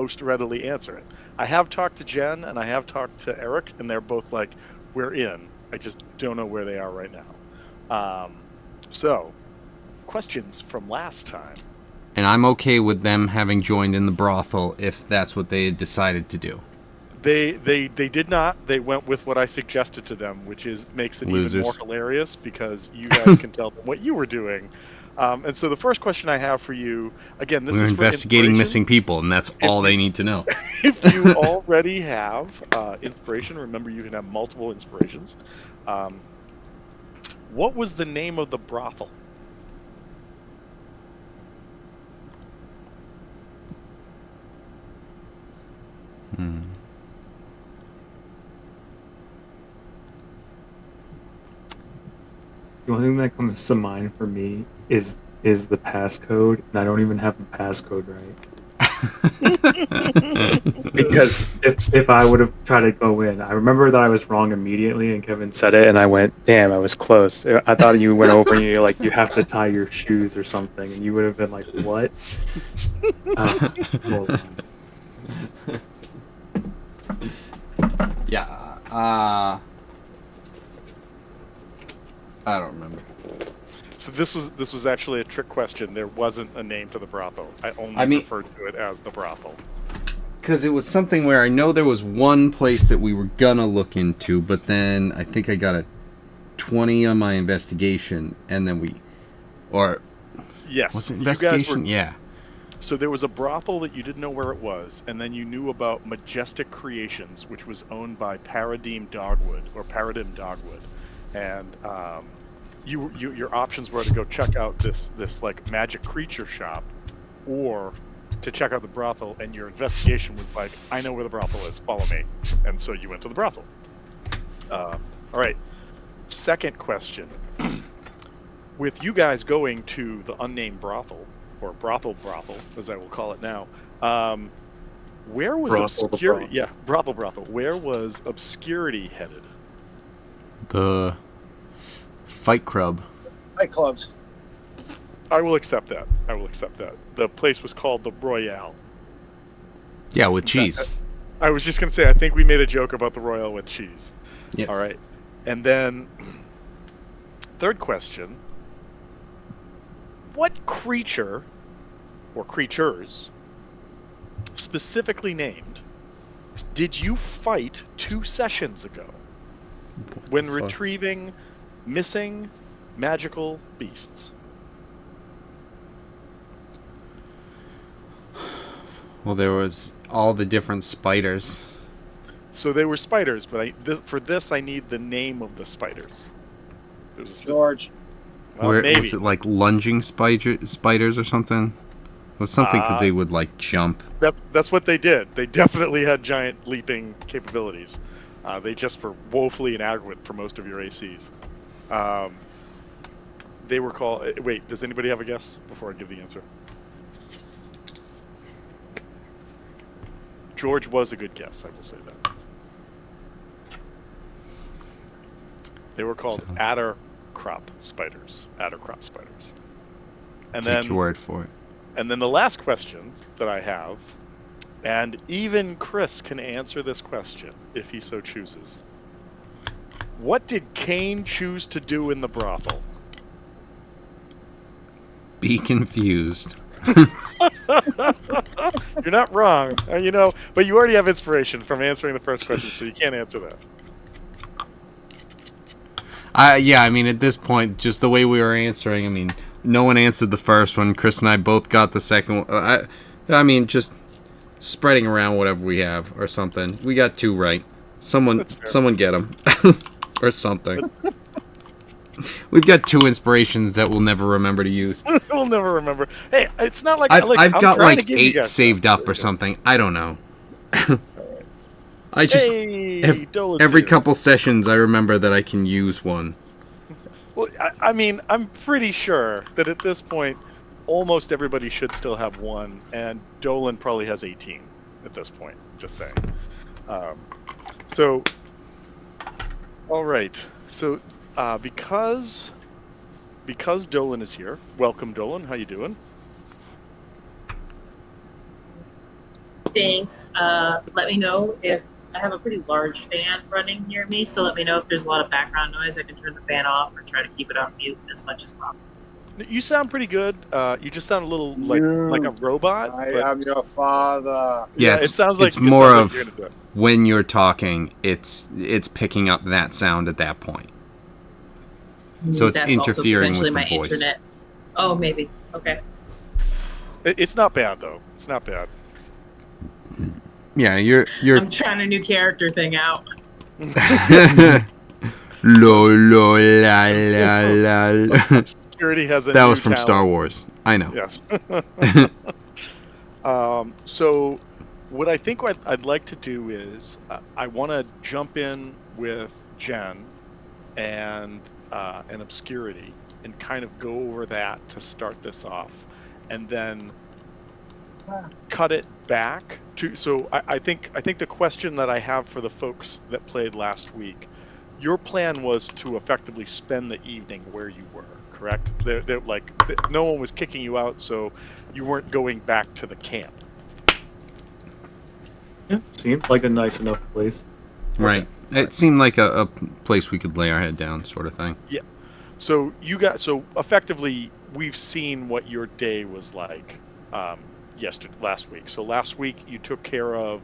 most readily answer it. I have talked to Jen and I have talked to Eric, and they're both like, "We're in." I just don't know where they are right now. So, questions from last time. And I'm okay with them having joined in the brothel if that's what they had decided to do. They did not. They went with what I suggested to them, which is makes it even more Losers. hilarious because you guys can tell them what you were doing. And so the first question I have for you, again, this We're is for investigating inspiration. missing people, and that's If all you they need to know. if you already have inspiration, remember you can have multiple inspirations. Um, what was the name of the brothel? Hmm. The only thing that comes to mind for me is the passcode, and I don't even have the passcode right. Because if I would have tried to go in, I remember that I was wrong immediately, and Kevin said it, and I went, "Damn, I was close." I thought you went over and you're like, "You have to tie your shoes or something," and you would have been like, "What?" Hold on. Yeah. I don't remember. So this was actually a trick question. There wasn't a name for the brothel. I only referred to it as the brothel. Because it was something where I know there was one place that we were gonna look into, but then I think I got a 20 on my investigation, and then or Yes, was it you guys were. investigation? Yeah. So there was a brothel that you didn't know where it was, and then you knew about Majestic Creations, which was owned by Paradigm Dogwood, and your options were to go check out this like magic creature shop, or to check out the brothel. And your investigation was like, I know where the brothel is. Follow me. And so you went to the brothel. All right. Second question. With you guys going to the unnamed brothel, or brothel, as I will call it now, where was obscurity? Yeah, brothel. Where was obscurity headed? The Fight Club. Fight clubs. I will accept that. The place was called the Royale. Yeah, with cheese. I was just going to say, I think we made a joke about the Royale with cheese. Yes. All right. And then, third question. What creature, or creatures, specifically named, did you fight 2 sessions ago when retrieving missing magical beasts? Well, there was all the different spiders. So they were spiders, but for this I need the name of the spiders. George. Maybe. Was it like lunging spiders or something? It was something because they would like jump. That's what they did. They definitely had giant leaping capabilities. They just were woefully inadequate for most of your ACs. They were called. Wait, does anybody have a guess before I give the answer? George was a good guess. I will say that. They were called adder crop spiders. And Take your word for it. And then the last question that I have, and even Chris can answer this question if he so chooses. What did Cain choose to do in the brothel? Be confused. You're not wrong, but you already have inspiration from answering the first question, so you can't answer that. Yeah, I mean, at this point, just the way we were answering, I mean, no one answered the first one. Chris and I both got the second one. I mean, just spreading around whatever we have or something. We got 2 right. Someone get them. Or something. We've got 2 inspirations that we'll never remember to use. We'll never remember. Hey, it's not like I've got like 8 saved up or something. I don't know. I just every couple sessions I remember that I can use one. Well, I mean, I'm pretty sure that at this point, almost everybody should still have 1, and Dolan probably has 18 at this point. Just saying. So, all right. So, because Dolan is here, welcome, Dolan. How you doing? Thanks. Let me know if I have a pretty large fan running near me, so let me know if there's a lot of background noise. I can turn the fan off or try to keep it on mute as much as possible. You sound pretty good. You just sound a little like a You, robot, I but am your father. Yeah, yeah, it sounds like it's more you're of gonna do it. when you're talking, it's picking up that sound at that point. So it's That's also interfering potentially with the my voice. internet. Oh, maybe. Okay. It's not bad though. It's not bad. Yeah, you're I'm trying a new character thing out. lo lo la la la. Obscurity has a That new was from Star talent. Wars. I know. Yes. So what I think I'd like to do is I want to jump in with Jen and Obscurity and kind of go over that to start this off, and then cut it back to. So I think the question that I have for the folks that played last week, your plan was to effectively spend the evening where you were, correct? No one was kicking you out, so you weren't going back to the camp. Yeah, seemed like a nice enough place. Right. Okay. It seemed like a place we could lay our head down, sort of thing. Yeah. So effectively we've seen what your day was like last week. So last week you took care of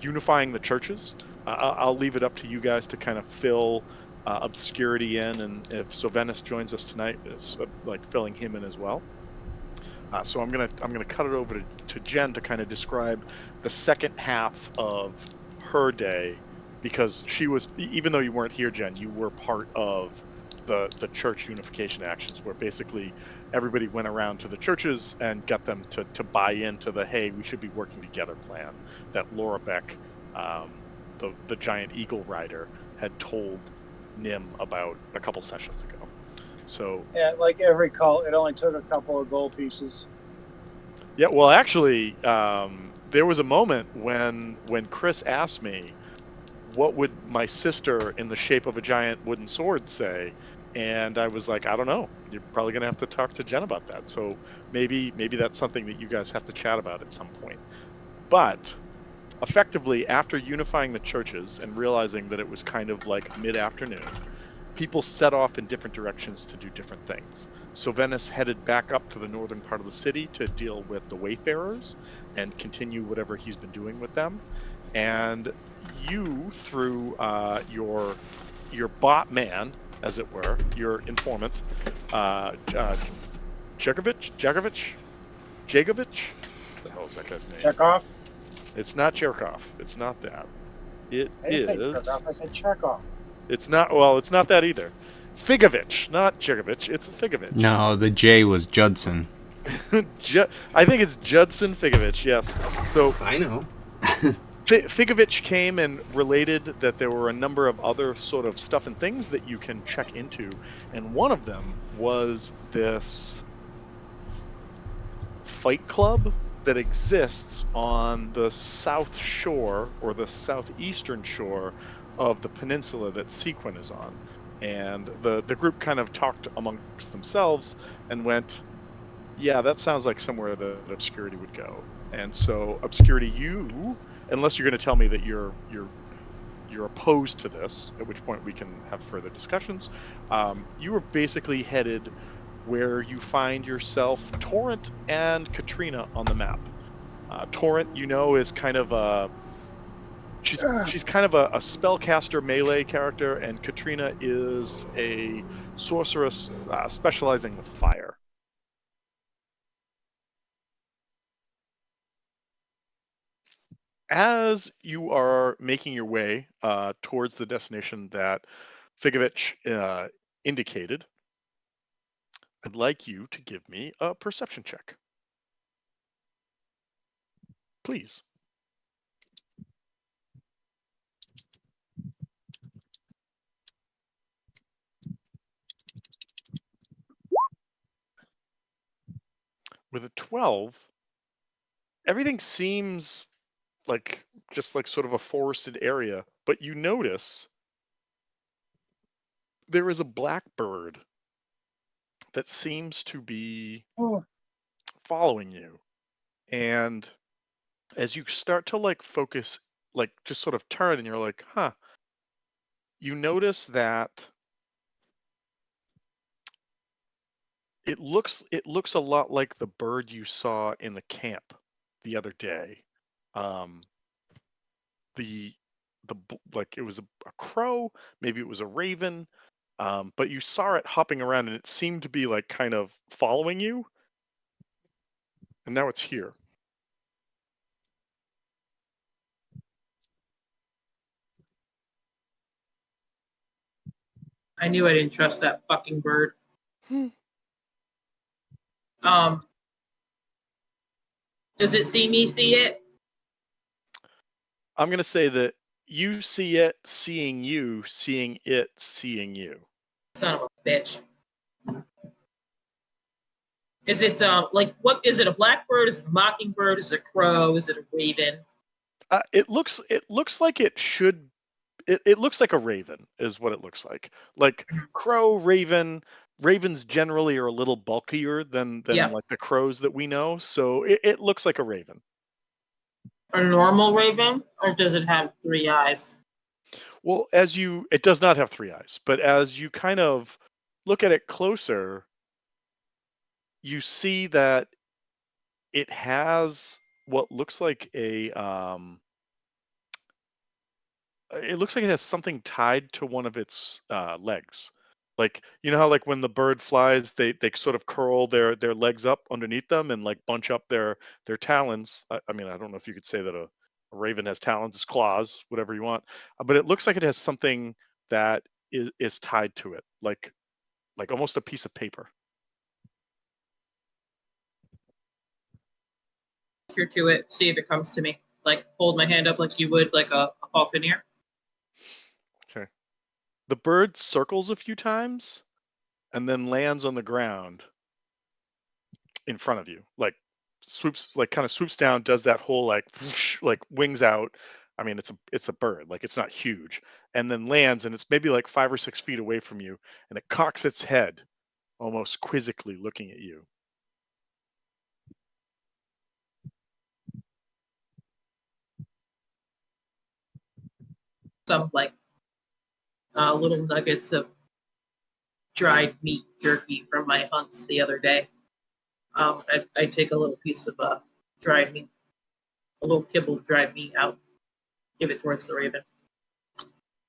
unifying the churches. I'll leave it up to you guys to kind of fill obscurity in, and if Sovenis joins us tonight, is like filling him in as well. So I'm gonna cut it over to Jen to kind of describe the second half of her day, because even though you weren't here, Jen, you were part of the church unification actions, where basically everybody went around to the churches and got them to buy into the hey, we should be working together plan that Laura Beck, the giant eagle rider, had told Nim about a couple sessions ago. So Yeah, like every cult, it only took a couple of gold pieces. yeah, well, actually, there was a moment when Chris asked me, "What would my sister in the shape of a giant wooden sword say?" And I was like, "I don't know. You're probably gonna have to talk to Jen about that." So maybe that's something that you guys have to chat about at some point. But effectively, after unifying the churches and realizing that it was kind of like mid-afternoon, people set off in different directions to do different things. So Venice headed back up to the northern part of the city to deal with the Wayfarers and continue whatever he's been doing with them. And you, through your bot man, as it were, your informant, Jagovich, the hell is that guy's name? Chekhov? It's not Cherkov. It's not that. It I didn't say is. Chekhov. I said Chekhov. It's not. Well, it's not that either. Figovich, not Jigovich. It's Figovich. No, the J was Judson. I think it's Judson Figovich. Yes. So I know. Figovich came and related that there were a number of other sort of stuff and things that you can check into, and one of them was this fight club that exists on the south shore or the southeastern shore of the peninsula that Sequin is on. And the group kind of talked amongst themselves and went, yeah, that sounds like somewhere that Obscurity would go. And so Obscurity, unless you're going to tell me that you're opposed to this, at which point we can have further discussions, you were basically headed where you find yourself Torrent and Katrina on the map. Torrent, is kind of she's kind of a spellcaster melee character, and Katrina is a sorceress specializing with fire. As you are making your way towards the destination that Figovich indicated, I'd like you to give me a perception check, please. With a 12, everything seems like just like sort of a forested area, but you notice there is a blackbird that seems to be Oh, following you. And as you start to like focus, like just sort of turn, and you're like, huh, you notice that it looks a lot like the bird you saw in the camp the other day. Um, the like it was a crow, maybe it was a raven, but you saw it hopping around, and it seemed to be like kind of following you, and now it's here. I knew I didn't trust that fucking bird. Hmm. Um, does it see me see it? I'm gonna say that you see it seeing you, seeing it seeing you. Son of a bitch. Is it like what is it? A blackbird? Is it a mockingbird? Is it a crow? Is it a raven? It looks like it should. It looks like a raven is what it looks like. Like crow, raven. Ravens generally are a little bulkier than Yeah, like the crows that we know, so it looks like a raven. a normal raven, or does it have three eyes? Well, it does not have three eyes, but as you kind of look at it closer, you see that it has what looks like it looks like it has something tied to one of its legs. Like you know how like when the bird flies, they sort of curl their legs up underneath them and like bunch up their talons. I mean, I don't know if you could say that a raven has talons, it's claws, whatever you want. But it looks like it has something that is tied to it, like almost a piece of paper. Gesture to it, see if it comes to me. Like hold my hand up like you would like a falconer. Okay. The bird circles a few times and then lands on the ground in front of you, like swoops, like kind of swoops down, does that whole like whoosh, like wings out. I mean, it's a bird, like it's not huge, and then lands, and it's maybe like 5 or 6 feet away from you, and it cocks its head, almost quizzically looking at you. Some like little nuggets of dried meat jerky from my hunts the other day. I take a little piece of dried meat, a little kibble of dried meat out, give it towards the raven.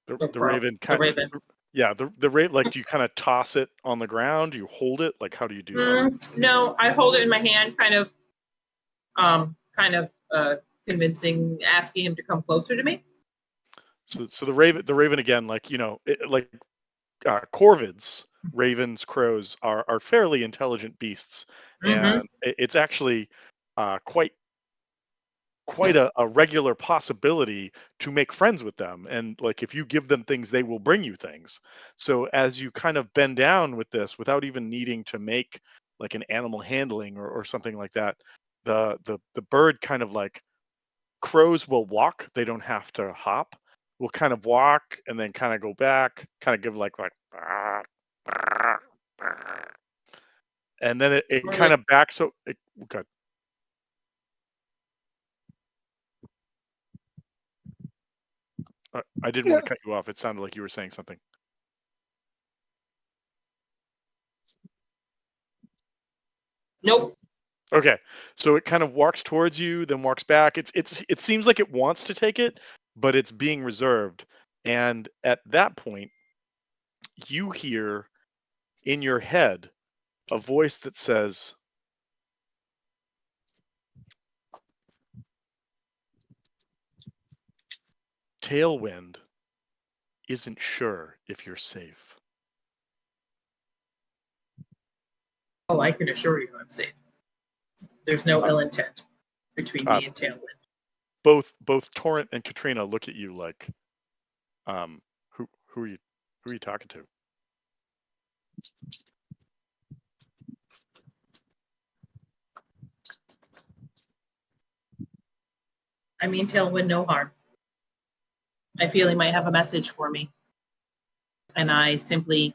The Crow. raven The kind, raven. yeah, the rate, like, do you kind of toss it on the ground? Do you hold it? Like, how do you do that? No, I hold it in my hand, kind of convincing, asking him to come closer to me. So the raven again, like like corvids, ravens, crows are fairly intelligent beasts, Mm-hmm. and it's actually quite a regular possibility to make friends with them. And like if you give them things, they will bring you things. So as you kind of bend down with this without even needing to make like an animal handling or something like that, the bird kind of like crows will walk, they don't have to hop. Will kind of walk and then kind of go back, kind of give like and then it kind Really, of backs so it, okay. I didn't want to cut you off. It sounded like you were saying something. nope. Okay. So it kind of walks towards you, then walks back. It seems like it wants to take it, but it's being reserved. And at that point, you hear in your head a voice that says, "Tailwind isn't sure if you're safe." Oh, I can assure you, I'm safe. There's no Uh, ill intent between uh, me and Tailwind. both Torrent and Katrina look at you like, um, who are you talking to? I mean Tailwind no harm. I feel he might have a message for me, and I simply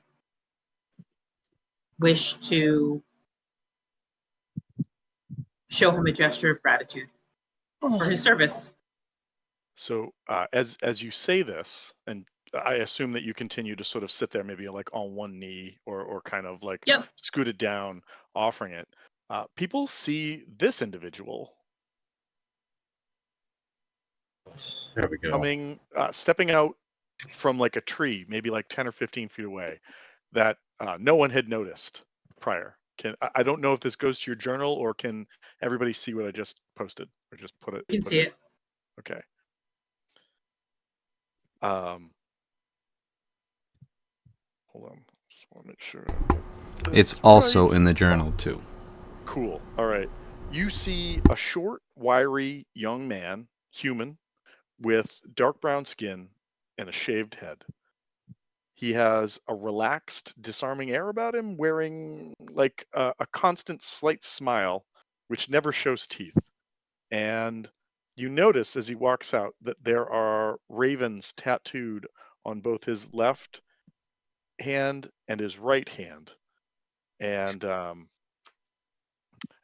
wish to show him a gesture of gratitude. for his service. So as you say this, and I assume that you continue to sort of sit there, maybe like on one knee or kind of like Yep. scooted down, offering it. People see this individual There we go. coming, stepping out from like a tree, maybe like 10 or 15 feet away, that no one had noticed prior. I don't know if this goes to your journal, or can everybody see what I just posted or just put it? You can see it. Okay. Um, hold on. Just want to make sure I've got It's this also right. in the journal too. Cool. All right. You see a short, wiry young man, human, with dark brown skin and a shaved head. He has a relaxed, disarming air about him, wearing like a constant slight smile, which never shows teeth. And you notice as he walks out that there are ravens tattooed on both his left hand and his right hand. And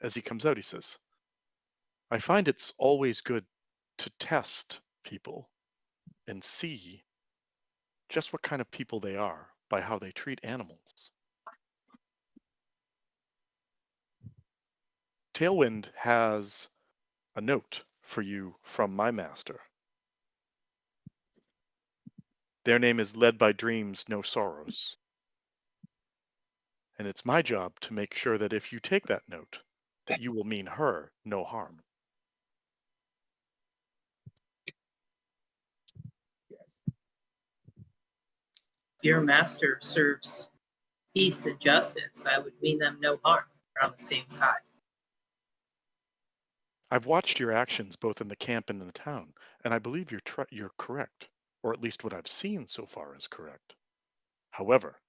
as he comes out, he says, I find it's always good to test people and see just what kind of people they are by how they treat animals. Tailwind has a note for you from my master. Their name is Led by Dreams, No Sorrows. And it's my job to make sure that if you take that note, that you will mean her no harm. If your master serves peace and justice, I would mean them no harm. We're on the same side. I've watched your actions both in the camp and in the town, and I believe you're correct, or at least what I've seen so far is correct. However,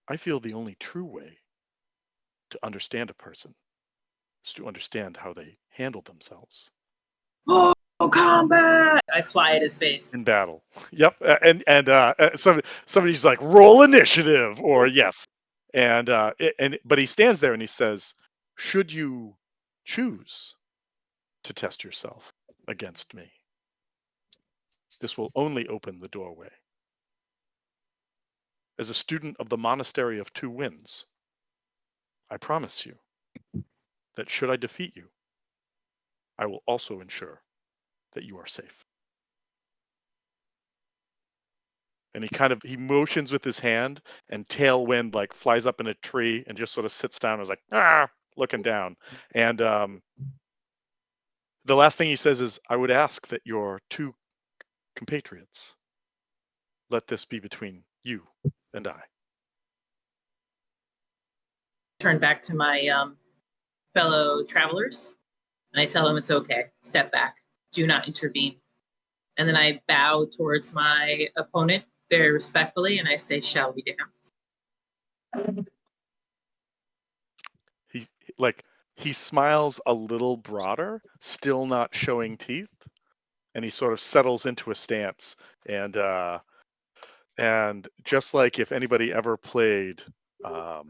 I feel the only true way to understand a person is to understand how they handle themselves Oh, combat! I fly at his face. in battle. Yep, somebody's like roll initiative or yes, but he stands there and he says, "Should you choose to test yourself against me, this will only open the doorway. As a student of the Monastery of Two Winds, I promise you that should I defeat you, I will also ensure that you are safe." And he motions with his hand, and Tailwind like flies up in a tree and just sort of sits down and is like, looking down. And the last thing he says is, I would ask that your two compatriots let this be between you and I. Turn back to my fellow travelers, and I tell them it's okay. Step back. Do not intervene. And then I bow towards my opponent very respectfully, and I say, "Shall we dance?" He like he smiles a little broader, still not showing teeth, and he sort of settles into a stance. And just like if anybody ever played, oh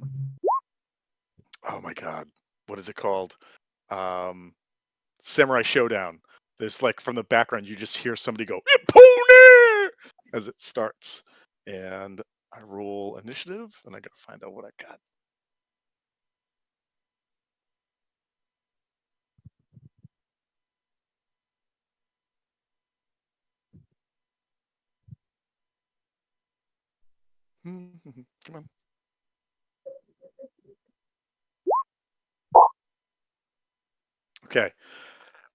my god, what is it called? Um, Samurai Showdown. There's like from the background, you just hear somebody go Ippone! As it starts, and I roll initiative, and I gotta find out what I got. Come on. Okay.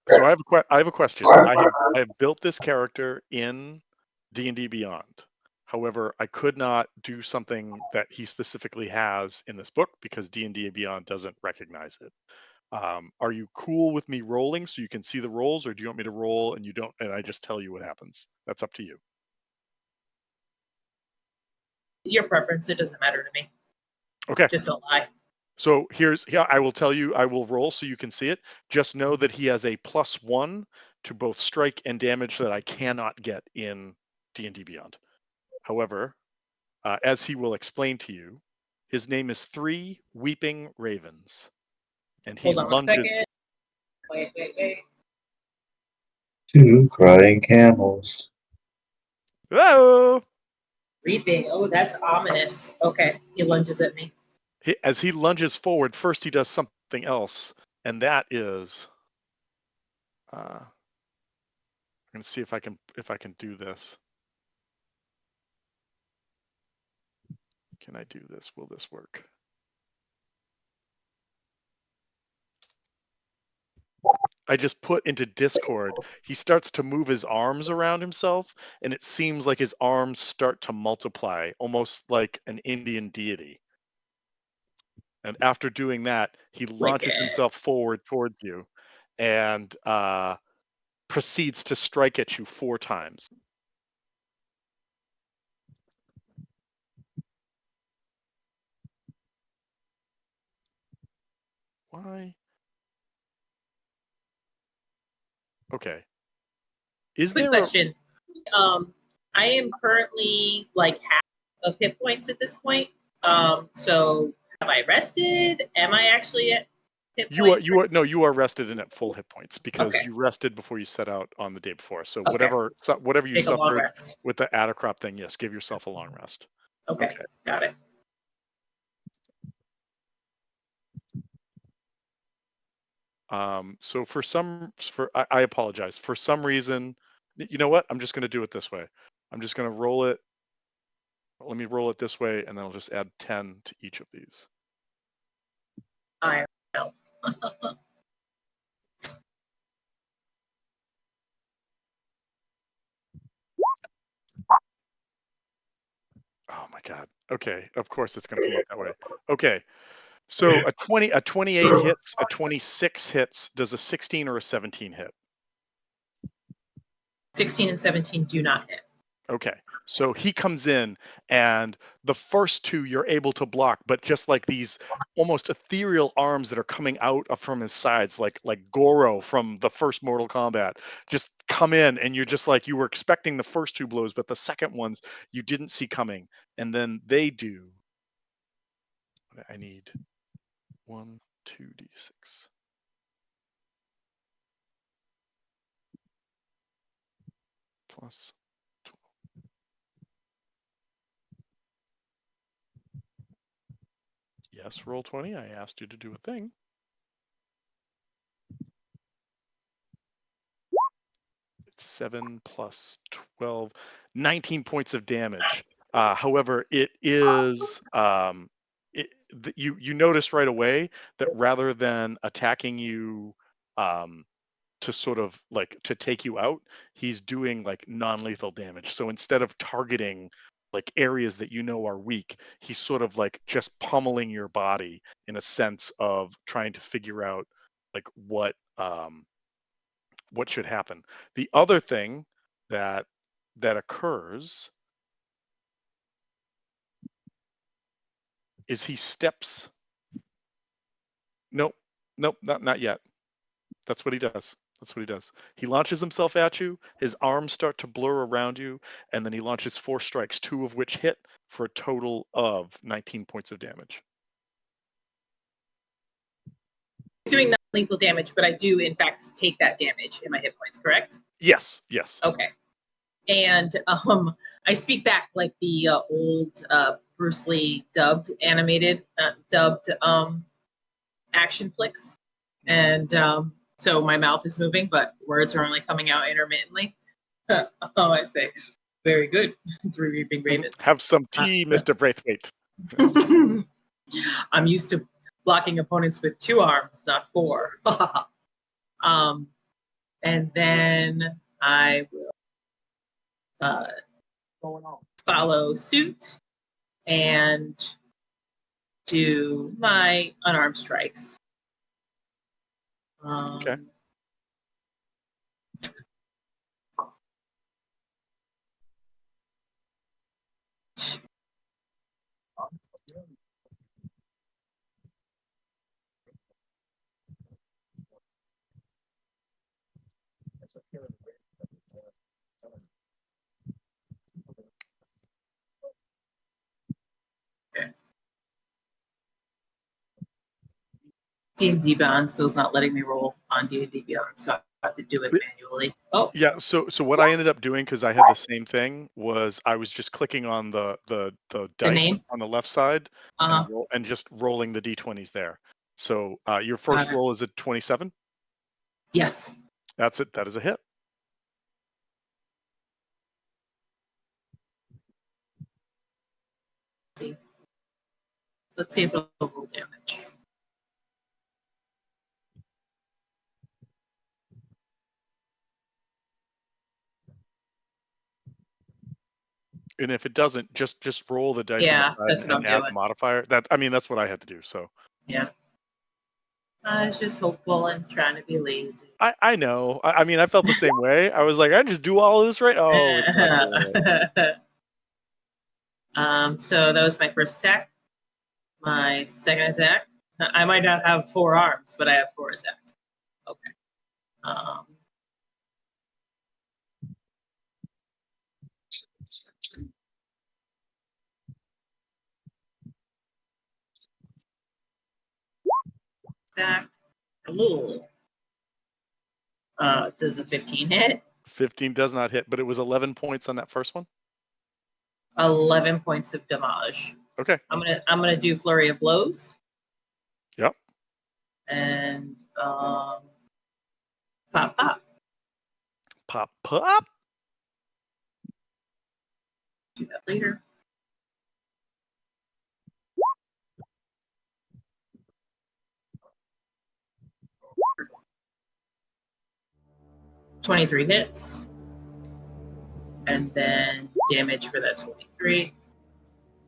So I have a question. I have built this character in D&D Beyond. However, I could not do something that he specifically has in this book because D&D Beyond doesn't recognize it. Are you cool with me rolling so you can see the rolls, or do you want me to roll and you don't, and I just tell you what happens? That's up to you. Your preference, it doesn't matter to me. Okay. Just don't lie. So I will tell you, I will roll so you can see it. Just know that he has a +1 to both strike and damage that I cannot get in D&D Beyond. However, as he will explain to you, his name is Three Weeping Ravens, and he Hold on one lunges. second. Wait. Two crying camels. Oh! Reaping. Oh, that's ominous. Okay, he lunges at me. As he lunges forward, first he does something else, and that is, I'm going to see if I can do this. Can I do this? Will this work? I just put into Discord, he starts to move his arms around himself, and it seems like his arms start to multiply, almost like an Indian deity. And after doing that, he launches himself forward towards you and proceeds to strike at you 4 times. Why? Okay. Is Quick there question. I am currently like half of hit points at this point. So have I rested? Am I actually at hit points? You are rested and at full hit points because Okay. you rested before you set out on the day before. So Okay. whatever you Take a long suffered rest. with the Adacrop thing, yes, give yourself a long rest. Okay. Got it. So I apologize. For some reason, you know what? I'm just going to do it this way. I'm just going to roll it. Let me roll it this way, and then I'll just add 10 to each of these. I know. Oh my God. Okay. Of course it's going to come up that way. Okay. So a 28 hits, a 26 hits. Does a 16 or a 17 hit? 16 and 17 do not hit. Okay. So he comes in, and the first 2 you're able to block, but just like these almost ethereal arms that are coming out from his sides, like Goro from the first Mortal Kombat, just come in, and you're just like, you were expecting the first 2 blows, but the second ones you didn't see coming, and then they do. I need 1, 2d6. Plus 12. Yes, roll 20. I asked you to do a thing. It's 7 plus 12, 19 points of damage. However, it is you notice right away that rather than attacking you to sort of like to take you out, he's doing like non-lethal damage. So instead of targeting like areas that you know are weak, he's sort of like just pummeling your body in a sense of trying to figure out like what should happen. The other thing that occurs is he steps. Nope, nope, not yet. That's what he does. That's what he does. He launches himself at you. His arms start to blur around you, and then he launches 4 strikes, 2 of which hit for a total of 19 points of damage. He's doing non-lethal damage, but I do in fact take that damage in my hit points, correct? Yes. Okay. And I speak back like the old Bruce Lee dubbed action flicks, and so my mouth is moving, but words are only coming out intermittently. I say, very good, 3 reaping ravens. Have some tea, Mr. Braithwaite. I'm used to blocking opponents with 2 arms, not 4. And then I will follow suit and do my unarmed strikes. Okay. D&D Bond, so it's not letting me roll. on D&D Beyond, so I have to do it manually. Oh, Yeah, so what I ended up doing, because I had the same thing, was I was just clicking on the dice name? on the left side Uh-huh. and just rolling the d20s there. So your Got first it. roll is a 27. Yes. That's it. That is a hit. Let's see if it'll roll damage. And if it doesn't, just roll the dice on Yeah, the that's side what I'm and add the doing. modifier. That's what I had to do. So Yeah. I was just hopeful and trying to be lazy. I know. I mean, I felt the same way. I was like, I just do all of this right. Oh, it's not doing it. So that was my first attack. My second attack. I might not have 4 arms, but I have 4 attacks. Okay. Um, attack. Ooh. Does a 15 hit? 15 does not hit, but it was 11 points on that first one. 11 points of damage. Okay. I'm gonna do flurry of blows. Yep. And pop pop. Pop pop. Do that later. $23 hits. And then damage for that 23.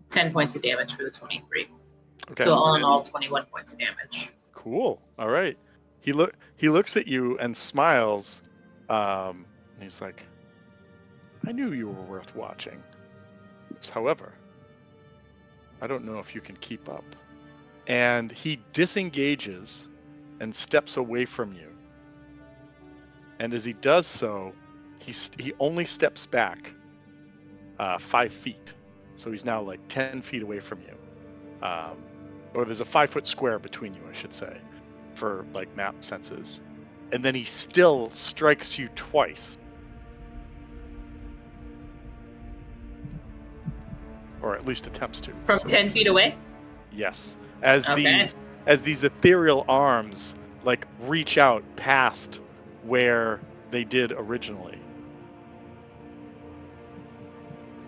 10 points of damage for the 23. Okay. So all in all, 21 points of damage. Cool. All right. He looks at you and smiles. And he's like, I knew you were worth watching. However, I don't know if you can keep up. And he disengages and steps away from you. And as he does so, he only steps back 5 feet. So he's now like 10 feet away from you. Or there's a 5-foot square between you, I should say, for like map senses. And then he still strikes you twice. Or at least attempts to. From So 10 feet away? yes. As Okay. these ethereal arms like reach out past where they did originally.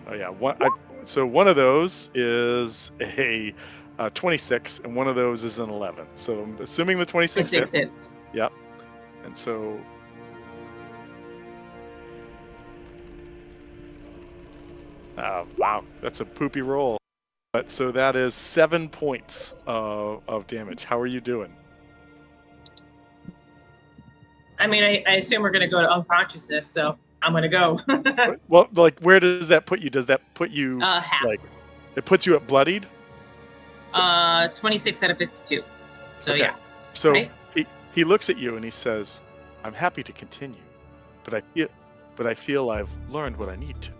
Oh yeah, so one of those is a 26, and one of those is an 11. So I'm assuming the 26 6 hits. hits. Yep. And so wow, that's a poopy roll. But so that is 7 points of damage. How are you doing? I mean, I assume we're going to go to unconsciousness, so I'm going to go. Well, like, where does that put you? Does that put you Half. like it puts you at bloodied? 26 out of 52. So Okay. yeah. So Right? he looks at you and he says, "I'm happy to continue, but I feel I've learned what I need to.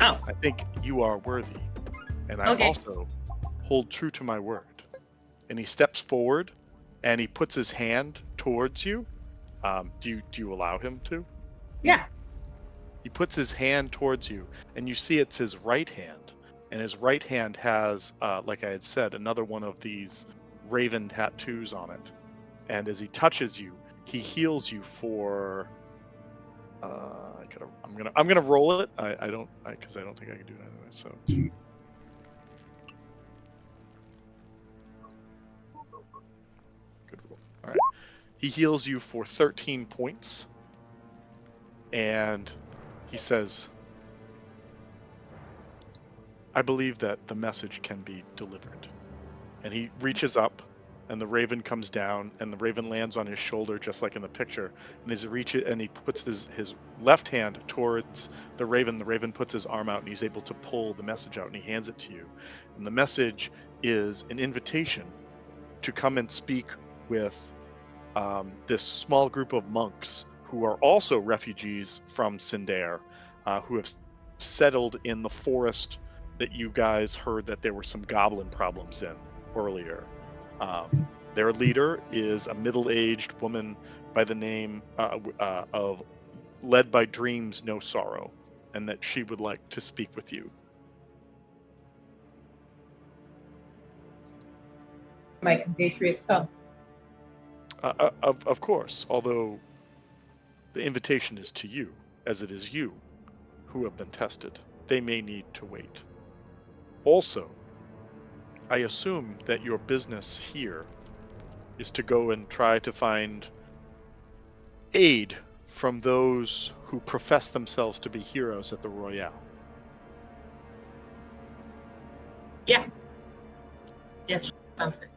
Oh, I think you are worthy, and I okay. also hold true to my word." And he steps forward, and he puts his hand towards you. Do you allow him to? Yeah. He puts his hand towards you, and you see it's his right hand. And his right hand has, like I had said, another one of these raven tattoos on it. And as he touches you, he heals you for. I'm gonna roll it. Because I don't think I can do it anyway. So. Good roll. All right. He heals you for 13 points. And he says, I believe that the message can be delivered. And he reaches up, and the raven comes down, and the raven lands on his shoulder, just like in the picture. And as he reaches, and he puts his left hand towards the raven puts his arm out, and he's able to pull the message out, and he hands it to you. And the message is an invitation to come and speak with this small group of monks who are also refugees from Sindare, who have settled in the forest that you guys heard that there were some goblin problems in earlier. Their leader is a middle-aged woman by the name of Led by Dreams No Sorrow, and that she would like to speak with you. My compatriots come. Of course, although the invitation is to you, as it is you who have been tested. They may need to wait. Also, I assume that your business here is to go and try to find aid from those who profess themselves to be heroes at the Royale. Yeah. Yeah, sounds good.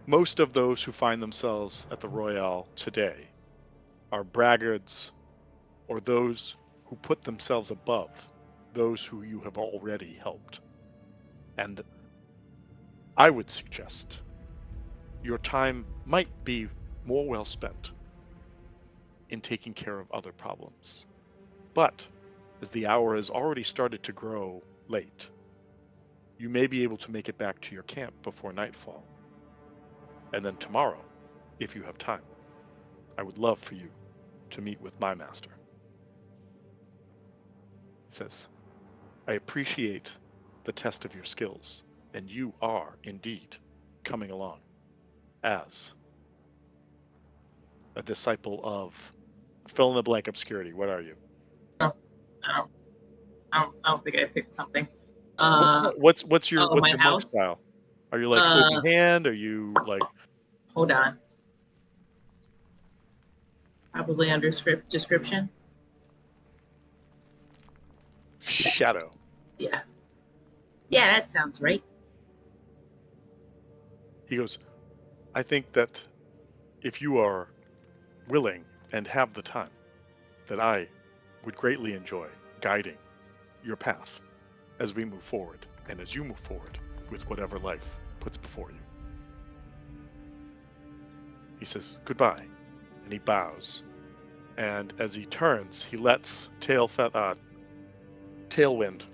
Most of those who find themselves at the Royale today are braggarts or those who put themselves above those who you have already helped. And I would suggest your time might be more well spent in taking care of other problems. But as the hour has already started to grow late, you may be able to make it back to your camp before nightfall. And then tomorrow, if you have time, I would love for you to meet with my master. He says, I appreciate the test of your skills, and you are indeed coming along as a disciple of fill in the blank obscurity. What are you? No, I don't. I don't think I picked something. What's your Oh, my monk house. style? Are you like open Uh, hand? Are you like hold on. Probably under script description. shadow? Yeah. Yeah, that sounds right. He goes, I think that if you are willing and have the time, that I would greatly enjoy guiding your path as we move forward and as you move forward with whatever life puts before you. He says, goodbye, and he bows. And as he turns, he lets Tailwind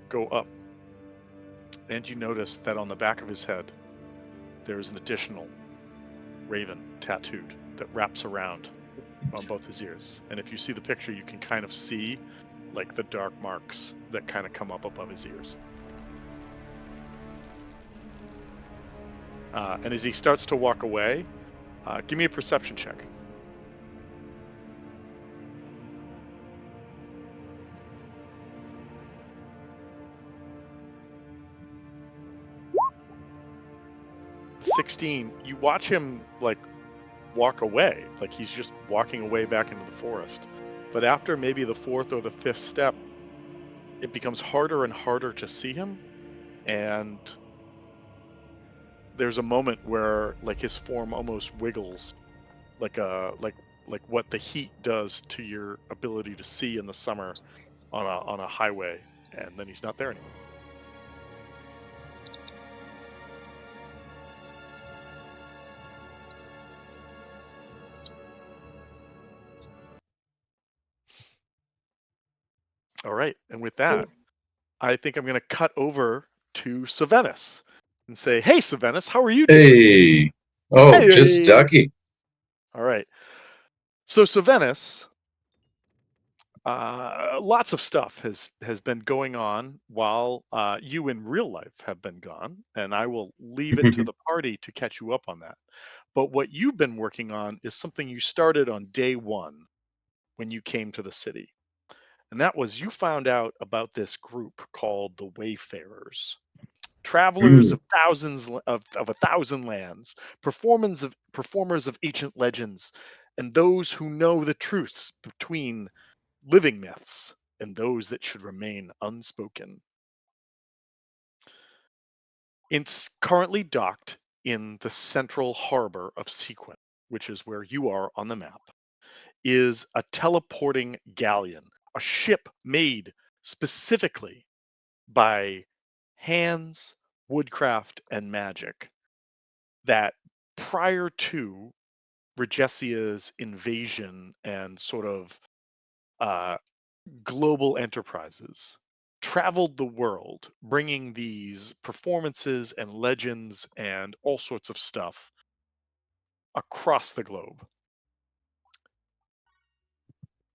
go up. And you notice that on the back of his head, there is an additional raven tattooed that wraps around on both his ears. And if you see the picture, you can kind of see like the dark marks that kind of come up above his ears. And as he starts to walk away, give me a perception check. The 16, you watch him like walk away, like he's just walking away back into the forest. But after maybe the fourth or the fifth step, it becomes harder and harder to see him. And there's a moment where like his form almost wiggles like like what the heat does to your ability to see in the summer on a highway, and then he's not there anymore. All right, and with that, I think I'm going to cut over to Savennis and say, "Hey, Savennis, how are you doing?" Hey. Oh, just Hey. ducky. All right. So Savennis, lots of stuff has been going on while you in real life have been gone, and I will leave it to the party to catch you up on that. But what you've been working on is something you started on day one when you came to the city, and that was you found out about this group called the Wayfarers. Travelers Mm. of of a thousand lands, performers of ancient legends, and those who know the truths between living myths and those that should remain unspoken. It's currently docked in the central harbor of Sequin, which is where you are on the map, is a teleporting galleon, a ship made specifically by hands, woodcraft, and magic that prior to Regessia's invasion and sort of uh, global enterprises traveled the world, bringing these performances and legends and all sorts of stuff across the globe.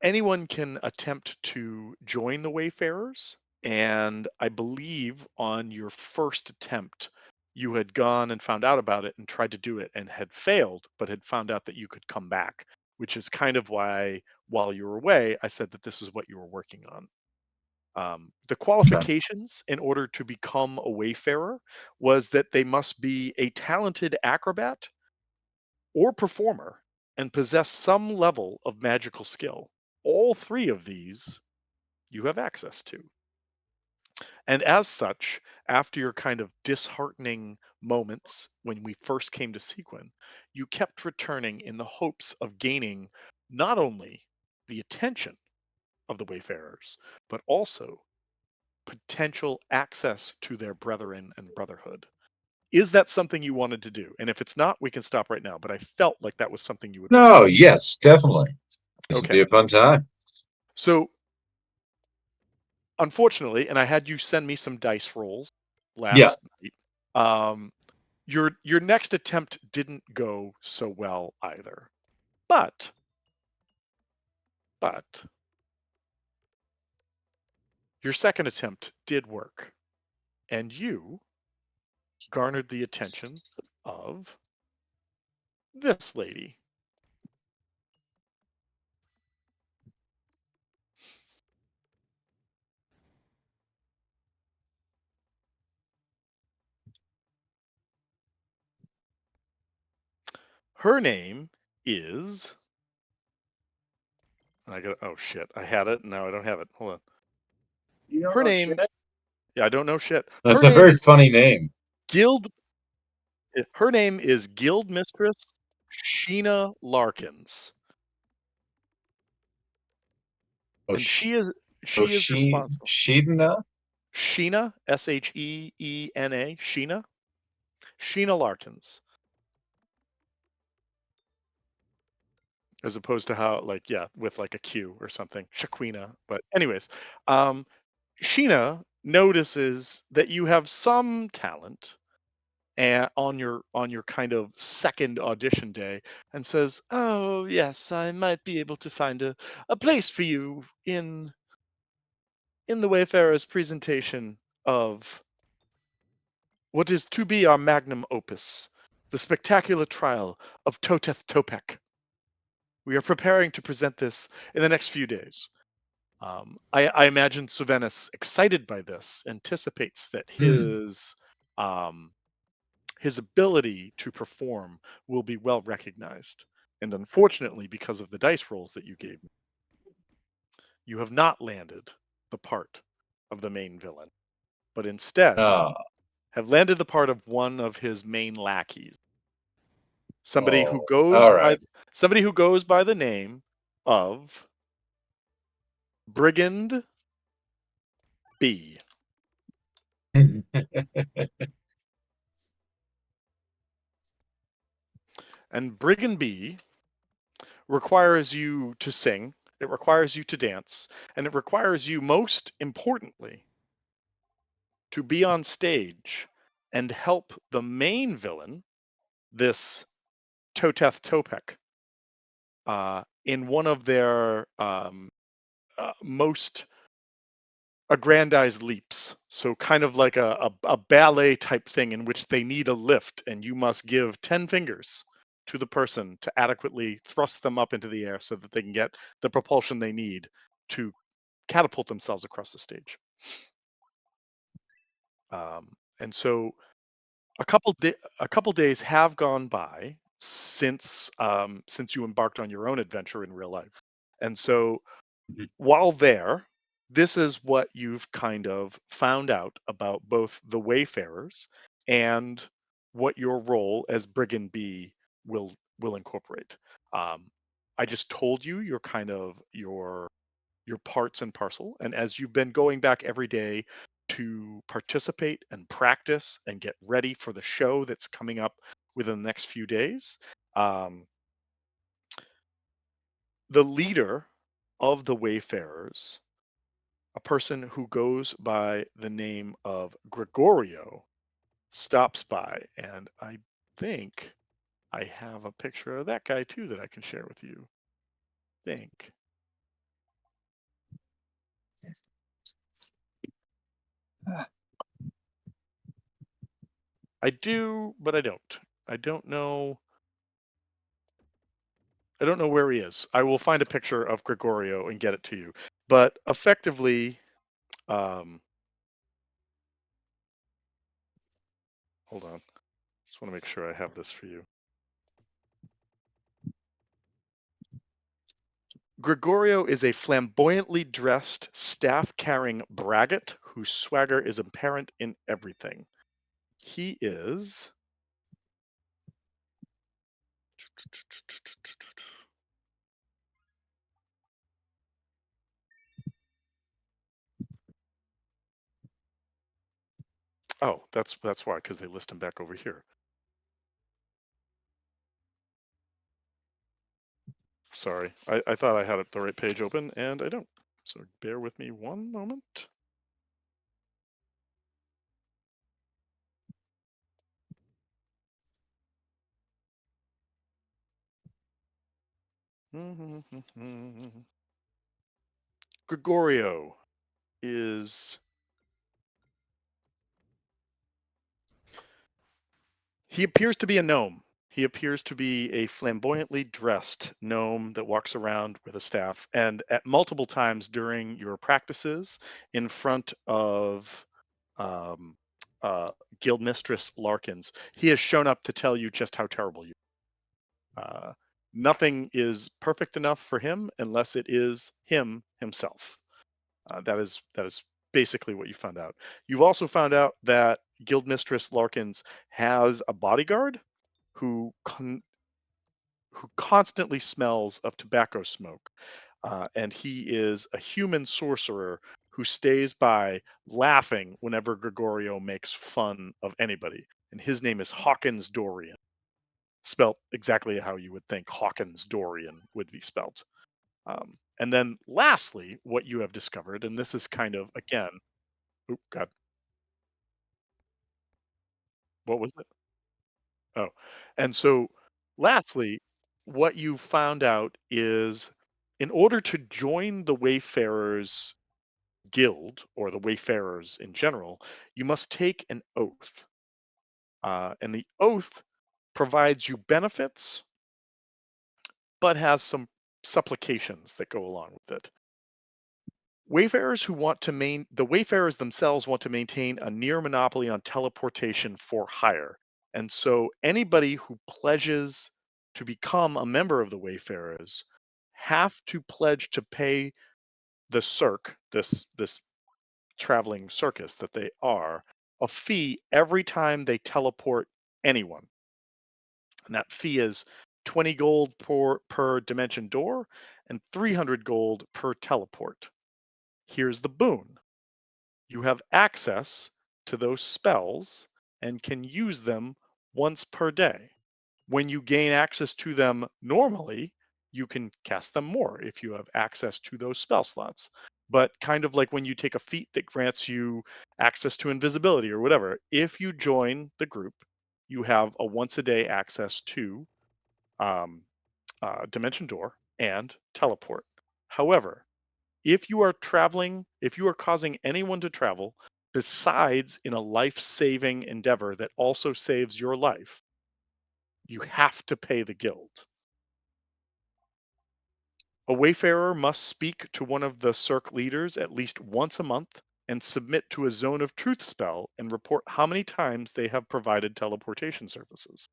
anyone can attempt to join the Wayfarers, and I believe on your first attempt, you had gone and found out about it and tried to do it and had failed, but had found out that you could come back, which is kind of why, while you were away, I said that this is what you were working on. The Okay. qualifications in order to become a Wayfarer was that they must be a talented acrobat or performer and possess some level of magical skill. All three of these you have access to. And as such, after your kind of disheartening moments when we first came to Sequin, you kept returning in the hopes of gaining not only the attention of the Wayfarers, but also potential access to their brethren and brotherhood. Is that something you wanted to do? And if it's not, we can stop right now. But I felt like that was something you would want No, to do. yes, definitely. This would Okay. be a fun time. So unfortunately, and I had you send me some dice rolls Yeah. last night. Um, your next attempt didn't go so well either. But but your second attempt did work, and you garnered the attention of this lady. Her name is I got oh shit. I had it, now I don't have it. Hold on. You don't Her know shit. name yeah, I don't know shit. That's Her a name very is funny name. Guild her name is Guild Mistress Sheena Larkins. Oh, And she is she, responsible. Sheena? Sheena, Sheena, Sheena Larkins, as opposed to how like yeah, with like a Q or something, Shaquina. But anyways, um, Sheena notices that you have some talent and on your kind of second audition day and says, "Oh yes, I might be able to find a place for you in the Wayfarer's presentation of what is to be our magnum opus, the spectacular trial of Toteth Topek. We are preparing to present this in the next few days." I imagine Suvenis, excited by this, anticipates that Hmm. um, his ability to perform will be well recognized. And unfortunately, because of the dice rolls that you gave me, you have not landed the part of the main villain, but instead Ah, have landed the part of one of his main lackeys. Somebody who oh, goes all by right. somebody who goes by the name of Brigand B. And Brigand B requires you to sing, it requires you to dance, and it requires you, most importantly, to be on stage and help the main villain, this Toteth Topek, in one of their most aggrandized leaps. So kind of like a ballet type thing in which they need a lift, and you must give 10 fingers to the person to adequately thrust them up into the air so that they can get the propulsion they need to catapult themselves across the stage. And so a couple days have gone by since you embarked on your own adventure in real life. And so while there, this is what you've kind of found out about both the Wayfarers and what your role as Brigand B will incorporate. Um, I just told you your kind of your parts and parcel, and as you've been going back every day to participate and practice and get ready for the show that's coming up within the next few days, um, the leader of the Wayfarers, a person who goes by the name of Gregorio, stops by. And I think I have a picture of that guy too that I can share with you. Think. I do, but I don't. I don't know. I don't know where he is. I will find a picture of Gregorio and get it to you. But effectively, hold on. Just want to make sure I have this for you. Gregorio is a flamboyantly dressed, staff-carrying braggart whose swagger is apparent in everything. He is. Oh, that's why, because they list him back over here. Sorry, I thought I had the right page open, and I don't. So bear with me one moment. Gregorio is. He appears to be a gnome. He appears to be a flamboyantly dressed gnome that walks around with a staff. And at multiple times during your practices in front of um, uh, Guildmistress Larkins, he has shown up to tell you just how terrible you are. Nothing is perfect enough for him unless it is him himself. That is basically what you found out. You've also found out that Guildmistress Larkins has a bodyguard who who constantly smells of tobacco smoke, and he is a human sorcerer who stays by laughing whenever Gregorio makes fun of anybody. And his name is Hawkins Dorian, spelt exactly how you would think Hawkins Dorian would be spelt. And then lastly, what you have discovered, and this is kind of again, oh God, what was it? Oh, and so lastly, what you found out is in order to join the Wayfarers Guild or the Wayfarers in general, you must take an oath. And the oath provides you benefits, but has some supplications that go along with it. The Wayfarers themselves want to maintain a near monopoly on teleportation for hire. And so anybody who pledges to become a member of the Wayfarers have to pledge to pay the circ, this traveling circus that they are, a fee every time they teleport anyone. And that fee is 20 gold per dimension door and 300 gold per teleport. Here's the boon. You have access to those spells and can use them once per day. When you gain access to them normally, you can cast them more if you have access to those spell slots. But kind of like when you take a feat that grants you access to invisibility or whatever, if you join the group, you have a once a day access to um, Dimension Door and Teleport. However, if you are causing anyone to travel besides in a life-saving endeavor that also saves your life, you have to pay the guild. A wayfarer must speak to one of the circ leaders at least once a month and submit to a zone of truth spell and report how many times they have provided teleportation services.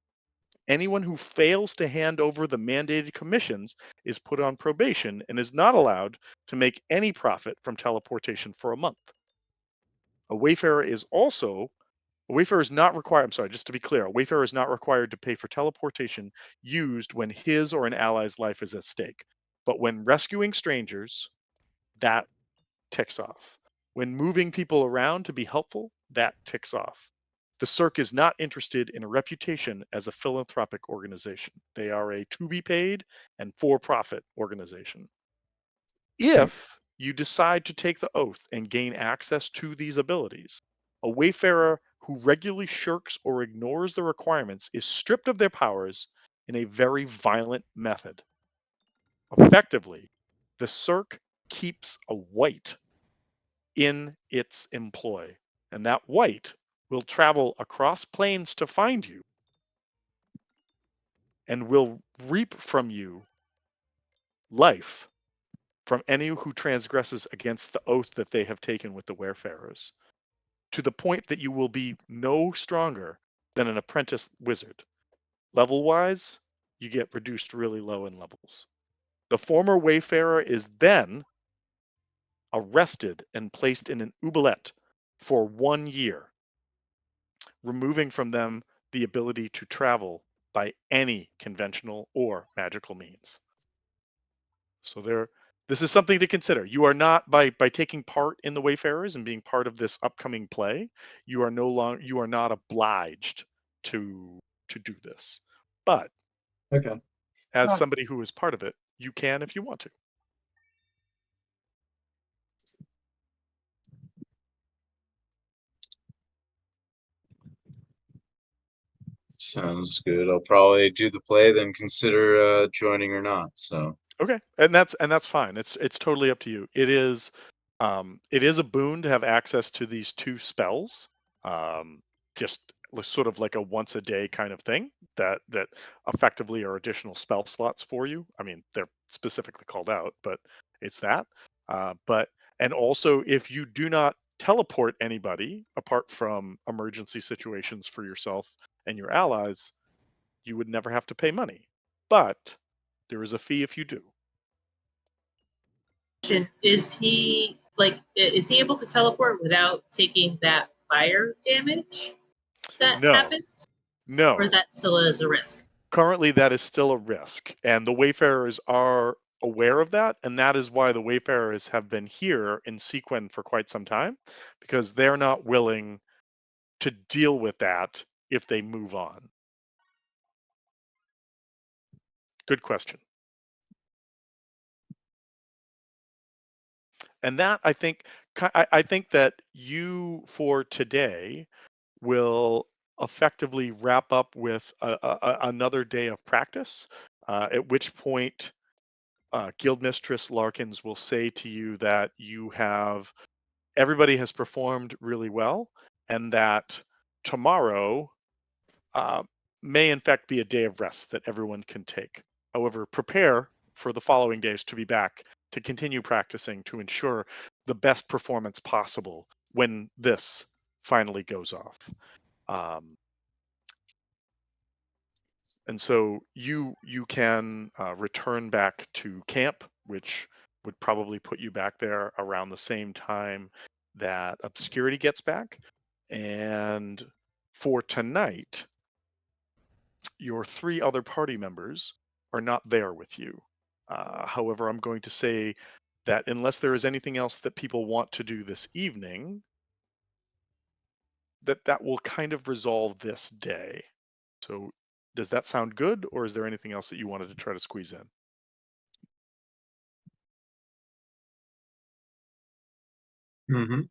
Anyone who fails to hand over the mandated commissions is put on probation and is not allowed to make any profit from teleportation for a month. A wayfarer is also a wayfarer is not required. I'm sorry, just to be clear, a wayfarer is not required to pay for teleportation used when his or an ally's life is at stake. But when rescuing strangers, that ticks off. When moving people around to be helpful, that ticks off. The Cirque is not interested in a reputation as a philanthropic organization. They are a to be paid and for profit organization. If you decide to take the oath and gain access to these abilities, a wayfarer who regularly shirks or ignores the requirements is stripped of their powers in a very violent method. Effectively, the Cirque keeps a wight in its employ, and that wight will travel across planes to find you and will reap from you life from any who transgresses against the oath that they have taken with the wayfarers, to the point that you will be no stronger than an apprentice wizard. Level wise, you get reduced really low in levels. The former wayfarer is then arrested and placed in an oubliette for 1 year, removing from them the ability to travel by any conventional or magical means. So this is something to consider. You are not, by taking part in the Wayfarers and being part of this upcoming play, you are not obliged to do this. But Okay. as Ah. somebody who is part of it, you can if you want to. Sounds good. I'll probably do the play, then consider joining or not. So Okay, and that's fine. It's totally up to you. It is a boon to have access to these 2 spells. Just sort of like a once a day kind of thing that effectively are additional spell slots for you. I mean, they're specifically called out, but it's that. But and also, if you do not teleport anybody apart from emergency situations for yourself and your allies, you would never have to pay money. But there is a fee if you do. Is he is he able to teleport without taking that fire damage that No, happens, or no. that still is a risk? Currently, that is still a risk, and the Wayfarers are aware of that, and that is why the Wayfarers have been here in Sequin for quite some time, because they're not willing to deal with that if they move on. Good question. And that I think that you for today will effectively wrap up with another day of practice, at which point Guildmistress Larkins will say to you that everybody has performed really well, and that tomorrow uh, may in fact be a day of rest that everyone can take. However, prepare for the following days to be back to continue practicing to ensure the best performance possible when this finally goes off. Um, and so you can return back to camp, which would probably put you back there around the same time that Obscurity gets back. And for tonight, your 3 other party members are not there with you. However, I'm going to say that unless there is anything else that people want to do this evening, that will kind of resolve this day. So does that sound good, or is there anything else that you wanted to try to squeeze in? mm-hmm.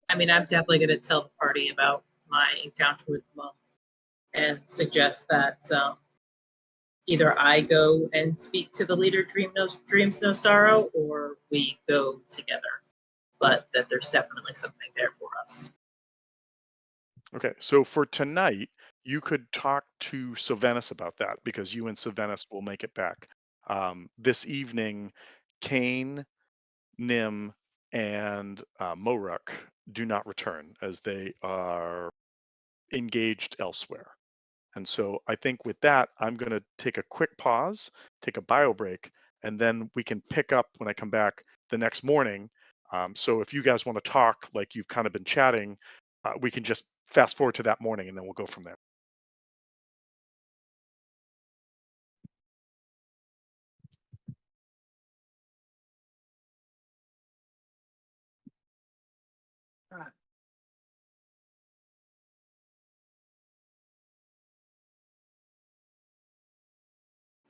I mean, I'm definitely going to tell the party about my encounter with Mum and suggest that either I go and speak to the leader, Dreams No Sorrow, or we go together. But that there's definitely something there for us. Okay, so for tonight, you could talk to Sylvanas about that because you and Sylvanas will make it back. This evening, Kane, Nim, and Moruk do not return as they are engaged elsewhere. And so I think with that, I'm going to take a quick pause, take a bio break, and then we can pick up when I come back the next morning. So if you guys want to talk like you've kind of been chatting, we can just fast forward to that morning and then we'll go from there.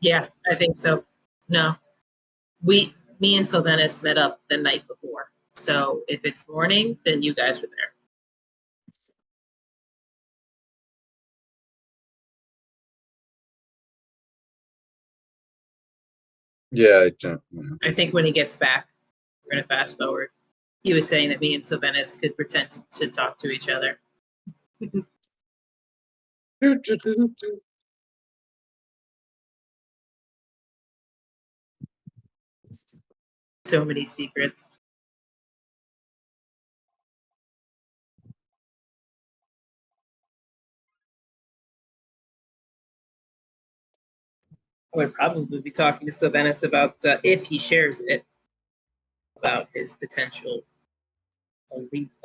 Yeah, I think so. No, me and Sylvanas met up the night before. So if it's morning, then you guys are there. Yeah, I don't. I think when he gets back, we're gonna fast forward. He was saying that me and Sylvanas could pretend to talk to each other. So many secrets. I would probably be talking to Sylvanas about if he shares it, about his potential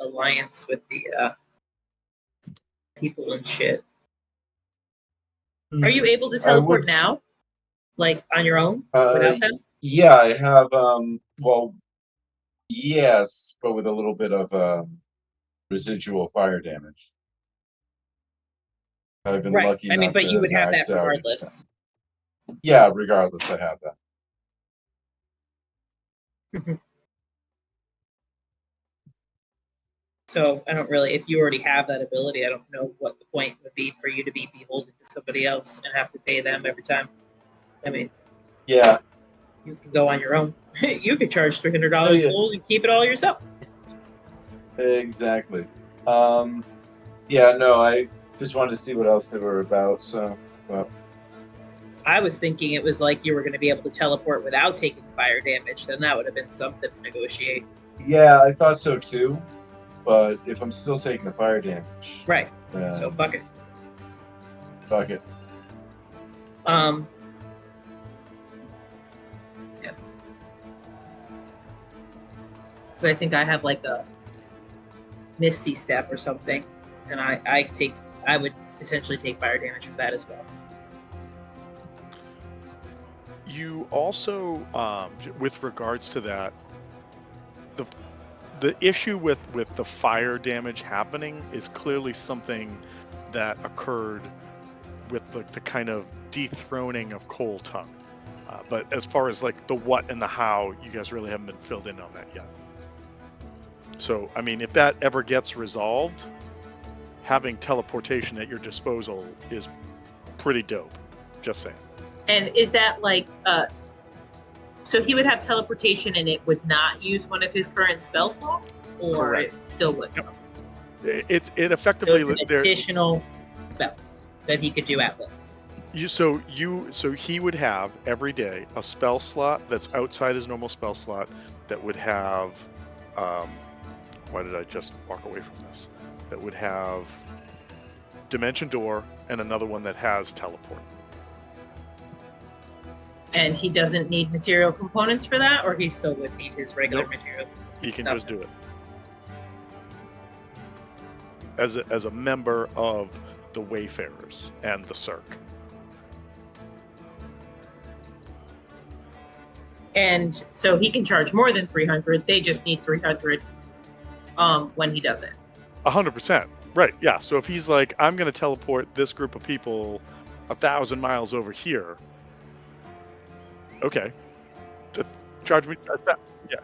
alliance with the people and shit. Are you able to I would. teleport now, like on your own, without them? Yeah, I have. Well, yes, but with a little bit of residual fire damage. I've been Right. lucky I mean, not but to you would have max that out each regardless. time. Yeah, regardless, I have that. So I don't really, if you already have that ability, I don't know what the point would be for you to be beholden to somebody else and have to pay them every time. I mean, Yeah. you can go on your own. You could charge $300 Oh, yeah. gold and keep it all yourself. Exactly. Yeah, no, I just wanted to see what else they were about, so well. I was thinking it was like you were going to be able to teleport without taking fire damage. Then that would have been something to negotiate. Yeah, I thought so too. But if I'm still taking the fire damage, Right. then So fuck it. fuck it. Yeah. So I think I have like a Misty Step or something, and I would potentially take fire damage for that as well. You also, with regards to that, the issue with the fire damage happening is clearly something that occurred with the kind of dethroning of Coal Tongue. But as far as like the what and the how, you guys really haven't been filled in on that yet. So, I mean, if that ever gets resolved, having teleportation at your disposal is pretty dope. Just saying. And is that like, so he would have teleportation and it would not use one of his current spell slots, or Correct. it still would? Yep. It So effectively it's an additional spell that he could do at will. So he would have every day a spell slot that's outside his normal spell slot that would have why did I just walk away from this? That would have Dimension Door and another one that has Teleport. And he doesn't need material components for that, or he still would need his regular Nope. material? He can Okay. just do it. As a member of the Wayfarers and the Cirque. And so he can charge more than 300. They just need 300 when he does it. 100%. Right, yeah. So if he's like, I'm going to teleport this group of people 1,000 miles over here, okay. Charge me, yeah.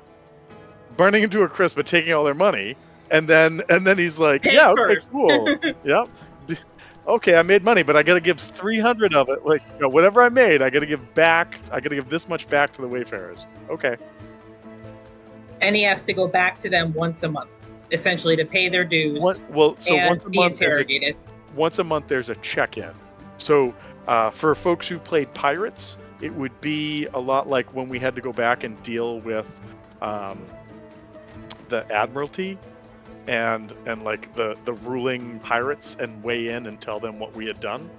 Burning into a crisp, but taking all their money, and then he's like, Pay yeah, okay, first. cool. Yep. Okay, I made money, but I got to give 300 of it. Like, whatever I made, I got to give back. I got to give this much back to the Wayfarers. Okay. And he has to go back to them once a month, essentially, to pay their dues. Once and a be month, interrogated. once a month there's a check-in. So for folks who played Pirates, it would be a lot like when we had to go back and deal with the Admiralty and like the ruling pirates and weigh in and tell them what we had done.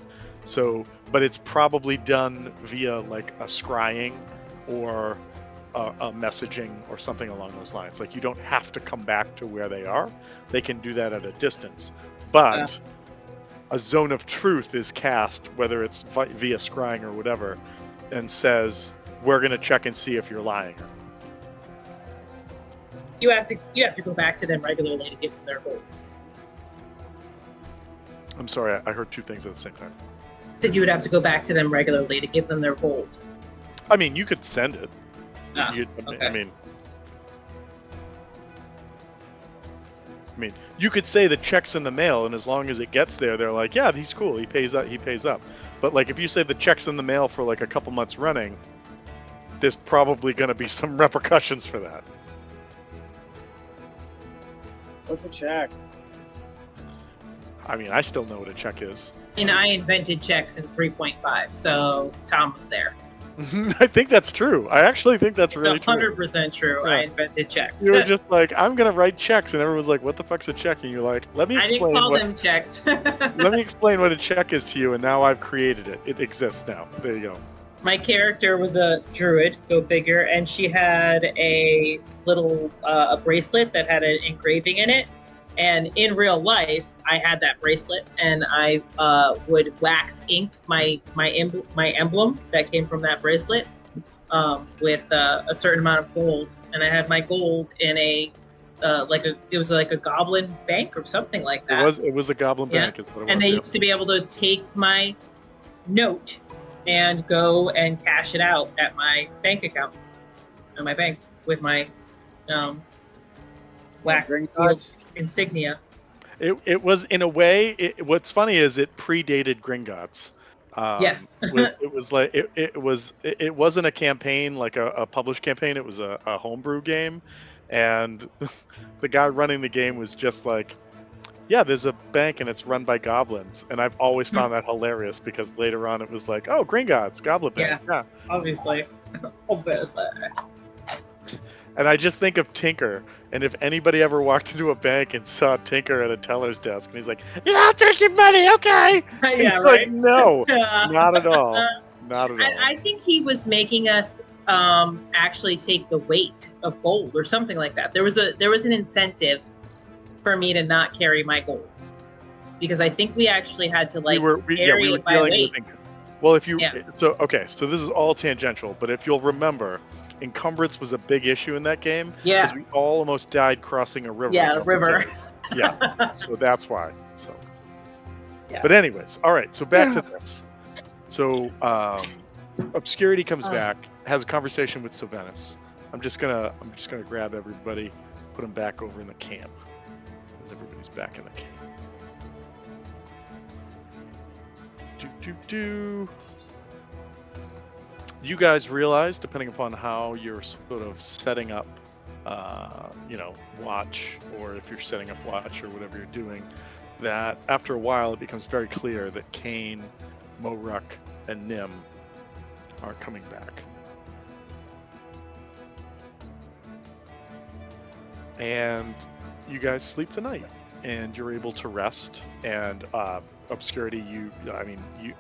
So, but it's probably done via like a scrying or a messaging or something along those lines. Like you don't have to come back to where they are. They can do that at a distance. But a zone of truth is cast, whether it's via scrying or whatever, and says, we're going to check and see if you're lying. You have to go back to them regularly to give them their gold. I'm sorry, I heard two things at the same time. Said you would have to go back to them regularly to give them their gold. I mean, you could send it. Okay. I mean, you could say the check's in the mail, and as long as it gets there, they're like, yeah, he's cool. He pays up. But like, if you say the check's in the mail for like a couple months running, there's probably going to be some repercussions for that. What's a check? I mean, I still know what a check is. And I invented checks in 3.5, so Tom was there. I think that's true. I actually think that's really It's true. 100% true. Yeah. I invented checks. You were just like, I'm gonna write checks, and everyone's like, "What the fuck's a check?" And you're like, "Let me I didn't explain call what. them checks. Let me explain what a check is to you." And now I've created it. It exists now. There you go. My character was a druid, go figure, and she had a little a bracelet that had an engraving in it. And in real life, I had that bracelet, and I would wax ink my emblem that came from that bracelet with a certain amount of gold, and I had my gold in it was like a goblin bank or something like that. It was a goblin Yeah. bank. Is what it And was. they Yeah. used to be able to take my note and go and cash it out at my bank account, at my bank, with my wax sealed insignia. It was, in a way. What's funny is it predated Gringotts. Yes. It was like it wasn't a campaign like a published campaign. It was a homebrew game, and the guy running the game was just like, "Yeah, there's a bank and it's run by goblins." And I've always found that hilarious because later on it was like, "Oh, Gringotts, Goblin Bank." Yeah. Obviously. Obviously. And I just think of Tinker, and if anybody ever walked into a bank and saw Tinker at a teller's desk, and he's like, "Yeah, I'll take your money, okay?" And Yeah, you're right. like, no, not at all, not at all. I think he was making us actually take the weight of gold or something like that. There was an incentive for me to not carry my gold because I think we actually had to we were carry it by dealing weight. with. Well, if you Yeah. so this is all tangential, but if you'll remember, encumbrance was a big issue in that game Yeah. because we almost died crossing a river. Yeah, a couple river. times. Yeah, so that's why. So, Yeah. but anyways, all right. So back to this. So Obscurity comes back, has a conversation with Sylvanas. I'm just gonna grab everybody, put them back over in the camp, because everybody's back in the camp. You guys realize, depending upon how you're sort of setting up, watch, or if you're setting up watch or whatever you're doing, that after a while it becomes very clear that Kane, Moruk, and Nim are coming back. And you guys sleep tonight, and you're able to rest. And Obscurity,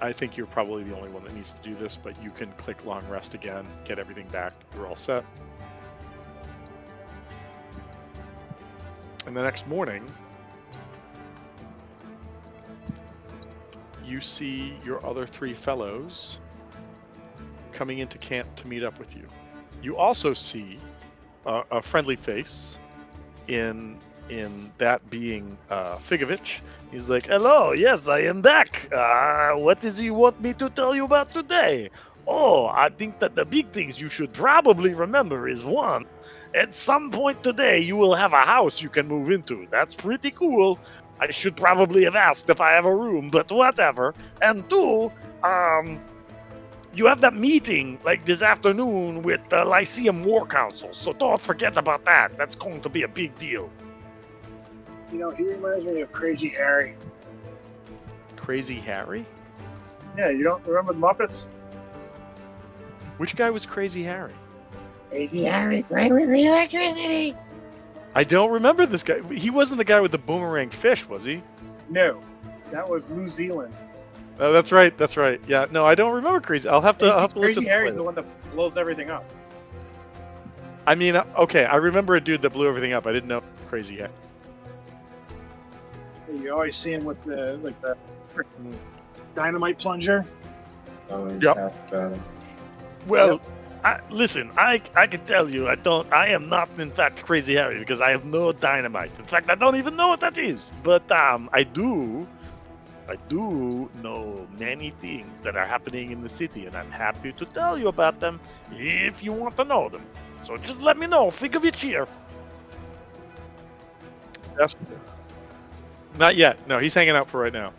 I think you're probably the only one that needs to do this, but you can click long rest again, get everything back. You're all set. And the next morning, you see your other three fellows coming into camp to meet up with you. You also see a friendly face in that being Figovich. He's like, "Hello, yes, I am back. What does he want me to tell you about today? Oh, I think that the big things you should probably remember is one, at some point today you will have a house you can move into. That's pretty cool. I should probably have asked if I have a room, but whatever. And two, you have that meeting like this afternoon with the Lyceum War Council, so don't forget about that. That's going to be a big deal." He reminds me of Crazy Harry. Crazy Harry? Yeah, you don't remember the Muppets? Which guy was Crazy Harry? Crazy Harry, play with the electricity. I don't remember this guy. He wasn't the guy with the boomerang fish, was he? No, that was New Zealand. Oh, that's right. That's right. Yeah. No, I don't remember Crazy. I'll have to look Crazy at Harry's the one that blows everything up. I mean, okay, I remember a dude that blew everything up. I didn't know Crazy Harry. You always see him with the dynamite plunger. Oh, he's Yep. half got him. Well, listen, I can tell you, I am not, in fact, Crazy Harry, because I have no dynamite. In fact, I don't even know what that is. But I do know many things that are happening in the city, and I'm happy to tell you about them if you want to know them. So just let me know. Figovich here. Not yet. No, he's hanging out for right now.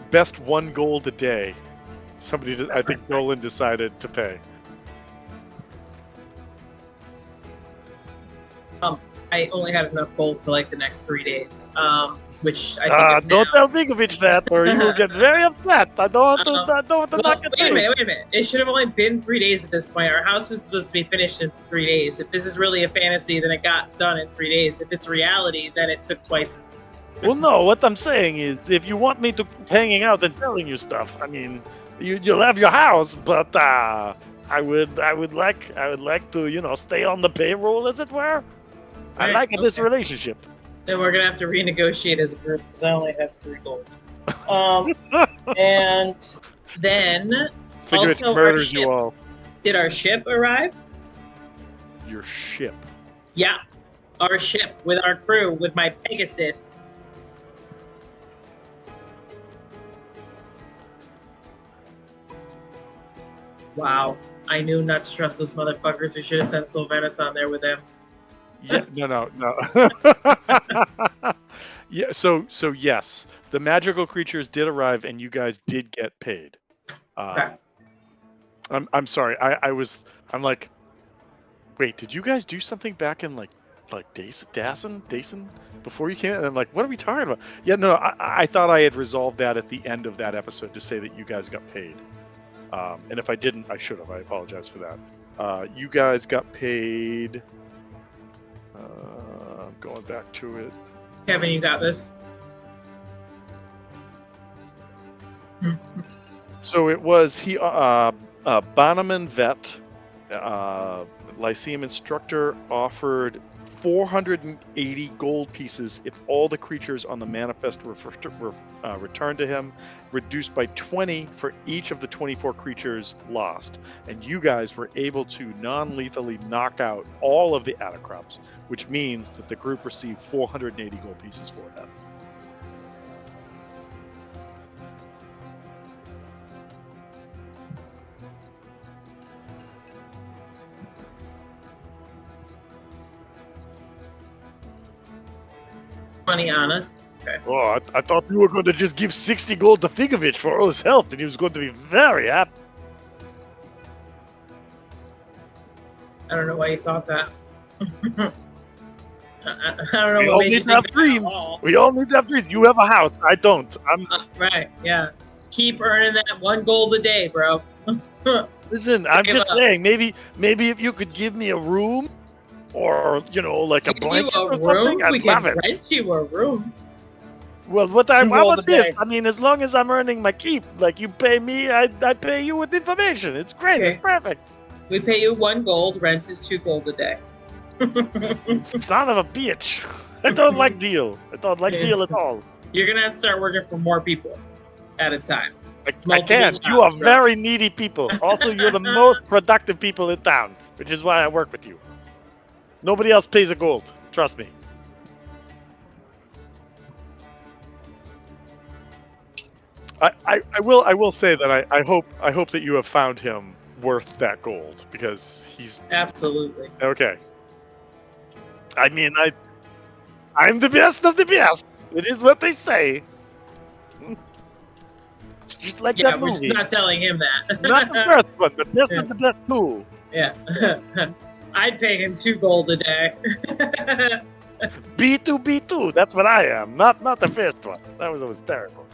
Best 1 gold a day. I think Nolan decided to pay. I only had enough gold for like the next 3 days, which I think is Don't now. tell Bigovich that, or he will get very upset. I don't want to. Um, I don't want to Well, not get wait a paid. minute, wait a minute. It should have only been 3 days at this point. Our house was supposed to be finished in 3 days. If this is really a fantasy, then it got done in 3 days. If it's reality, then it took twice as long. Well, no. What I'm saying is, if you want me to keep hanging out and telling you stuff, I mean, you'll have your house, but I would like to stay on the payroll, as it were. I Right, like this okay. relationship. Then we're gonna have to renegotiate as a group because I only have 3 gold. And then Bigovich also our murders ship. you all. Did our ship arrive? Your ship. Yeah, our ship with our crew with my Pegasus. Wow, I knew not to trust those motherfuckers. We should have sent Sylvanus on there with him. Yeah, no. Yeah, so yes, the magical creatures did arrive, and you guys did get paid. Okay. I'm sorry. I'm like, wait, did you guys do something back in like Dason before you came? And I'm like, what are we talking about? Yeah, no, I thought I had resolved that at the end of that episode to say that you guys got paid. And if I didn't, I should have. I apologize for that. You guys got paid. I'm going back to it. Kevin, you got this. So it was Bannerman Vet, Lyceum Instructor offered 480 gold pieces if all the creatures on the manifest returned to him, reduced by 20 for each of the 24 creatures lost. And you guys were able to non-lethally knock out all of the Atacrops, which means that the group received 480 gold pieces for that. Funny, honest. Oh, I thought you were going to just give 60 gold to Figovich for all his help, and he was going to be very happy. I don't know why you thought that. I don't know We what all made you need to have think that at dreams. all. We all need to have dreams. You have a house. I don't. Right, yeah. Keep earning that 1 gold a day, bro. Listen, I'm Save just up. saying, maybe if you could give me a room, or like a Give you blanket a or room? something, I'd We love can it. rent you a room. Well, how gold about a this? day. I mean, as long as I'm earning my keep, like you pay me, I pay you with information. It's great. Okay. It's perfect. We pay you 1 gold, rent is 2 gold a day. Son of a bitch. I don't like deal. I don't like deal at all. You're gonna have to start working for more people at a time. I multiple can't. You are jobs, bro. very needy people. Also, you're the most productive people in town, which is why I work with you. Nobody else pays a gold. Trust me. I will say that I hope that you have found him worth that gold, because he's Absolutely. okay. I mean, I'm the best of the best. It is what they say. It's just like Yeah, that we're just movie. not telling him that. Not the first one, the best of the best too. Yeah. I'd pay him 2 gold a day. B2B2. That's what I am. Not the first one. That was always terrible.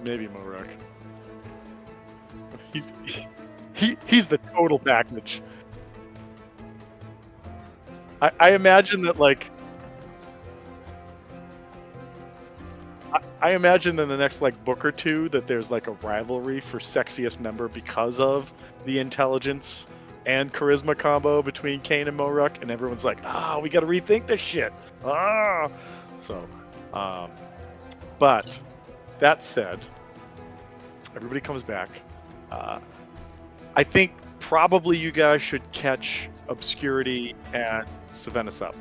Maybe Morak. He's the total package. I imagine that, like, I imagine in the next book or two that there's a rivalry for sexiest member because of the intelligence and charisma combo between Kane and Morak, and everyone's like, we got to rethink this shit. So, but that said, everybody comes back. I think probably you guys should catch Obscurity and Sylvanus up.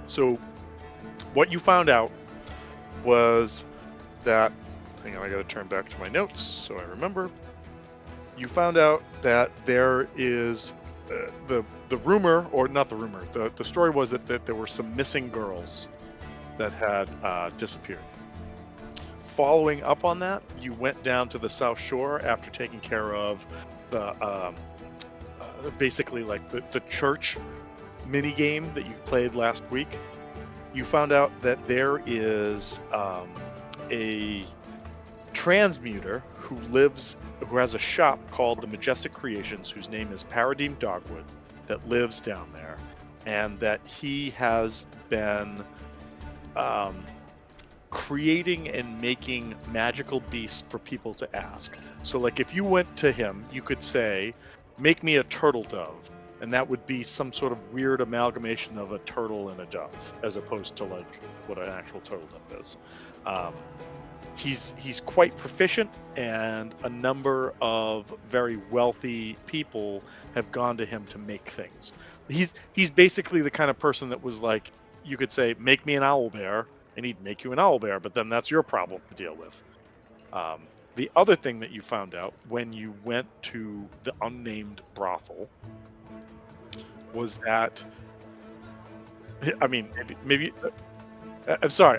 So, what you found out was that, hang on, I gotta turn back to my notes so I remember. You found out that there is the rumor, or not the rumor. The story was that there were some missing girls that had disappeared. Following up on that, you went down to the South Shore after taking care of the basically like the church mini game that you played last week. You found out that there is a transmuter who has a shop called the Majestic Creations, whose name is Paradigm Dogwood, that lives down there, and that he has been creating and making magical beasts for people to ask. So like if you went to him, you could say, make me a turtle dove, and that would be some sort of weird amalgamation of a turtle and a dove, as opposed to like what an actual turtle dove is. He's quite proficient, and a number of very wealthy people have gone to him to make things. He's basically the kind of person that was like, you could say, make me an owl bear, and he'd make you an owl bear, but then that's your problem to deal with. The other thing that you found out when you went to the unnamed brothel was that, I mean, maybe I'm sorry.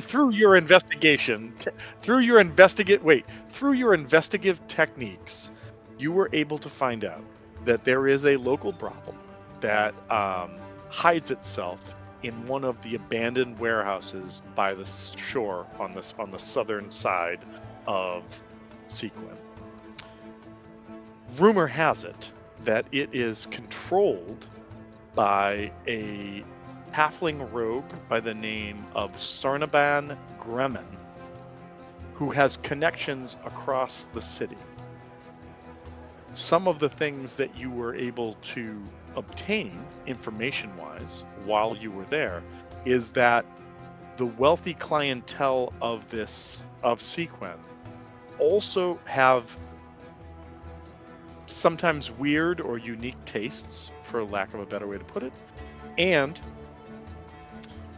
Through your investigation, through your investigative techniques, you were able to find out that there is a local brothel that hides itself in one of the abandoned warehouses by the shore on the southern side of Sequin. Rumor has it that it is controlled by a halfling rogue by the name of Sarnaban Gremen, who has connections across the city. Some of the things that you were able to obtain information-wise while you were there is that the wealthy clientele of Sequin also have sometimes weird or unique tastes, for lack of a better way to put it, and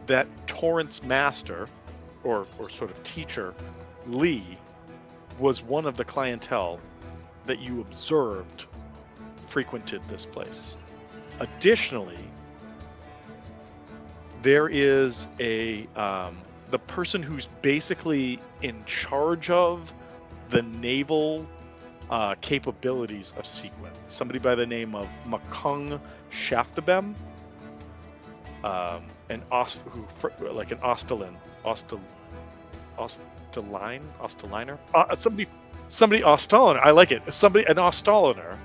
that Torrance master, or sort of teacher, Lee, was one of the clientele that you observed frequented this place. Additionally, there is the person who's basically in charge of the naval capabilities of Sequin, somebody by the name of Makung Shaftabem, an Osteliner, somebody Osteliner. I like it. An Osteliner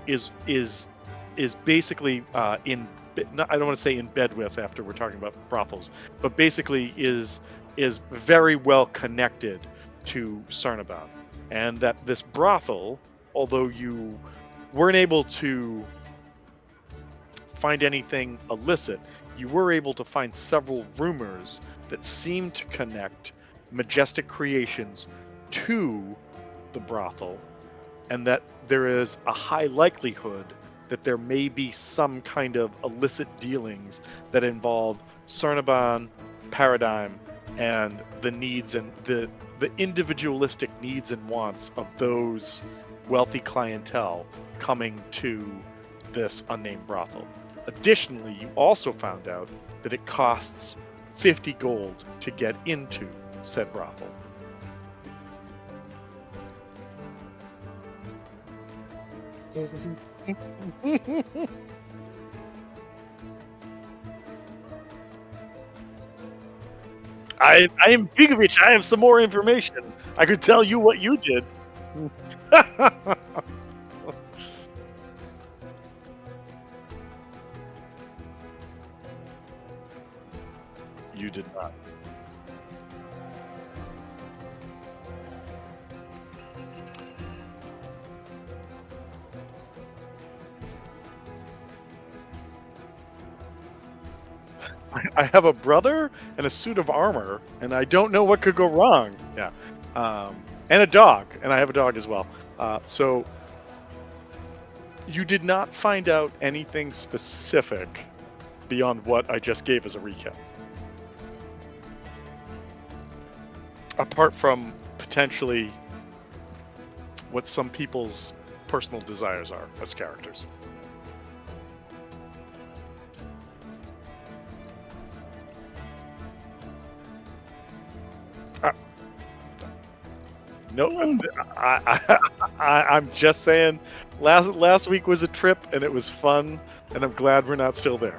is basically in. I don't want to say in bed with after we're talking about brothels, but basically is very well connected to Sarnaban, and that this brothel, although you weren't able to find anything illicit, you were able to find several rumors that seem to connect Majestic Creations to the brothel, and that there is a high likelihood that there may be some kind of illicit dealings that involve Sarnaban, Paradigm, and the needs and the individualistic needs and wants of those wealthy clientele coming to this unnamed brothel. Additionally, you also found out that it costs 50 gold to get into said brothel. I am Bigovich. I have some more information. I could tell you what you did. You did not. I have a brother and a suit of armor, and I don't know what could go wrong. Yeah. And a dog, and I have a dog as well. So you did not find out anything specific beyond what I just gave as a recap. Apart from potentially, what some people's personal desires are as characters. No, I'm just saying. Last week was a trip, and it was fun, and I'm glad we're not still there.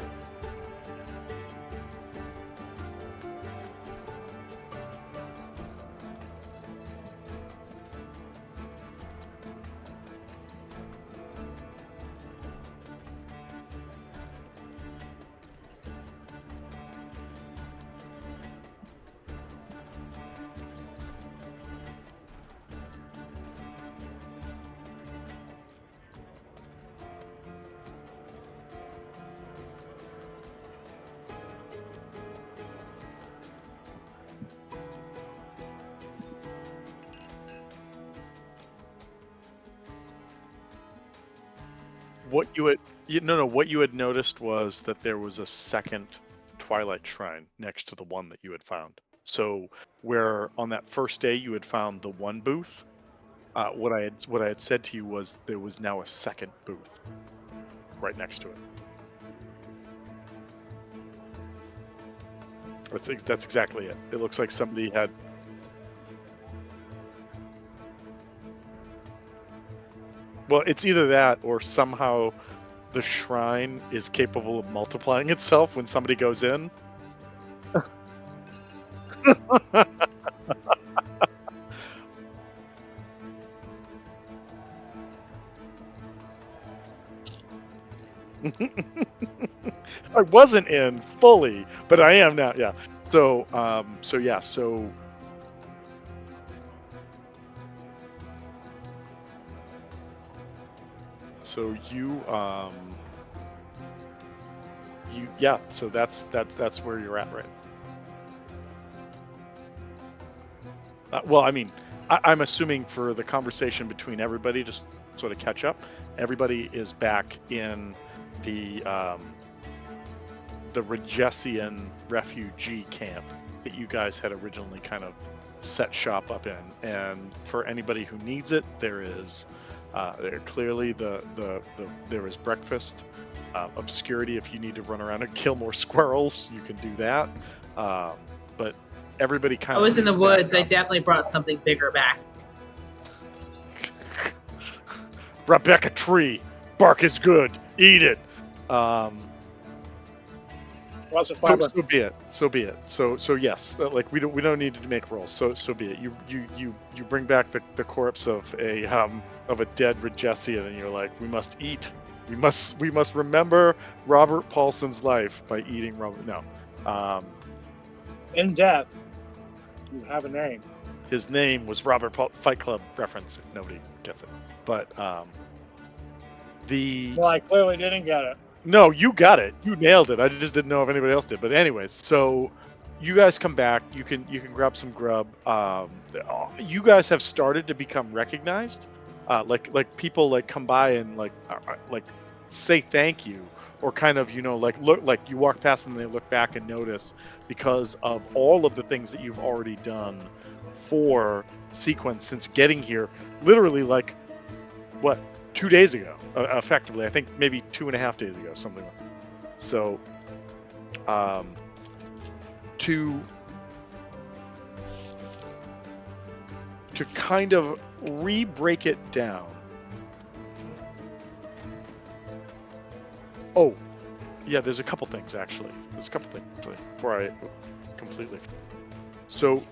What you had noticed was that there was a second Twilight Shrine next to the one that you had found. So where on that first day you had found the one booth, what I had said to you was there was now a second booth right next to it. That's exactly it. It looks like somebody had. Well, it's either that or somehow the shrine is capable of multiplying itself when somebody goes in. I wasn't in fully, but I am now. Yeah. So yeah. So yeah. So that's where you're at, right? Well, I mean, I'm assuming for the conversation between everybody to sort of catch up, everybody is back in the Regesian refugee camp that you guys had originally kind of set shop up in. And for anybody who needs it, there is clearly there is breakfast. Obscurity, if you need to run around and kill more squirrels, you can do that. But everybody kind I of. was in the woods. I definitely brought something bigger back. Brought back a tree. Bark is good. Eat it. Lots of fiber. So be it. So be it. So yes. Like we don't need to make rolls. So be it. You bring back the corpse of a dead Regesian, and you're like, we must eat. We must remember Robert Paulson's life by eating Robert. No. In death, you have a name. His name was Robert Paul. Fight Club reference. If nobody gets it, but Well, I clearly didn't get it. No, you got it. You nailed it. I just didn't know if anybody else did. But anyways, so you guys come back. You can grab some grub. You guys have started to become recognized. Like people like come by and like say thank you, or kind of like look, like you walk past them and they look back and notice because of all of the things that you've already done for Sequence since getting here. Literally, like what? 2 days ago, effectively. I think maybe 2.5 days ago, something like that. So, to kind of re-break it down. Oh, yeah, there's a couple things actually. Before I completely. So,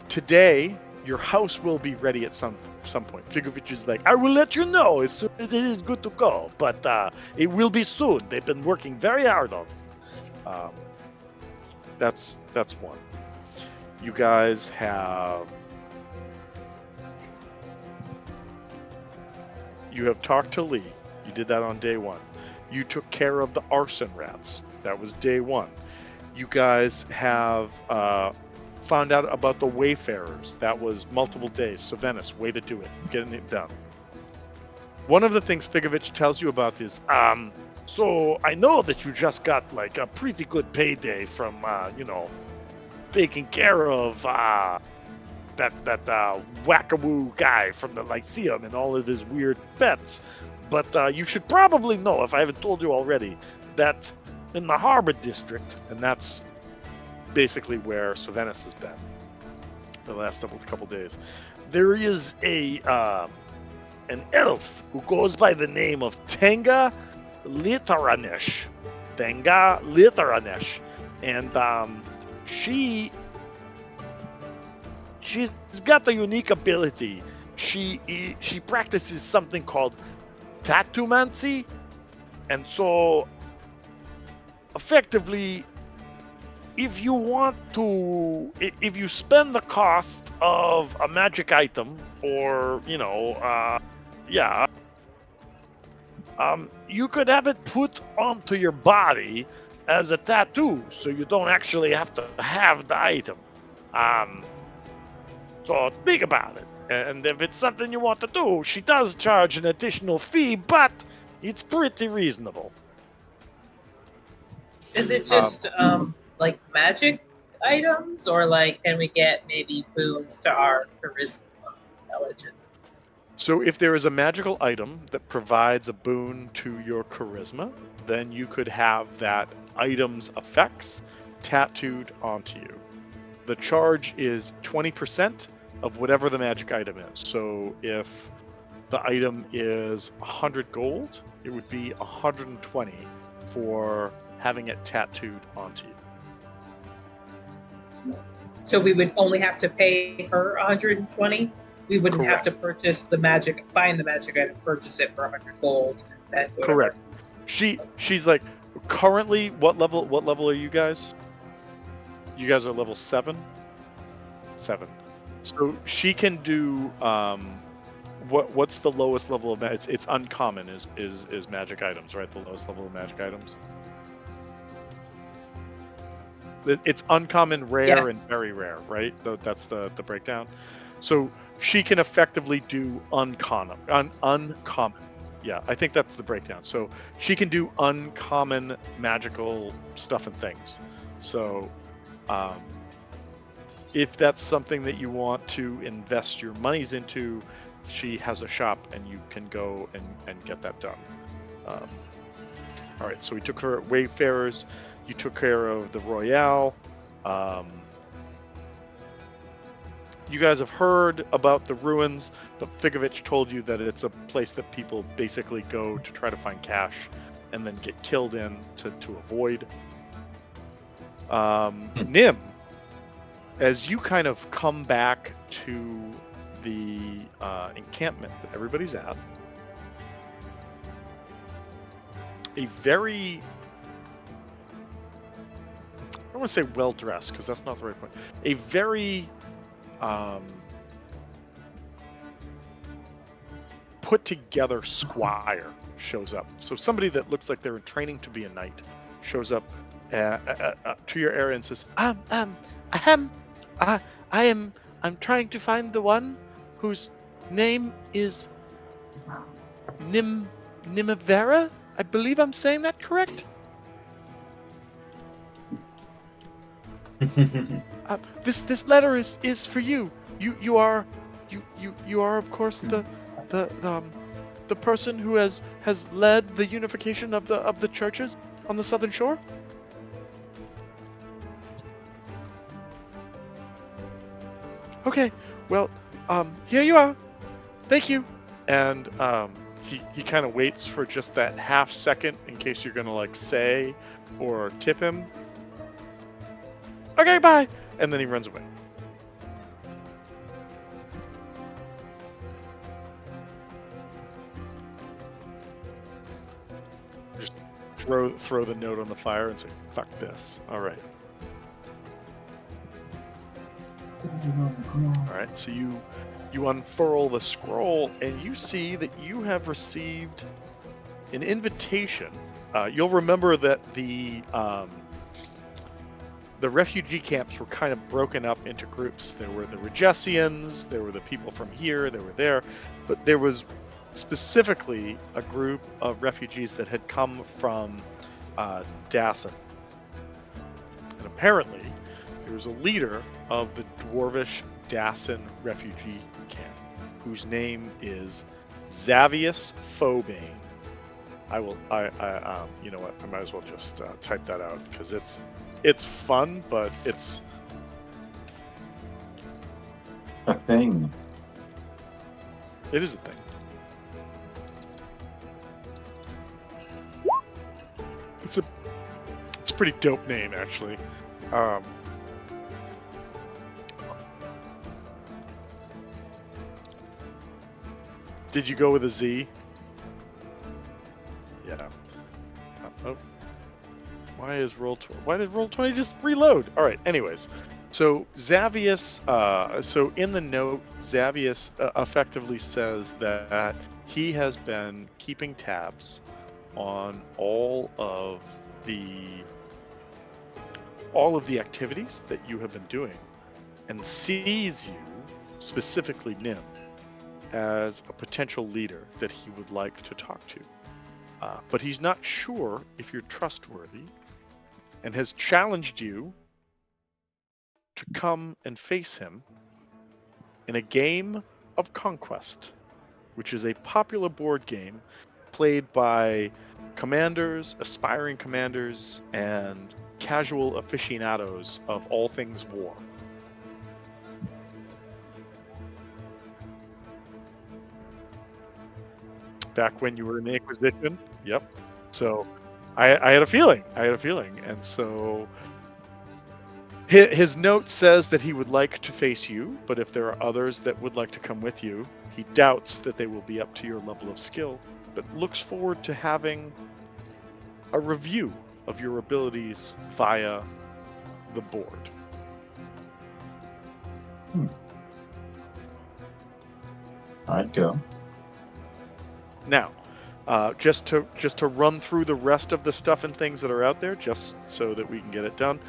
today, your house will be ready at some point. Figovich is like, I will let you know as soon as it is good to go, but it will be soon. They've been working very hard on it. That's one. You guys have talked to Lee. You did that on day one. You took care of the arson rats. That was day one. You guys have found out about the Wayfarers. That was multiple days. So Venice, way to do it. Getting it done. One of the things Figovich tells you about is, so I know that you just got like a pretty good payday from, taking care of that wackawoo guy from the Lyceum and all of his weird bets. But you should probably know, if I haven't told you already, that in the Harbor District, and that's basically where Sylvanas has been the last couple days, there is an elf who goes by the name of Tenga Litaranesh. Tenga Litaranesh. And she's got a unique ability. She practices something called tattoomancy, and so effectively, if you spend the cost of a magic item, or you could have it put onto your body as a tattoo, so you don't actually have to have the item. So think about it. And if it's something you want to do, she does charge an additional fee, but it's pretty reasonable. Is it just like magic items, or like can we get maybe boons to our charisma intelligence? So if there is a magical item that provides a boon to your charisma, then you could have that item's effects tattooed onto you. The charge is 20% of whatever the magic item is. So if the item is 100 gold, it would be 120 for having it tattooed onto you. So we would only have to pay her 120. We wouldn't have to purchase find the magic item, purchase it for 100 gold. And Correct. She's like, currently, what level are you guys? You guys are level 7? 7. So she can do what's the lowest level of it's uncommon is magic items, right? The lowest level of magic items. It's uncommon, rare, Yes. and very rare, right? That's the breakdown. So she can effectively do uncommon. Yeah, I think that's the breakdown. So she can do uncommon magical stuff and things. So if that's something that you want to invest your monies into, she has a shop and you can go and get that done. All right, so we took her at Wayfarers. You took care of the Royale. You guys have heard about the ruins. The Figovich told you that it's a place that people basically go to try to find cash and then get killed in to avoid. Nim, as you kind of come back to the encampment that everybody's at, a very, I don't want to say well-dressed, because that's not the right point, a very put together squire shows up. So somebody that looks like they're in training to be a knight shows up to your area and says, I'm trying to find the one whose name is Nimavera. I believe I'm saying that correct. This letter is for you. You are of course the person who has led the unification of the churches on the southern shore. Okay, well, here you are. Thank you. And he kind of waits for just that half second in case you're gonna like say or tip him. Okay, bye. And then he runs away. Just throw the note on the fire and say, fuck this. All right. All right, so you unfurl the scroll and you see that you have received an invitation. You'll remember that the refugee camps were kind of broken up into groups. There were the Regessians, there were the people from here, there were there, but there was specifically a group of refugees that had come from Dassin. And apparently, there was a leader of the Dwarvish Dassen refugee camp, whose name is Xavius Phobane. You know what? I might as well just type that out because it's fun, but it's A thing. it is a thing. It's a pretty dope name actually. Did you go with a Z? Yeah. Oh. Why did Roll20 just reload? All right. Anyways, so Xavius. So in the note, Xavius effectively says that he has been keeping tabs on all of the activities that you have been doing, and sees you, specifically Nim, as a potential leader that he would like to talk to. But he's not sure if you're trustworthy, and has challenged you to come and face him in a game of Conquest, which is a popular board game played by commanders, aspiring commanders, and casual aficionados of all things war. Back when you were in the Inquisition. Yep. So I had a feeling. And so his note says that he would like to face you, but if there are others that would like to come with you, he doubts that they will be up to your level of skill, but looks forward to having a review of your abilities via the board. I'd go. Now, just to run through the rest of the stuff and things that are out there, just so that we can get it done.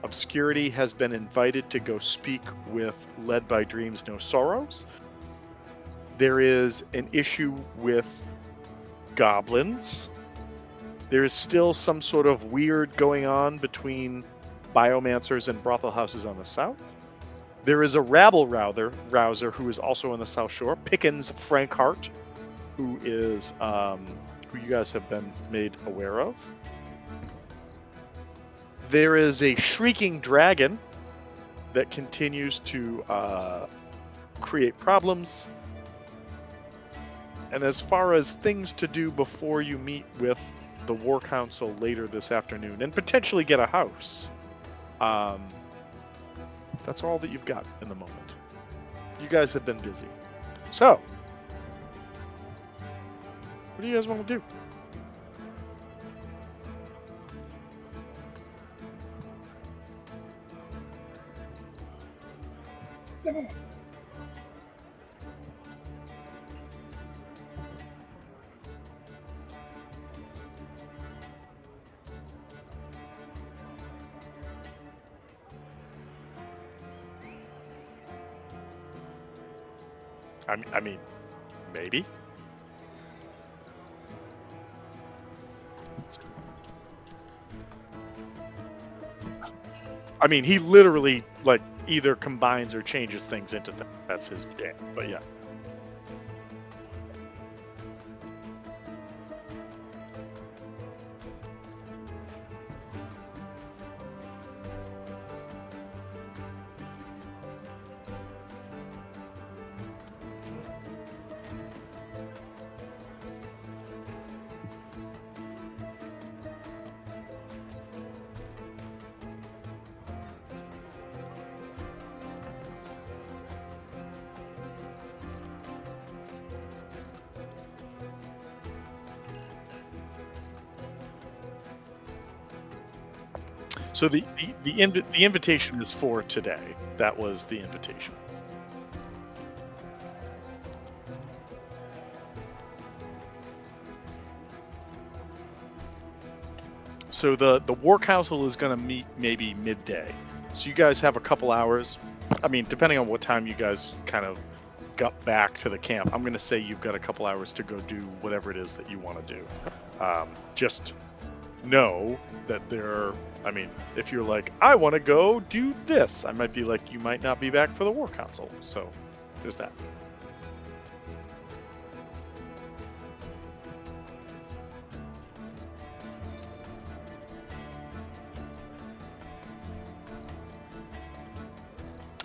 Obscurity has been invited to go speak with Led by Dreams No Sorrows. There is an issue with goblins. There is still some sort of weird going on between biomancers and brothel houses on the south. There is a rabble-rouser who is also on the South Shore, Pickens Frankhart, who is who you guys have been made aware of. There is a shrieking dragon that continues to create problems. And as far as things to do before you meet with the War Council later this afternoon and potentially get a house, that's all that you've got in the moment. You guys have been busy. So, what do you guys want to do? I mean, maybe. I mean, he literally like either combines or changes things into that's his jam. But yeah. So the invitation is for today. That was the invitation. So the War Council is going to meet maybe midday. So you guys have a couple hours. I mean, depending on what time you guys kind of got back to the camp, I'm going to say you've got a couple hours to go do whatever it is that you want to do. Just know that there I mean, if you're like, I want to go do this, I might be like, you might not be back for the War Council. So there's that.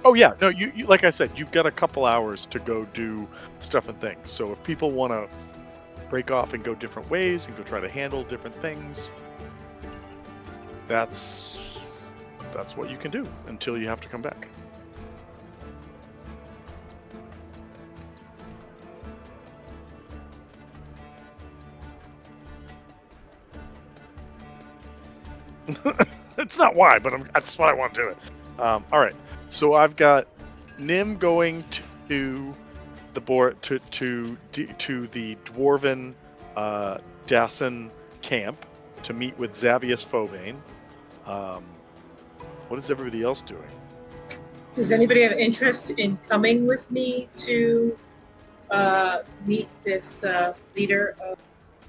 Oh yeah, no, you like I said, you've got a couple hours to go do stuff and things. So if people want to break off and go different ways and go try to handle different things, that's what you can do until you have to come back. It's not why, but that's what I want to do it. All right, so I've got Nim going to the board to the dwarven Dassen camp to meet with Xavius Fobane. What is everybody else doing? Does anybody have interest in coming with me to meet this leader of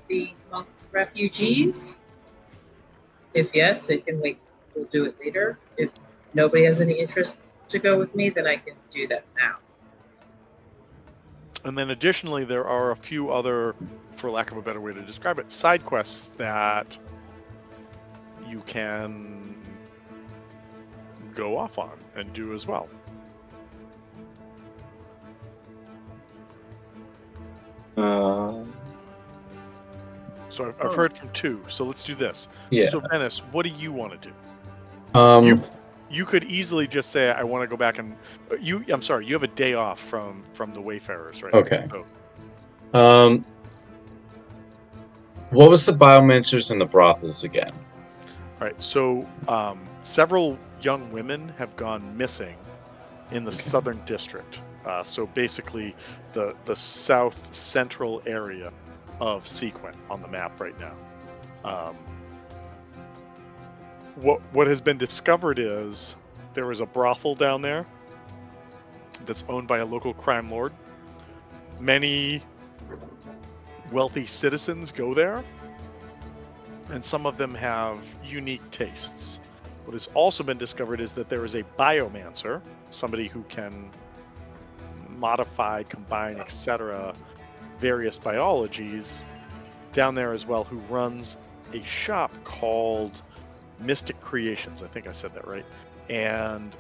the monk refugees? If yes, it can wait. We'll do it later. If nobody has any interest to go with me, then I can do that now. And then additionally, there are a few other, for lack of a better way to describe it, side quests that you can go off on and do as well. So I've heard from two. So let's do this. Yeah. So Venice, what do you want to do? You could easily just say, I want to go back and I'm sorry, you have a day off from the Wayfarers, right? Okay. So, What was the biomancers and the brothels again? all right. So several young women have gone missing in the southern district. So basically, the south central area of Sequent on the map right now. What has been discovered is there is a brothel down there that's owned by a local crime lord. Many wealthy citizens go there, and some of them have unique tastes. What has also been discovered is that there is a biomancer, somebody who can modify, combine, etc., various biologies down there as well, who runs a shop called Mystic Creations. I think I said that right. And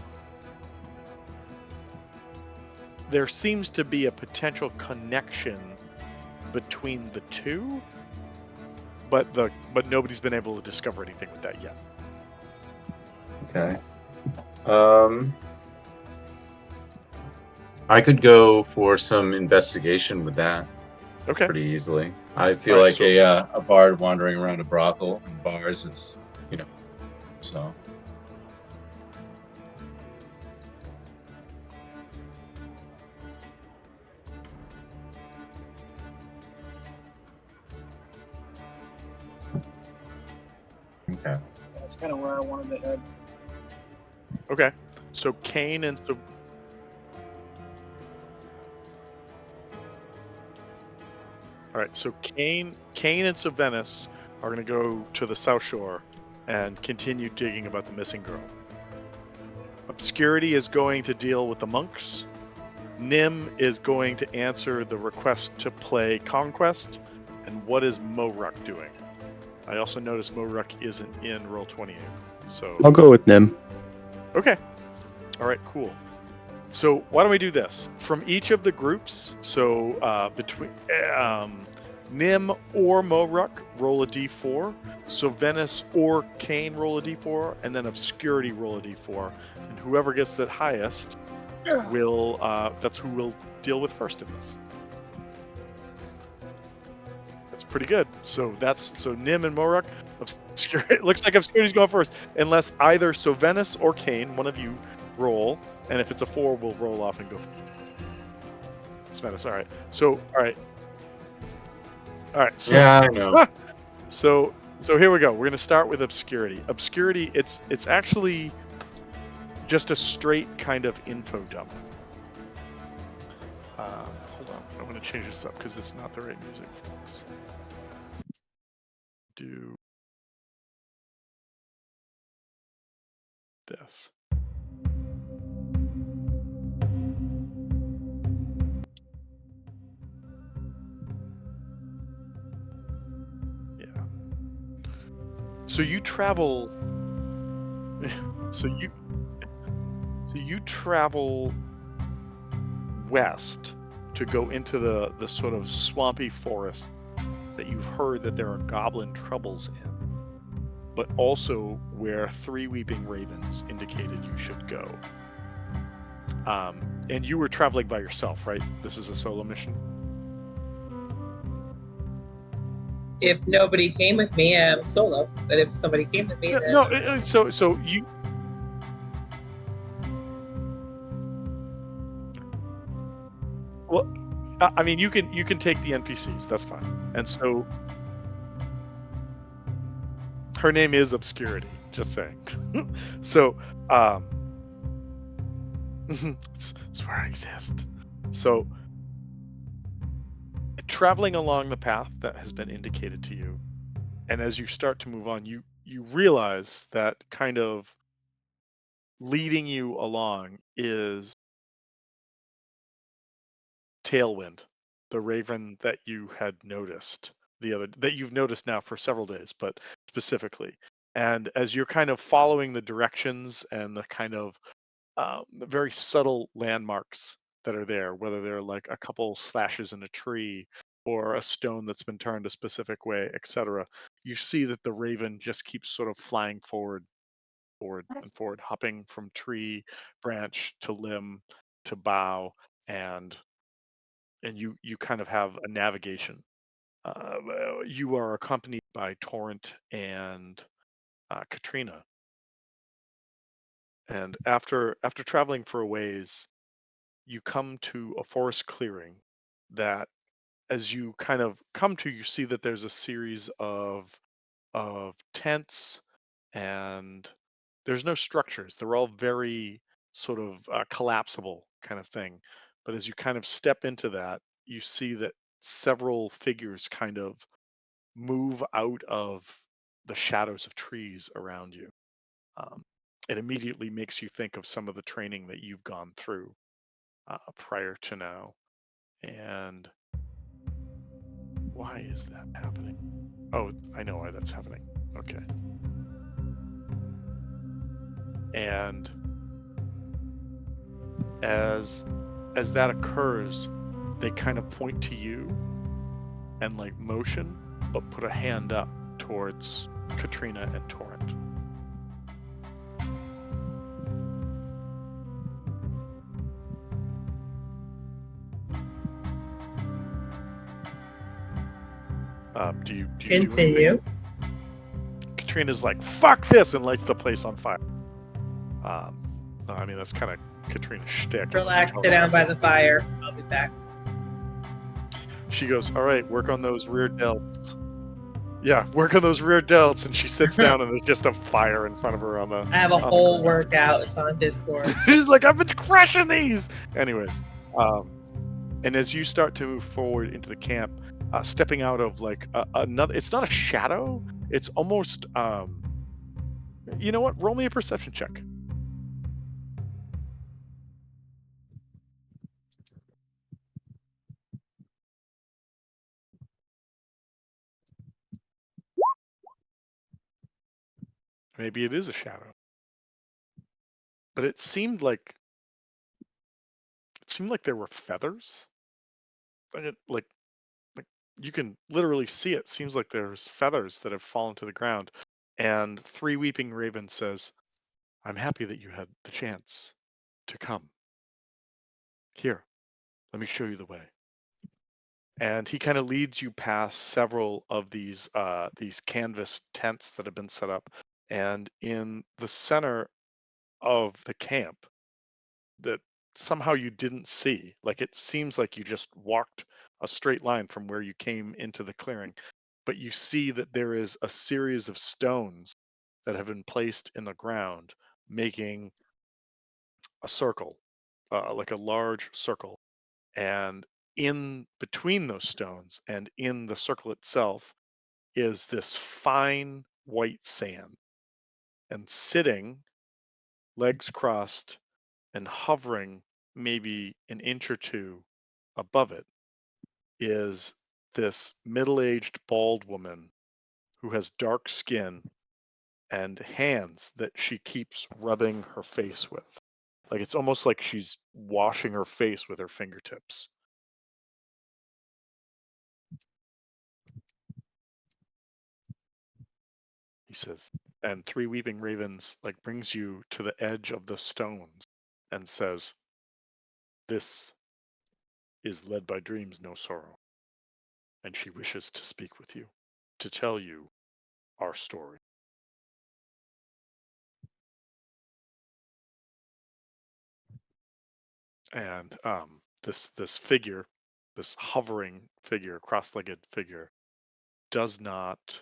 there seems to be a potential connection between the two, but nobody's been able to discover anything with that yet. Okay. I could go for some investigation with that Okay. pretty easily. I feel Alright, like so- a bard wandering around a brothel and bars is, so. Okay. That's kind of where I wanted to head. Okay. So Kane and so all right. So Kane and Sylvanus are going to go to the South Shore and continue digging about the missing girl. Obscurity is going to deal with the monks. Nim is going to answer the request to play Conquest. And what is Moruk doing? I also noticed Moruk isn't in Roll28. So I'll go with Nim. okay. All right, cool. So why don't we do this? From each of the groups, so between Nim or Moruk, roll a d4. So Venice or Kane, roll a d4. And then Obscurity, roll a d4. And whoever gets the highest will, that's who will deal with first in this. That's pretty good. So Nim and Moruk, it looks like Obscurity's going first. Unless either Venice or Kane, one of you, roll. And if it's a 4, we'll roll off and go. Smetis, all right. So, all right. So, Yeah, I know. So here we go. We're going to start with Obscurity. Obscurity, it's actually just a straight kind of info dump. Hold on. I'm going to change this up because it's not the right music for this. Do this. Yeah. So you travel. So you travel west to go into the sort of swampy forest that you've heard that there are goblin troubles in, but also where three weeping ravens indicated you should go. And you were traveling by yourself, right? This is a solo mission. If nobody came with me, I'm solo. But if somebody came with me, No, then no. So you. Well, I mean, you can take the NPCs. That's fine. And so her name is Obscurity. Just saying. So, it's where I exist. So, traveling along the path that has been indicated to you, and as you start to move on, you realize that kind of leading you along is Tailwind, the raven that you had noticed that you've noticed now for several days, but specifically. And as you're kind of following the directions and the kind of the very subtle landmarks that are there, whether they're like a couple slashes in a tree or a stone that's been turned a specific way, etc., you see that the raven just keeps sort of flying forward, forward, and forward, hopping from tree branch to limb to bough, and you kind of have a navigation. You are accompanied by Torrent and Katrina, and after traveling for a ways, you come to a forest clearing that, as you kind of come to, you see that there's a series of tents, and there's no structures. They're all very sort of collapsible kind of thing. But as you kind of step into that, you see that several figures kind of move out of the shadows of trees around you. Um, it immediately makes you think of some of the training that you've gone through prior to now. And why is that happening? Oh, I know why that's happening. Okay. And as that occurs, they kind of point to you and like motion, but put a hand up towards Katrina and Torrent. Do you do anything? continue. Katrina's like, fuck this, and lights the place on fire. I mean, that's kind of Katrina's shtick. Unless you Relax, tell sit her down not by to. the fire. I'll be back. She goes, all right, work on those rear delts. Yeah, work on those rear delts, and she sits down, and there's just a fire in front of her on the I have a on the whole ground. workout. It's on Discord. She's like, I've been crushing these. Anyways, and as you start to move forward into the camp, stepping out of like another, it's not a shadow. It's almost, you know what? Roll me a perception check. Maybe it is a shadow, but it seemed like there were feathers. And like you can literally see it. Seems like there's feathers that have fallen to the ground. And Three Weeping Raven says, I'm happy that you had the chance to come. Here, let me show you the way. And he kind of leads you past several of these canvas tents that have been set up. And in the center of the camp that somehow you didn't see, like it seems like you just walked a straight line from where you came into the clearing, but you see that there is a series of stones that have been placed in the ground, making a circle, like a large circle. And in between those stones and in the circle itself is this fine white sand. And sitting legs crossed and hovering maybe an inch or two above it, is this middle-aged bald woman who has dark skin and hands that she keeps rubbing her face with. Like it's almost like she's washing her face with her fingertips. He says, and Three Weeping Ravens like brings you to the edge of the stones and says, "This is Led by Dreams, No Sorrow, and she wishes to speak with you, to tell you our story." And this figure, this hovering figure, cross-legged figure, does not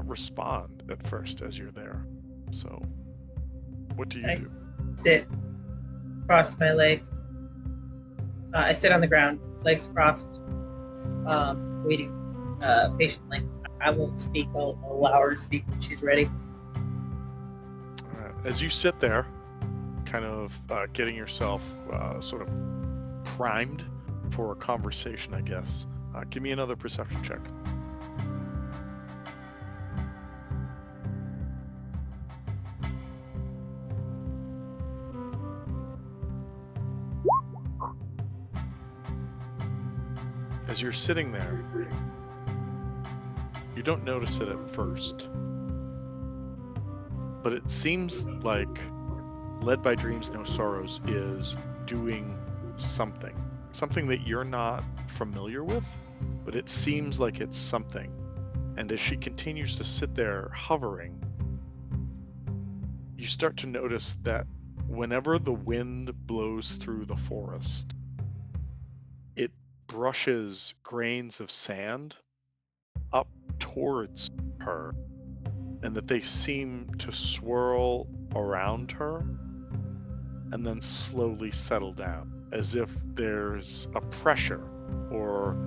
respond at first as you're there. So, what do you I do? sit, cross my legs. I sit on the ground, legs crossed, waiting patiently. I won't speak. I'll allow her to speak when she's ready. As you sit there, kind of getting yourself sort of primed for a conversation, I guess. Give me another perception check. As you're sitting there, you don't notice it at first, but it seems like Led by Dreams, No Sorrows is doing something that you're not familiar with, but it seems like it's something. And as she continues to sit there hovering, you start to notice that whenever the wind blows through the forest, it brushes grains of sand up towards her, and that they seem to swirl around her and then slowly settle down, as if there's a pressure or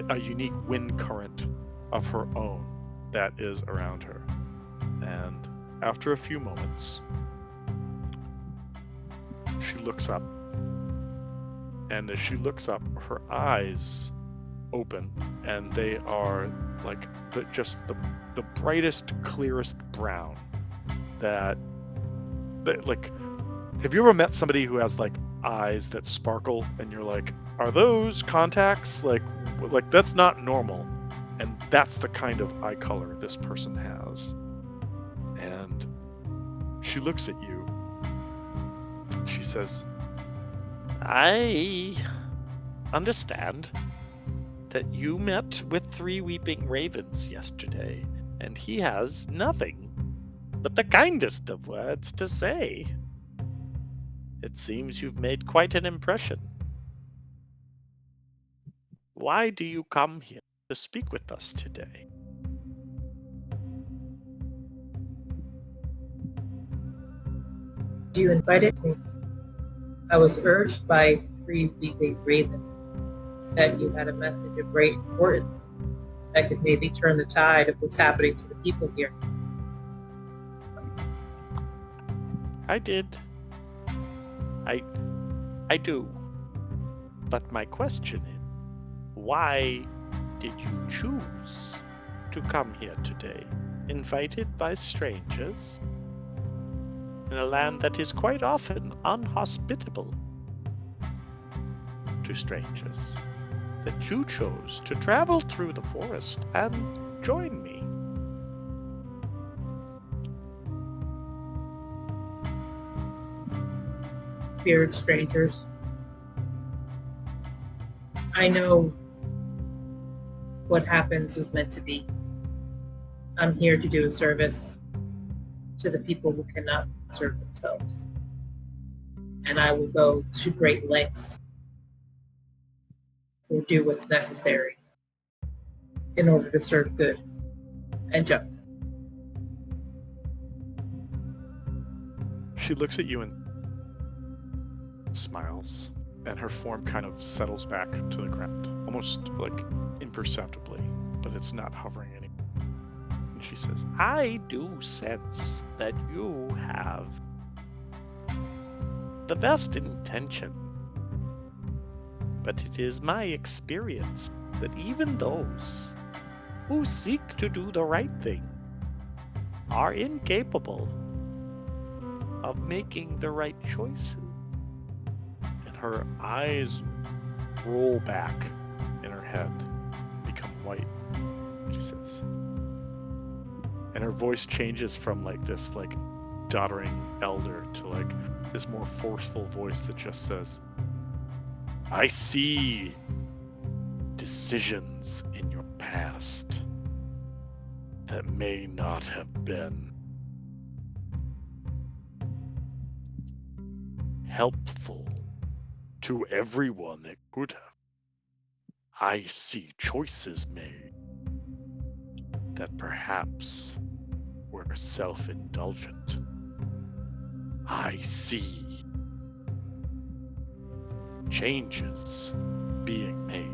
a unique wind current of her own that is around her. And after a few moments, she looks up. And as she looks up, her eyes open, and they are like just the brightest, clearest brown that like, have you ever met somebody who has like eyes that sparkle and you're like, are those contacts? Like that's not normal. And that's the kind of eye color this person has. And she looks at you. She says, "I understand that you met with Three Weeping Ravens yesterday, and he has nothing but the kindest of words to say. It seems you've made quite an impression. Why do you come here to speak with us today?" You invited me. I was urged by Three Weeping Raven that you had a message of great importance that could maybe turn the tide of what's happening to the people here. I did. I do. But my question is, why did you choose to come here today, invited by strangers, in a land that is quite often unhospitable to strangers, that you chose to travel through the forest and join me? Feared strangers. I know what happens was meant to be. I'm here to do a service to the people who cannot serve themselves. And I will go to great lengths or do what's necessary in order to serve good and justice. She looks at you and smiles, and her form kind of settles back to the ground, almost like imperceptibly, but it's not hovering anymore. she says, I do sense that you have the best intention. But it is my experience that even those who seek to do the right thing are incapable of making the right choices. And her eyes roll back in her head, become white, she says. And her voice changes from like this like doddering elder to like this more forceful voice that just says, I see decisions in your past that may not have been helpful to everyone it could have. I see choices made that perhaps were self-indulgent. I see changes being made.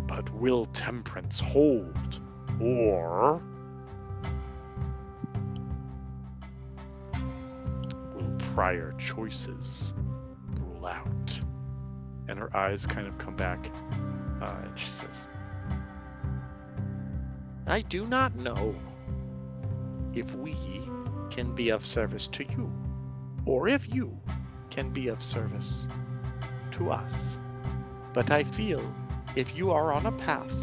But will temperance hold, or will prior choices rule out? And her eyes kind of come back, and she says, I do not know if we can be of service to you, or if you can be of service to us. But I feel if you are on a path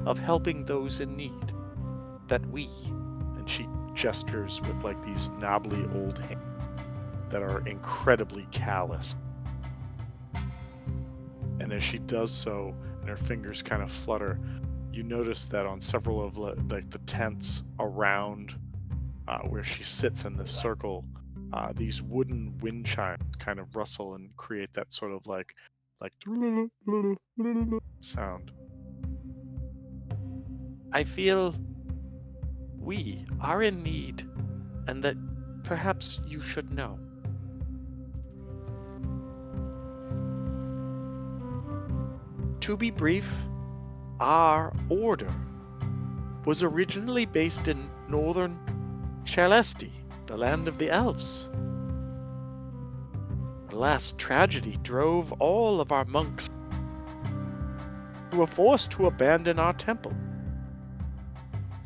of helping those in need, that we, and she gestures with like these knobbly old hands that are incredibly callous. And as she does so, and her fingers kind of flutter, you notice that on several of like the tents around where she sits in this circle, these wooden wind chimes kind of rustle and create that sort of like sound. I feel we are in need, and that perhaps you should know. To be brief, our order was originally based in northern Shalesti, the land of the elves. The last tragedy drove all of our monks who were forced to abandon our temple.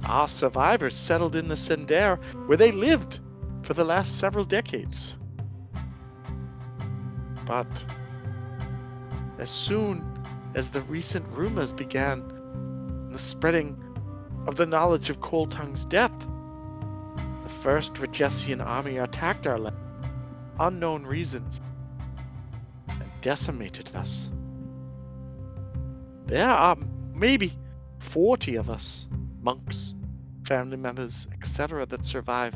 Our survivors settled in the Sender, where they lived for the last several decades. But as soon as the recent rumors began, the spreading of the knowledge of Cold Tongue's death, the first Regessian army attacked our land, unknown reasons, and decimated us. There are maybe 40 of us, monks, family members, etc., that survive.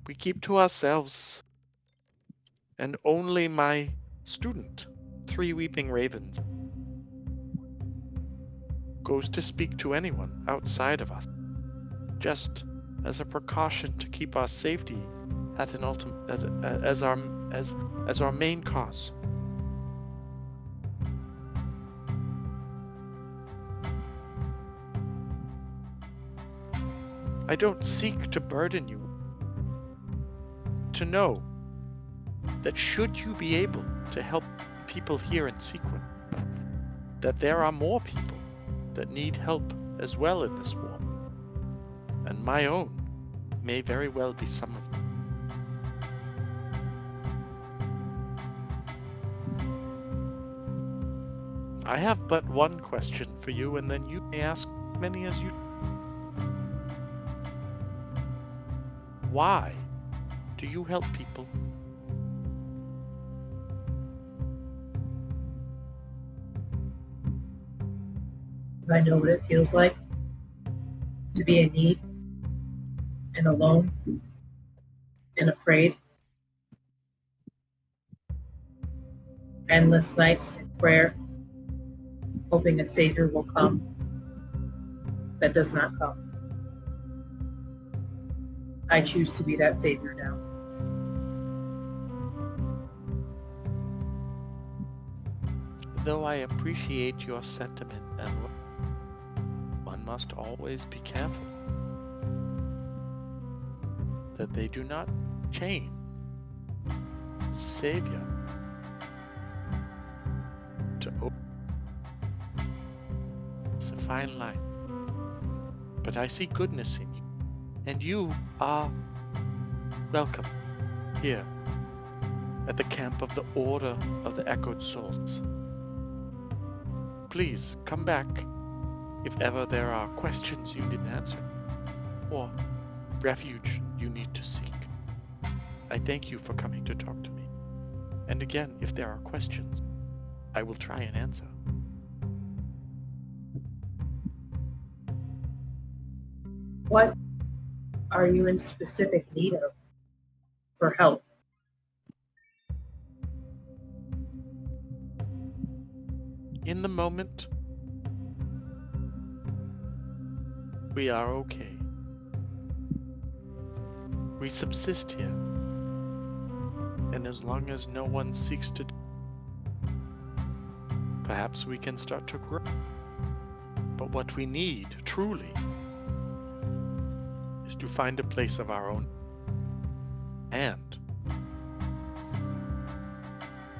We keep to ourselves, and only my student, 3 Weeping Ravens, goes to speak to anyone outside of us, just as a precaution to keep our safety at an as our main cause. I don't seek to burden you. To know that should you be able to help people here in Sequin, that there are more people that need help as well in this war, and my own may very well be some of them. I have but one question for you, and then you may ask as many as you. Why do you help people? I know what it feels like to be in need and alone and afraid. Endless nights in prayer, hoping a savior will come that does not come. I choose to be that savior now. Though I appreciate your sentiment and must always be careful that they do not chain Savior to open. It's a fine line. But I see goodness in you, and you are welcome here at the camp of the Order of the Echoed Souls. Please come back if ever there are questions you didn't answer or refuge you need to seek. I thank you for coming to talk to me. And again, if there are questions, I will try and answer. What are you in specific need of for help? In the moment, we are okay. We subsist here. And as long as no one seeks to, perhaps we can start to grow. But what we need, truly, is to find a place of our own and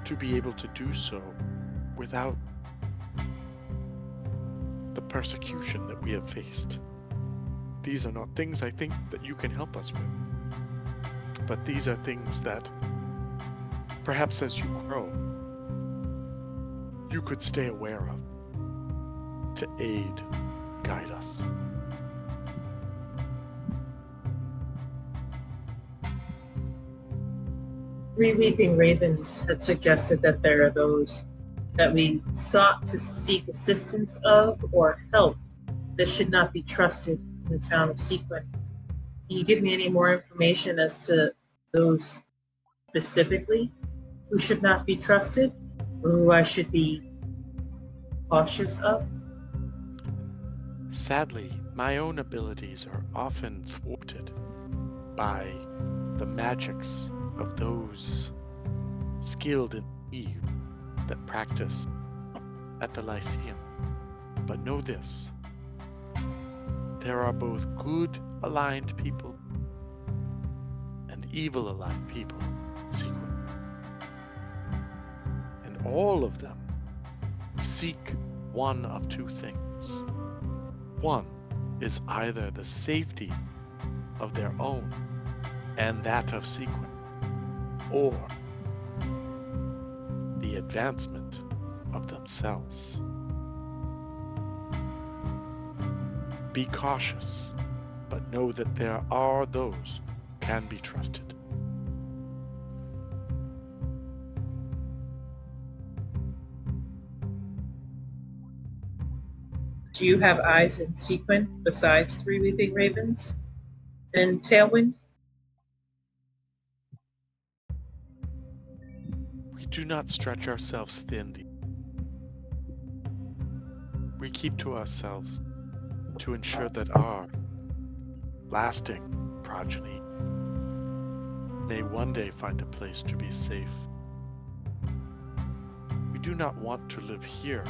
to be able to do so without the persecution that we have faced. These are not things I think that you can help us with, but these are things that perhaps as you grow, you could stay aware of to aid, guide us. Three Weeping Ravens had suggested that there are those that we sought to seek assistance of or help that should not be trusted in the town of Sequin. Can you give me any more information as to those specifically who should not be trusted or who I should be cautious of? Sadly, my own abilities are often thwarted by the magics of those skilled in Eve that practice at the Lyceum. But know this, there are both good aligned people and evil aligned people in Sequin. And all of them seek one of two things. One is either the safety of their own and that of Sequin, or the advancement of themselves. Be cautious, but know that there are those who can be trusted. Do you have eyes in Sequin besides Three Weeping Ravens and Tailwind? We do not stretch ourselves thin. We keep to ourselves to ensure that our lasting progeny may one day find a place to be safe. We do not want to live here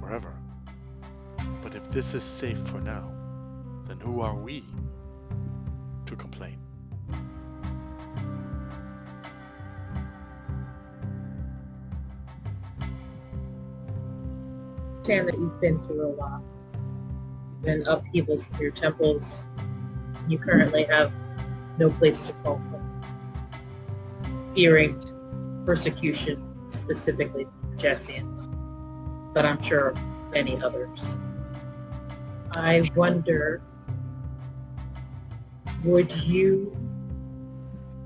forever. But if this is safe for now, then who are we to complain? Understand that you've been through a lot. You've been upheavals from your temples. You currently have no place to call home. Fearing persecution, specifically from Jetsians, but I'm sure many others. I wonder, would you...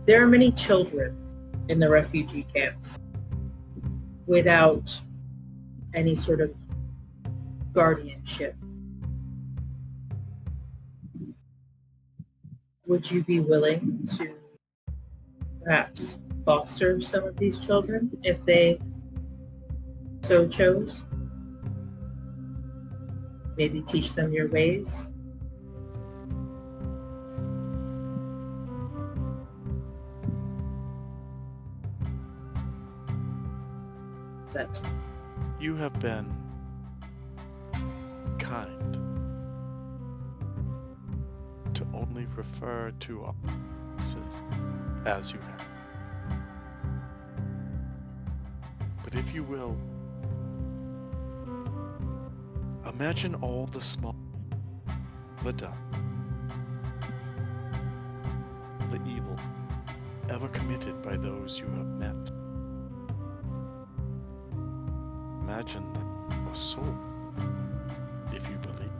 There are many children in the refugee camps without any sort of guardianship. Would you be willing to perhaps foster some of these children if they so chose? Maybe teach them your ways? That You have been kind to only refer to our weaknesses as you have. But if you will, imagine all the small, the done, the evil ever committed by those you have met. Imagine that your soul, if you believe,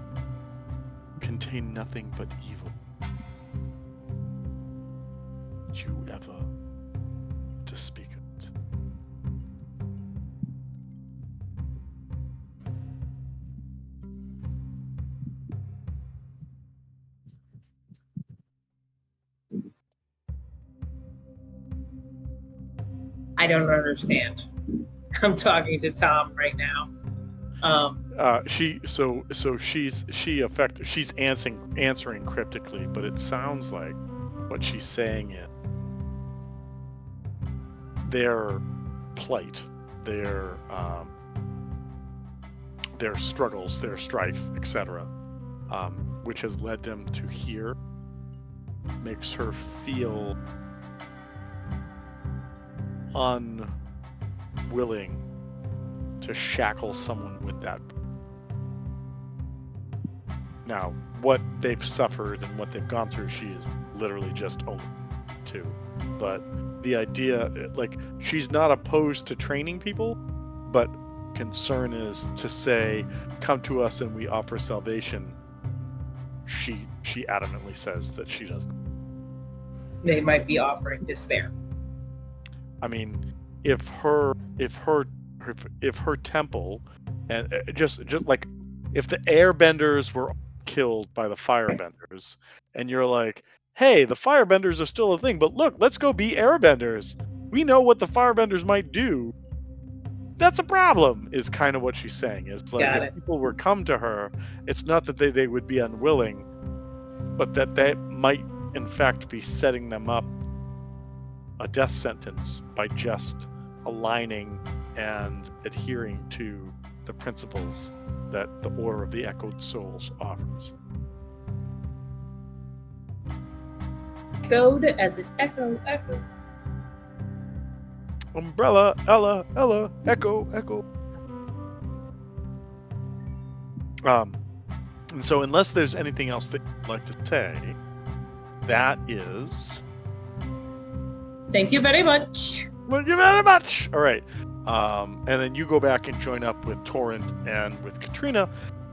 contain nothing but evil you ever to speak of it. I don't understand. I'm talking to Tom right now. She's answering cryptically, but it sounds like what she's saying is their plight, their struggles, their strife, etc., which has led them to here, makes her feel unwilling to shackle someone with that. Now, what they've suffered and what they've gone through, she is literally just only two. But the idea, like, she's not opposed to training people, but concern is to say, come to us and we offer salvation. She adamantly says that she doesn't. They might be offering despair. I mean, if her temple, and just like if the airbenders were killed by the firebenders, and you're like, hey, the firebenders are still a thing, but look, let's go be airbenders. We know what the firebenders might do. That's a problem, is kind of what she's saying. Is like, Got if it. people were come to her, it's not that they would be unwilling, but that they might in fact be setting them up a death sentence by just aligning and adhering to the principles that the Order of the Echoed Souls offers. Echoed as an echo. Umbrella, Ella, echo. And so unless there's anything else that you'd like to say, that is... Thank you very much. Thank you very much. All right. And then you go back and join up with Torrent and with Katrina.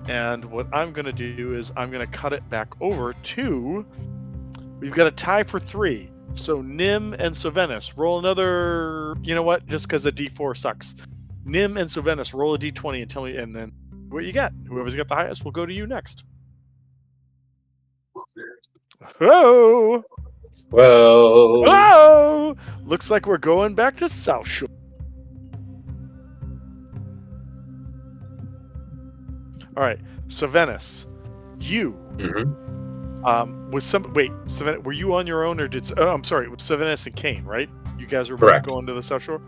And what I'm going to do is I'm going to cut it back over to... We've got a tie for 3. So Nim and Sovenis, roll another... You know what? Just because a D4 sucks. Nim and Sovenis, roll a D20 and tell me... And then what you get. Whoever's got the highest will go to you next. Oh! Well, Oh! Looks like we're going back to South Shore. All right, Sovenis, you was some. Wait, Sovenis, were you on your own or did? Oh, I'm sorry, it was Sovenis and Kane, right? You guys were Correct. both going to the South Shore.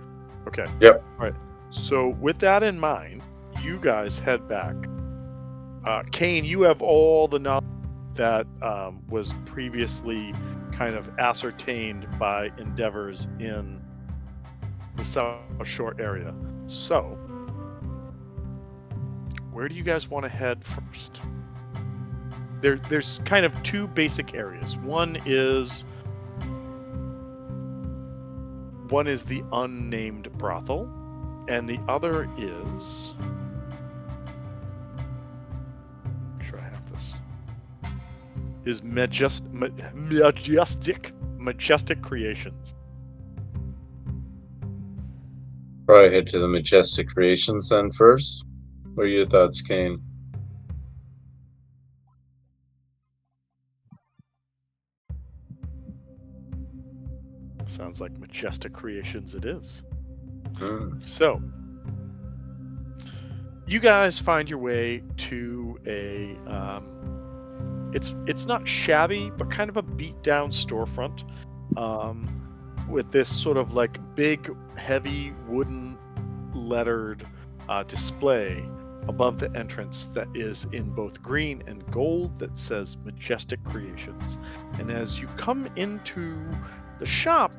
Okay. Yep. All right. So with that in mind, you guys head back. Kane, you have all the knowledge that was previously kind of ascertained by endeavors in the South Shore area. So, where do you guys want to head first? There's kind of 2 basic areas. One is the unnamed brothel, and the other is... Make sure I have this. Is Majestic Creations. Probably head to the Majestic Creations then first. What are your thoughts, Kane? Sounds like Majestic Creations it is. Hmm. So, you guys find your way to a... It's not shabby, but kind of a beat-down storefront, with this sort of like big, heavy wooden lettered display above the entrance that is in both green and gold that says Majestic Creations. And as you come into the shop,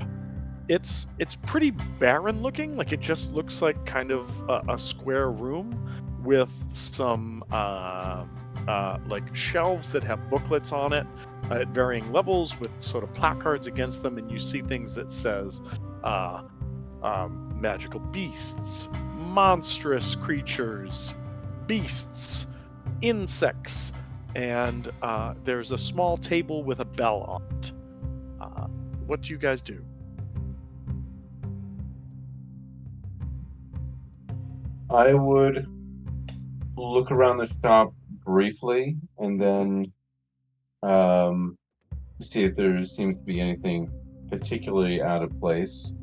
it's pretty barren looking. Like it just looks like kind of a square room with some like shelves that have booklets on it at varying levels with sort of placards against them, and you see things that says magical beasts, monstrous creatures, beasts, insects, and there's a small table with a bell on it. What do you guys do? I would look around the shop briefly and then see if there seems to be anything particularly out of place.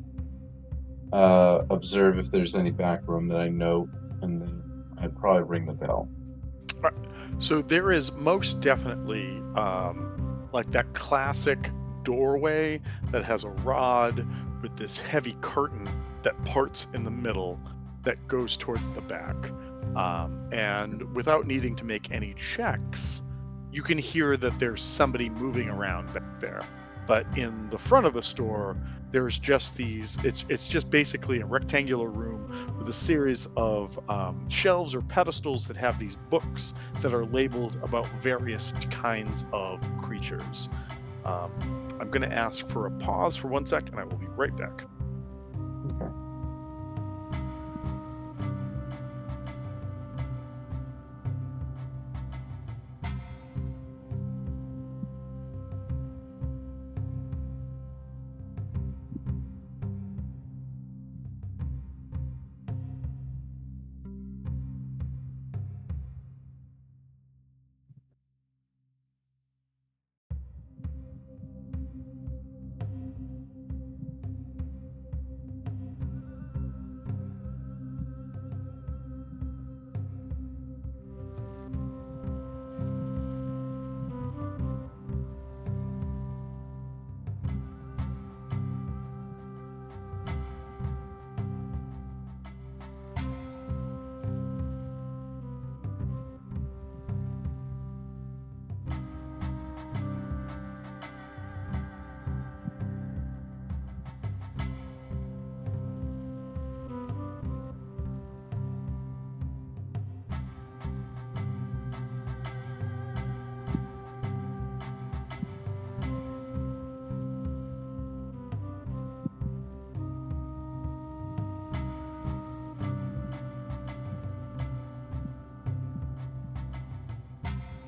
Observe if there's any back room that I know, and then I'd probably ring the bell. So there is most definitely like that classic doorway that has a rod with this heavy curtain that parts in the middle that goes towards the back. And without needing to make any checks, you can hear that there's somebody moving around back there. But in the front of the store, there's just these, it's just basically a rectangular room with a series of shelves or pedestals that have these books that are labeled about various kinds of creatures. I'm going to ask for a pause for 1 second, and I will be right back. Okay.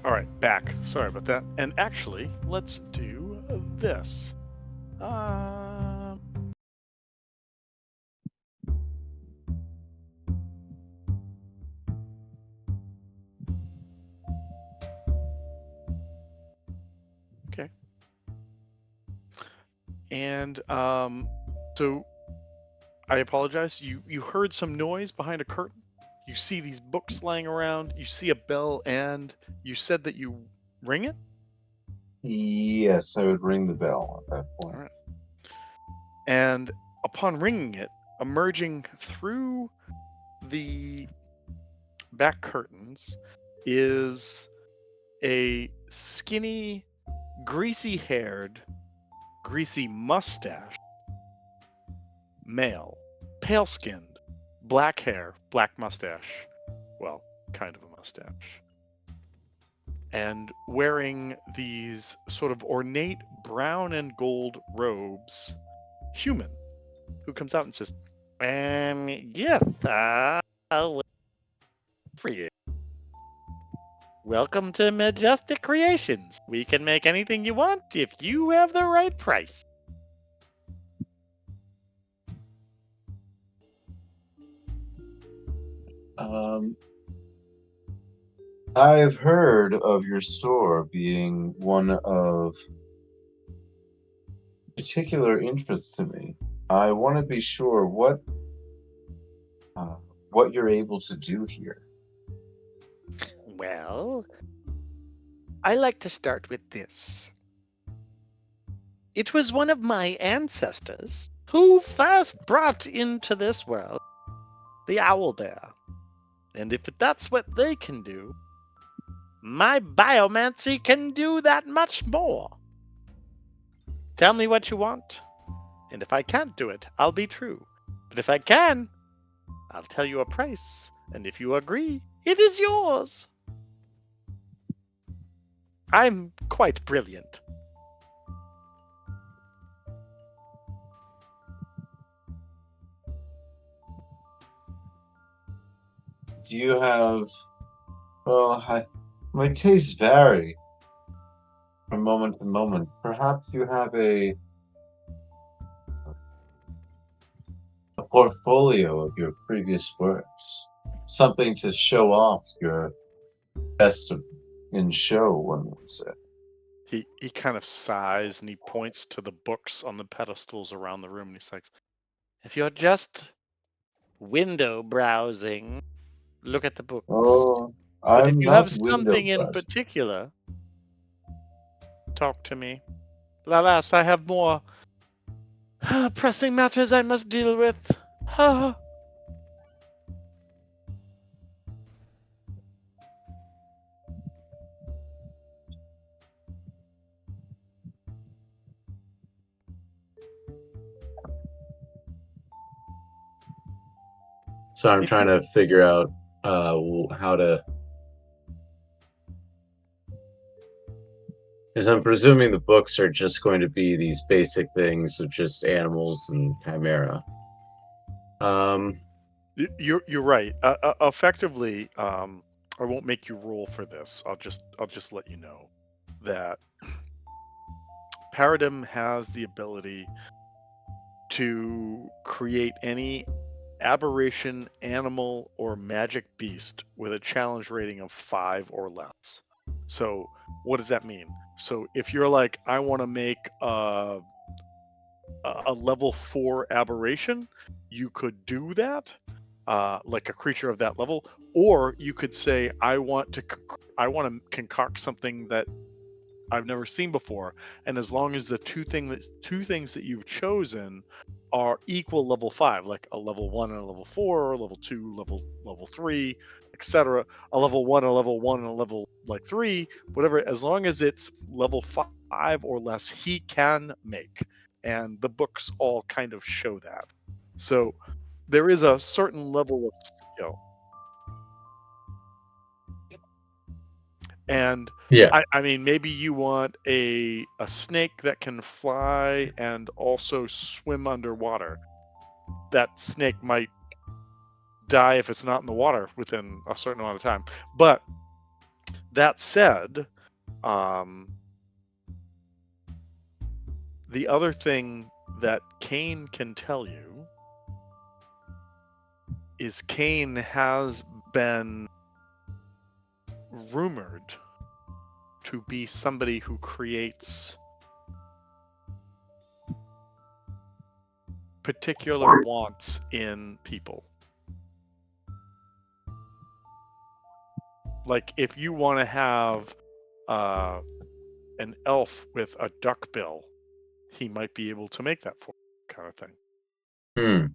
All right, back. Sorry about that. And actually, let's do this. Okay. And so I apologize. You heard some noise behind a curtain. You see these books lying around. You see a bell, and you said that you ring it. Yes, I would ring the bell at that point. All right. And upon ringing it, emerging through the back curtains is a skinny, greasy-haired, greasy mustache male, pale-skinned, black hair, black mustache. Well, kind of a mustache. And wearing these sort of ornate brown and gold robes, human, who comes out and says, yes, I'll wait for you. Welcome to Majestic Creations. We can make anything you want if you have the right price. I've heard of your store being one of particular interest to me. I want to be sure what you're able to do here. Well, I like to start with this. It was one of my ancestors who first brought into this world the owl bear. And if that's what they can do, my biomancy can do that much more. Tell me what you want, and if I can't do it, I'll be true. But if I can, I'll tell you a price, and if you agree, it is yours. I'm quite brilliant. Do you have? Well, my tastes vary from moment to moment. Perhaps you have a portfolio of your previous works, something to show off your best in show, one would say. He kind of sighs and he points to the books on the pedestals around the room and he's like, If you're just window browsing, look at the books. Oh, But if I'm you have not window something in browsing. particular, talk to me. Alas, I have more pressing matters I must deal with. So I'm if trying you to figure out how to. Because I'm presuming the books are just going to be these basic things of just animals and chimera. you're right. Effectively, I won't make you roll for this. I'll just let you know that Paradigm has the ability to create any aberration, animal, or magic beast with a challenge rating of 5 or less. So, what does that mean? So, if you're like, I want to make a level 4 aberration, you could do that, like a creature of that level, or you could say, I want to concoct something that I've never seen before, and as long as the two things that you've chosen are equal level 5, like a level 1 and a level 4, or level 2, level 3, etc., a level 1, a level 1, and a level like 3, whatever, as long as it's level 5 or less, he can make. And the books all kind of show that. So there is a certain level of skill. And Yeah. I mean, maybe you want a snake that can fly and also swim underwater. That snake might die if it's not in the water within a certain amount of time. But that said, the other thing that Kane can tell you is Kane has been rumored to be somebody who creates particular wants in people. Like if you want to have an elf with a duck bill, he might be able to make that for you, kind of thing. Hmm.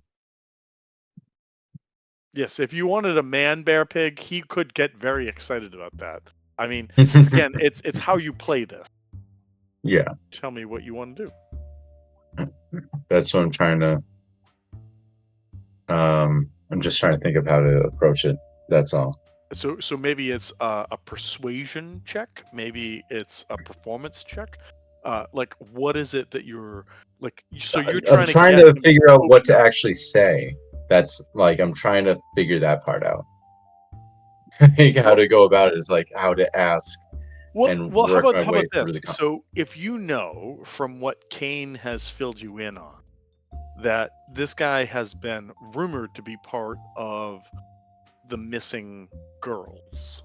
Yes, if you wanted a man bear pig, he could get very excited about that. I mean, again, it's how you play this. Yeah, Tell me what you want to do. that's what I'm trying to. I'm just trying to think of how to approach it. That's all. So maybe it's a persuasion check, maybe it's a performance check. Like what is it that you're like? So you're I'm trying to trying get to him to figure out what open to up. actually say. That's like I'm trying to figure that part out. Like how Well, to go about it is like how to ask and well, work my how way about through this? the. So if you know from what Kane has filled you in on that this guy has been rumored to be part of the missing girls.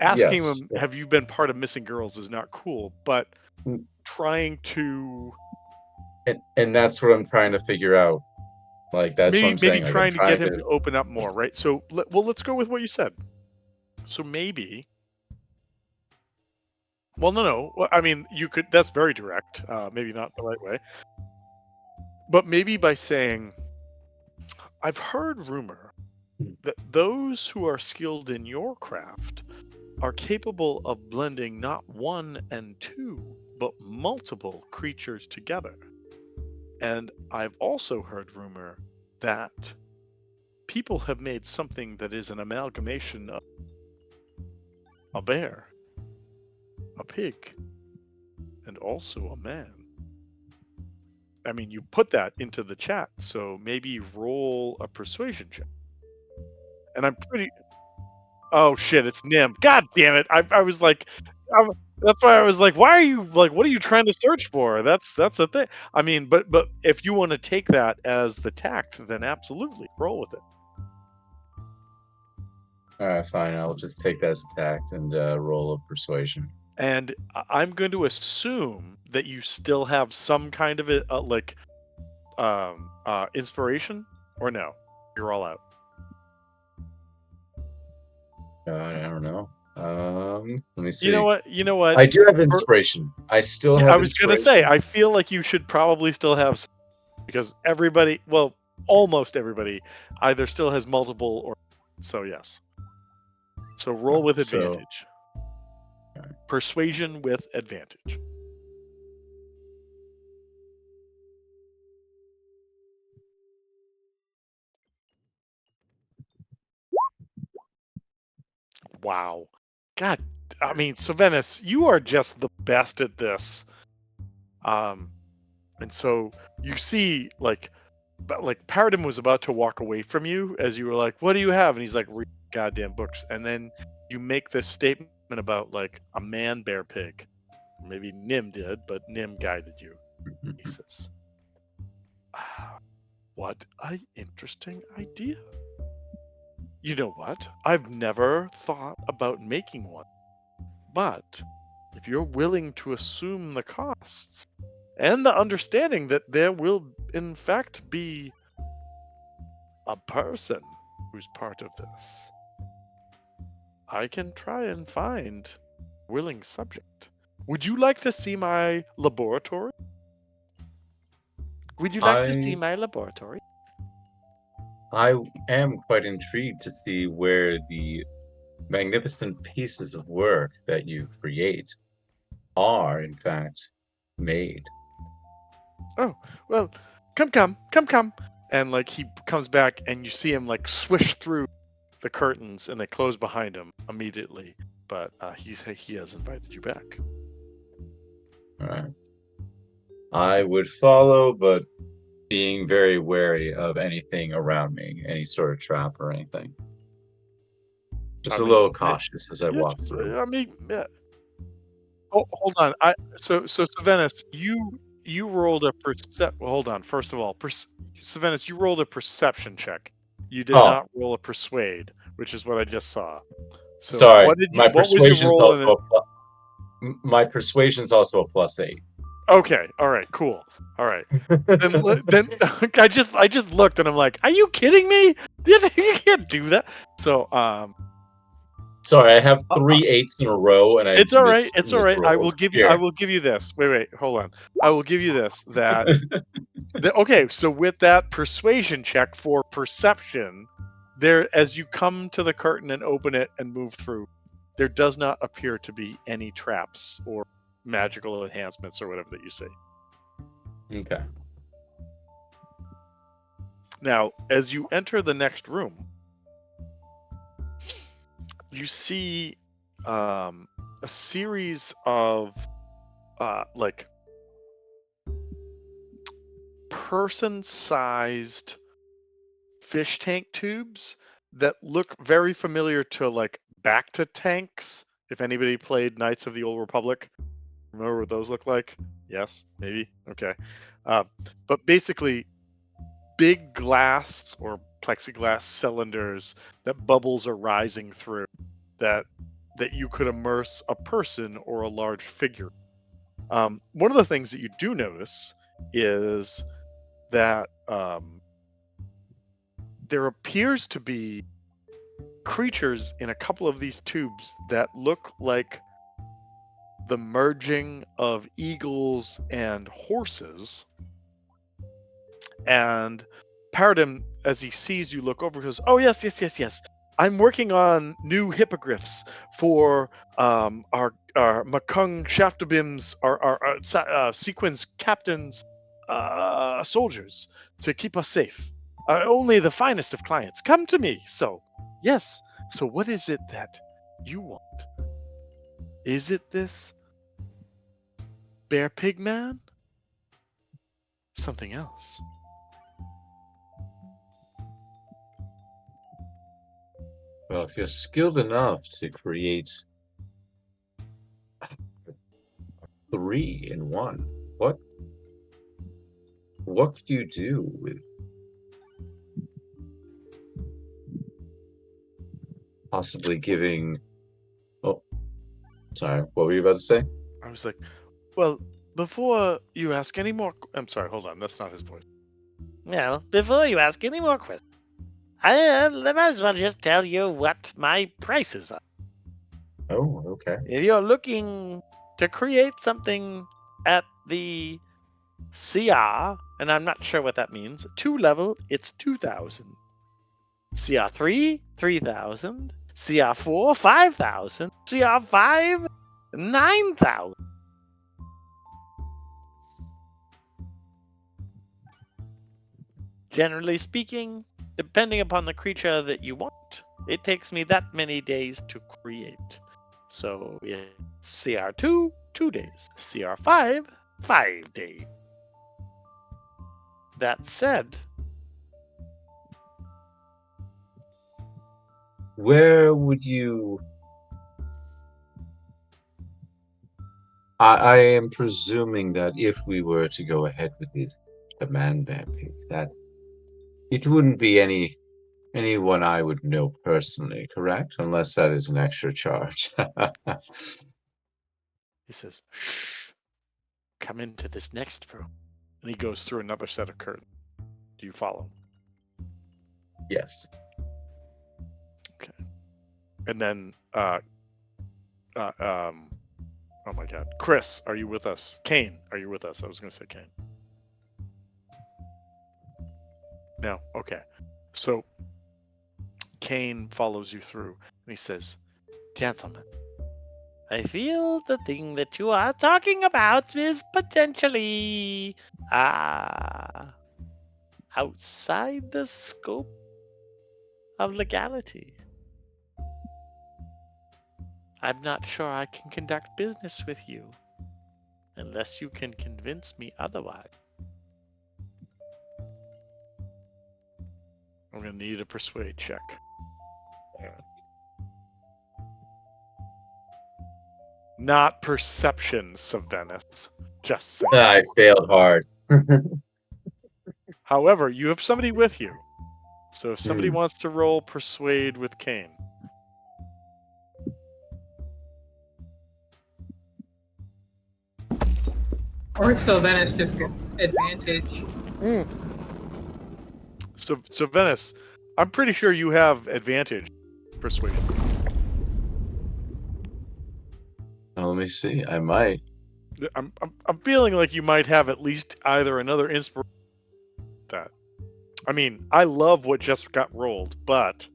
Asking Yes, him, have you been part of missing girls is not cool, but trying to and that's what I'm trying to figure out. Like that's what I'm maybe saying. Like I'm trying to get trying him to. to open up more, right? So let's go with what you said. So maybe, well, no. Well, I mean, you could. That's very direct. Maybe not the right way, but maybe by saying, "I've heard rumor those who are skilled in your craft are capable of blending not one and two, but multiple creatures together. And I've also heard rumor that people have made something that is an amalgamation of a bear, a pig, and also a man. I mean, you put that into the chat, so maybe roll a persuasion check. And I'm pretty. Oh shit! It's Nim. God damn it! I was like, that's why I was like, why are you like, what are you trying to search for? That's a thing. I mean, but if you want to take that as the tact, then absolutely roll with it. All right, fine. I'll just take that as attacked and roll a persuasion. And I'm going to assume that you still have some kind of it, inspiration, or no? You're all out. I don't know. Let me see. You know what? You know what? I do have For- inspiration. I still Yeah, have I was gonna inspiration. say, I feel like you should probably still have some, because everybody, well, almost everybody, either still has multiple or so. Yes. So roll with So- advantage. Persuasion with advantage. Wow. God, I mean, Sylvanus, you are just the best at this. And so you see, like Paradigm was about to walk away from you as you were like, "What do you have?" And he's like, "Read goddamn books." And then you make this statement about like a man bear pig. Maybe Nim did, but Nim guided you. He says, "Ah, what an interesting idea. You know what? I've never thought about making one. But if you're willing to assume the costs and the understanding that there will, in fact, be a person who's part of this, I can try and find a willing subject. Would you like to see my laboratory? Would you like to see my laboratory?" I am quite intrigued to see where the magnificent pieces of work that you create are, in fact, made. "Oh, well, come. And like he comes back and you see him like swish through the curtains and they close behind him immediately. But he has invited you back. All right. I would follow, but being very wary of anything around me, any sort of trap or anything. Just I a mean, little cautious as I yeah, walk through. I mean, yeah. Oh, hold on. So Sylvanus, you rolled a percep. Well, hold on. First of all, Sylvanus, you rolled a perception check. You did Oh, not roll a persuade, which is what I just saw. So sorry. what did you? My What was your persuasion's roll in also it? my persuasion's also a +8. Okay. All right. Cool. All right. Then I just looked and I'm like, are you kidding me? You can't do that. So Sorry, I have 3 8s in a row, and I it's all right. It's all right. I misrolled. will give you this. Wait. Hold on. I will give you this. Okay. So with that persuasion check for perception, there, as you come to the curtain and open it and move through, there does not appear to be any traps or magical enhancements or whatever that you see. Okay. Now, as you enter the next room, you see a series of like person-sized fish tank tubes that look very familiar to like Bacta tanks. If anybody played Knights of the Old Republic, remember what those look like? Yes, maybe. Okay. But basically, big glass or plexiglass cylinders that bubbles are rising through that you could immerse a person or a large figure. One of the things that you do notice is that there appears to be creatures in a couple of these tubes that look like the merging of eagles and horses. And Paradigm, as he sees you look over, goes, "Oh yes, yes, yes, yes. I'm working on new hippogriffs for our Makung Shaftabim's, our sequence captains, soldiers to keep us safe. Only the finest of clients come to me. So, yes. So, what is it that you want? Is it this bear pig man? Something else?" Well, if you're skilled enough to create 3 in 1, what could you do with possibly giving? Oh, sorry. What were you about to say? I was like, "Well, before you ask any more, I'm sorry. Hold on. That's not his voice." Well, before you ask any more questions, I might as well just tell you what my prices are. Oh, okay. If you're looking to create something at the CR, and I'm not sure what that means, 2 level, it's 2,000. CR3, 3,000. CR4, 5,000. CR5, 9,000. Generally speaking, depending upon the creature that you want, it takes me that many days to create. So CR2, 2 days. CR5, 5 days. That said, Where would you? I am presuming that if we were to go ahead with the man bear pig, that it wouldn't be anyone I would know personally, correct? Unless that is an extra charge. He says, "Shh, come into this next room." And he goes through another set of curtains. Do you follow? Yes. Okay. And then, oh my God, Chris, are you with us? Kane, are you with us? I was going to say Kane. No. Okay. So Kane follows you through, and he says, gentlemen, I feel the thing that you are talking about is potentially outside the scope of legality. I'm not sure I can conduct business with you unless you can convince me otherwise. "I'm going to need a persuade check." Not perception, Savenis. Just saying. I failed hard. However, you have somebody with you. So if somebody Hmm. wants to roll persuade with Kane. Or so Venice just gets advantage. So Venice, I'm pretty sure you have advantage persuasion. Let me see. I might. I'm feeling like you might have at least either another inspiration. That, I mean, I love what just got rolled, but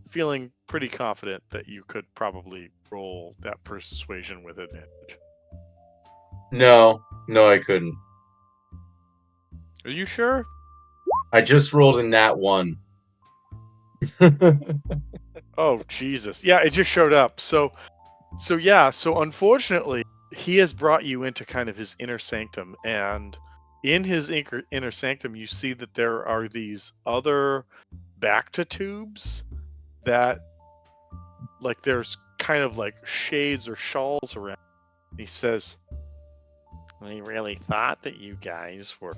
feeling pretty confident that you could probably roll that persuasion with advantage. No, I couldn't. Are you sure? I just rolled in that one. Oh Jesus! Yeah, it just showed up. So unfortunately, he has brought you into kind of his inner sanctum, and in his inner sanctum, you see that there are these other Bacta tubes that, like, there's kind of like shades or shawls around. He says, I really thought that you guys were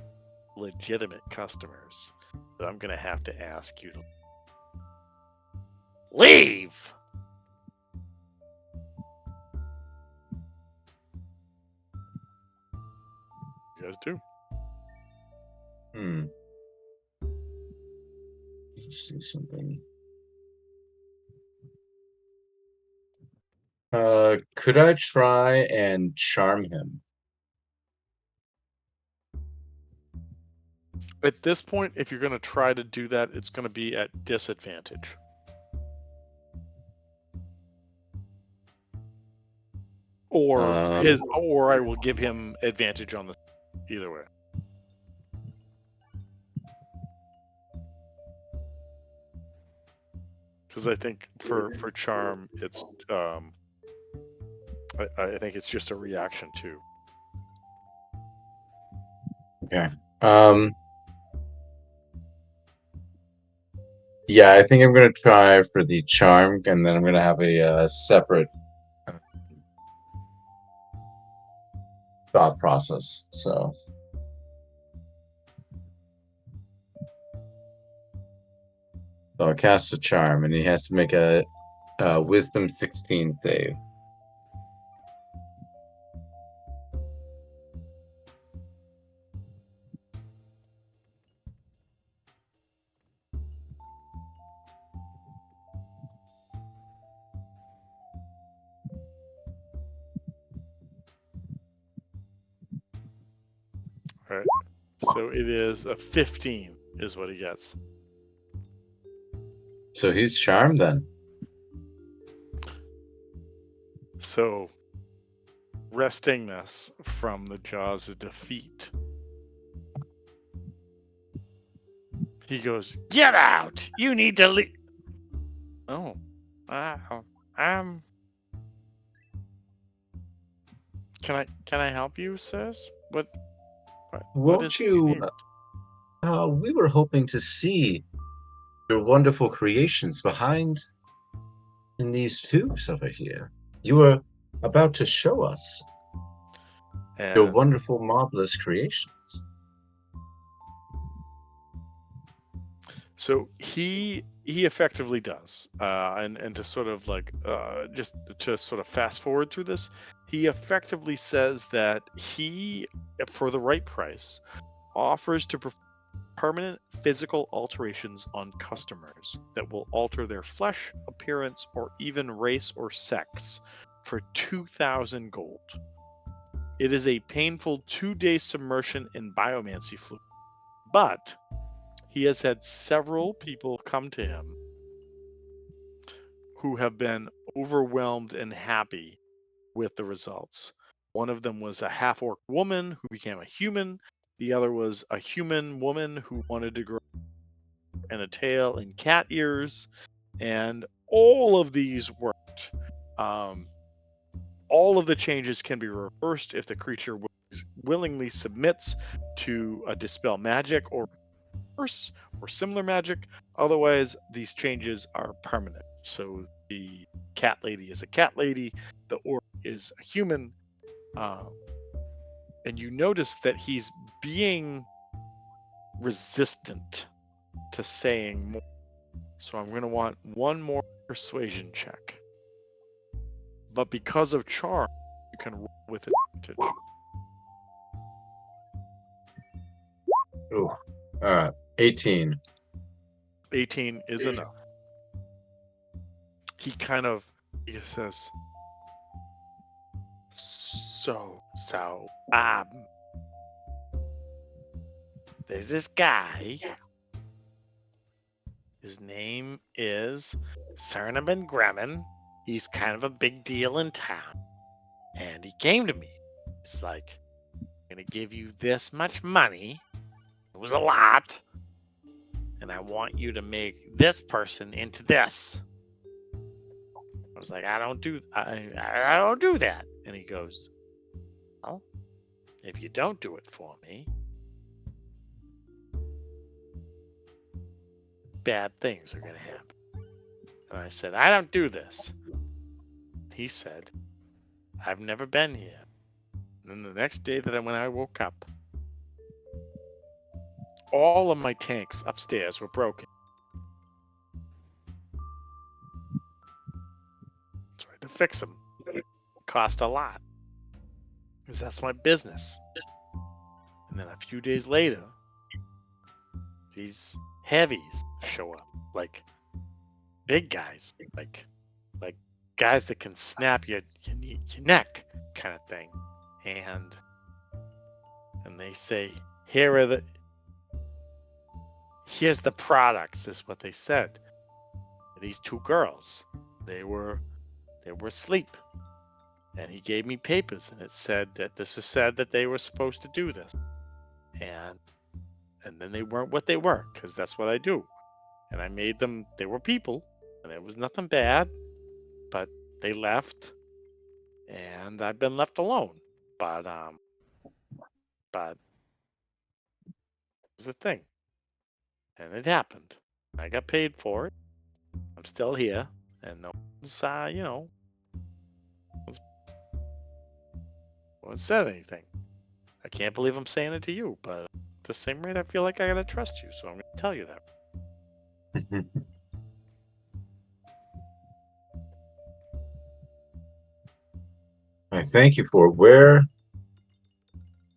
legitimate customers, but I'm going to have to ask you to leave. "You guys do." Let's see something. Could I try and charm him? At this point, if you're going to try to do that, it's going to be at disadvantage. Or or I will give him advantage on the either way. Because I think for charm, it's I think it's just a reaction too. Okay. Yeah, I think I'm gonna try for the charm, and then I'm gonna have a separate thought process. So I'll cast a charm, and he has to make a Wisdom 16 save. All right. So it is a 15 is what he gets. So he's charmed then. So wresting this from the jaws of defeat, he goes, Get out! You need to leave. Oh, wow. Can I help you, sis? What Won't is you? need? We were hoping to see your wonderful creations behind in these tubes over here. You were about to show us your And wonderful, marvelous creations. so he effectively does, and to sort of like just to sort of fast forward through this, he effectively says that he, for the right price, offers to perform permanent physical alterations on customers that will alter their flesh, appearance, or even race or sex for 2,000 gold. It is a painful 2-day submersion in biomancy fluid, but he has had several people come to him who have been overwhelmed and happy with the results. One of them was a half orc woman who became a human. The other was a human woman who wanted to grow and a tail and cat ears. And all of these worked. All of the changes can be reversed if the creature willingly submits to a dispel magic or curse or similar magic. Otherwise, these changes are permanent. So the cat lady is a cat lady, the orc is a human, and you notice that he's being resistant to saying more. So I'm going to want one more persuasion check. But because of charm, you can roll with advantage. Ooh. 18. 18 is enough. He says, so, There's this guy. His name is Cernaban Gremmin. He's kind of a big deal in town. And he came to me. He's like, I'm going to give you this much money. It was a lot. And I want you to make this person into this. I was like, I don't do that. And he goes, well, if you don't do it for me, bad things are going to happen. And I said, I don't do this. He said, I've never been here. And then the next day when I woke up, all of my tanks upstairs were broken. So I had to fix them. It cost a lot. Because that's my business. And then a few days later, these heavies show up. Like big guys. Like guys that can snap your neck kind of thing. And they say, here are the Here's the products, is what they said. These two girls, they were asleep. And he gave me papers, and it said that they were supposed to do this. And then they weren't what they were, because that's what I do. And I made them, they were people, and it was nothing bad, but they left, and I've been left alone. But it's the thing. And it happened. I got paid for it. I'm still here, and no one's, no one said anything. I can't believe I'm saying it to you, but at the same rate, I feel like I gotta trust you, so I'm gonna tell you that. I thank you for where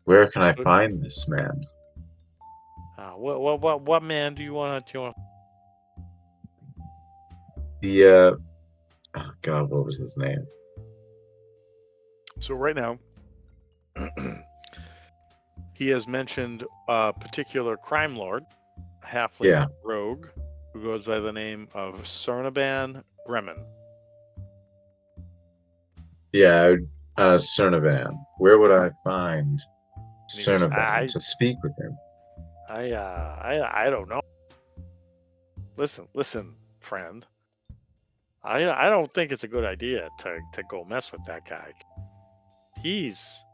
can I find this man? What man do you want to? The oh God, what was his name? So right now, he has mentioned a particular crime lord, a halfling Yeah. rogue, who goes by the name of Cernaban Bremen. Yeah, Cernavan. Where would I find he goes, Cernavan to speak with him? I don't know. Listen, friend. I don't think it's a good idea to go mess with that guy. He's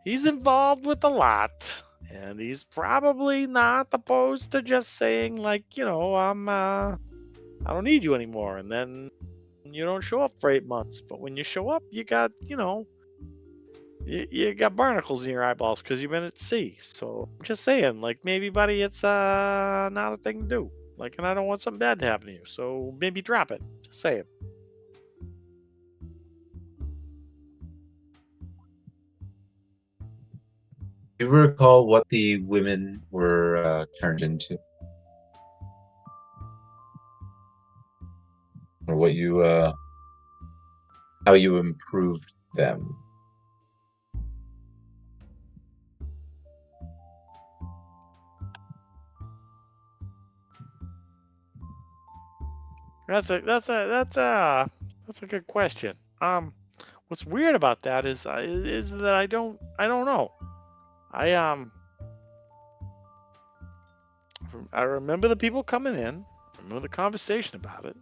involved with a lot, and he's probably not opposed to just saying, like, I don't need you anymore, and then you don't show up for 8 months. But when you show up, you got you got barnacles in your eyeballs because you've been at sea. So I'm just saying, like, maybe, buddy, it's not a thing to do. Like, and I don't want something bad to happen to you. So maybe drop it. Just saying. Do you recall what the women were turned into? Or what you how you improved them? That's a good question. What's weird about that is that I don't know. I remember the people coming in. I remember the conversation about it.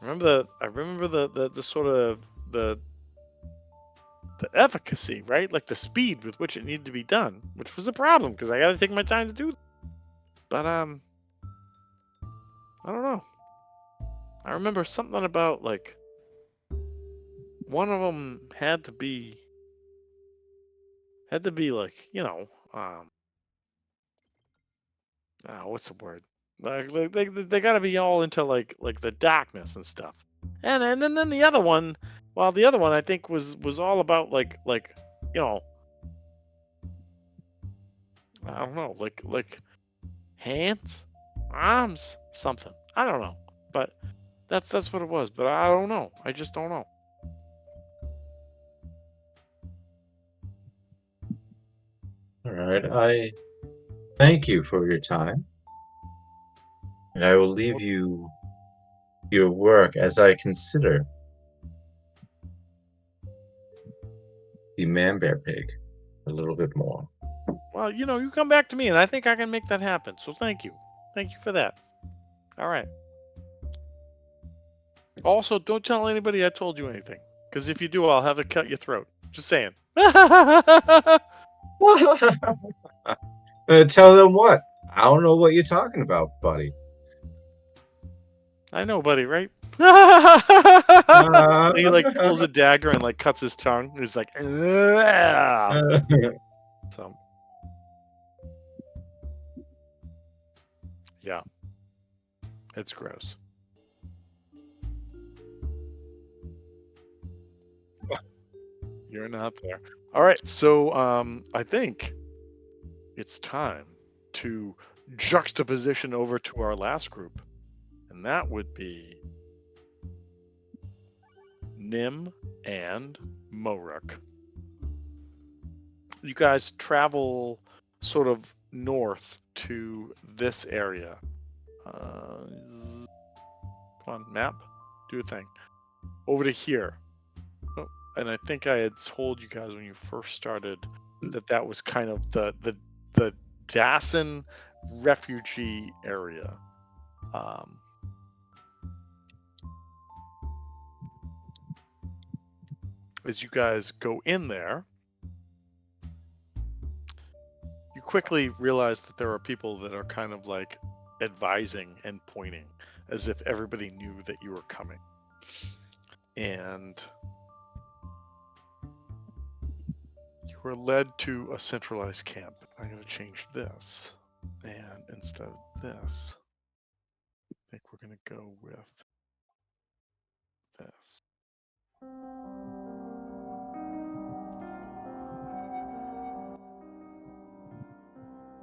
I remember the sort of the efficacy, right? Like the speed with which it needed to be done, which was a problem because I got to take my time to do it. But I don't know. I remember something about, like, one of them had to be like, what's the word? Like, they got to be all into like the darkness and stuff. And then the other one, well, the other one I think was all about like I don't know, like hands, arms, something. I don't know, but that's what it was. But I don't know. I just don't know. All right, I thank you for your time, and I will leave you your work as I consider the man bear pig a little bit more. Well, you come back to me, and I think I can make that happen. So thank you for that. All right. Also, don't tell anybody I told you anything, because if you do, I'll have to cut your throat. Just saying. Tell them what? I don't know what you're talking about, buddy. I know, buddy, right? He like pulls a dagger and like cuts his tongue. He's like, so yeah, it's gross. You're not there. All right, so I think it's time to juxtaposition over to our last group, and that would be Nim and Moruk. You guys travel sort of north to this area. Come on, map, do a thing. Over to here. Oh, and I think I had told you guys when you first started that was kind of the Dassen refugee area. As you guys go in there, you quickly realize that there are people that are kind of like advising and pointing as if everybody knew that you were coming. And you were led to a centralized camp. I'm going to change this. And instead of this, I think we're going to go with this.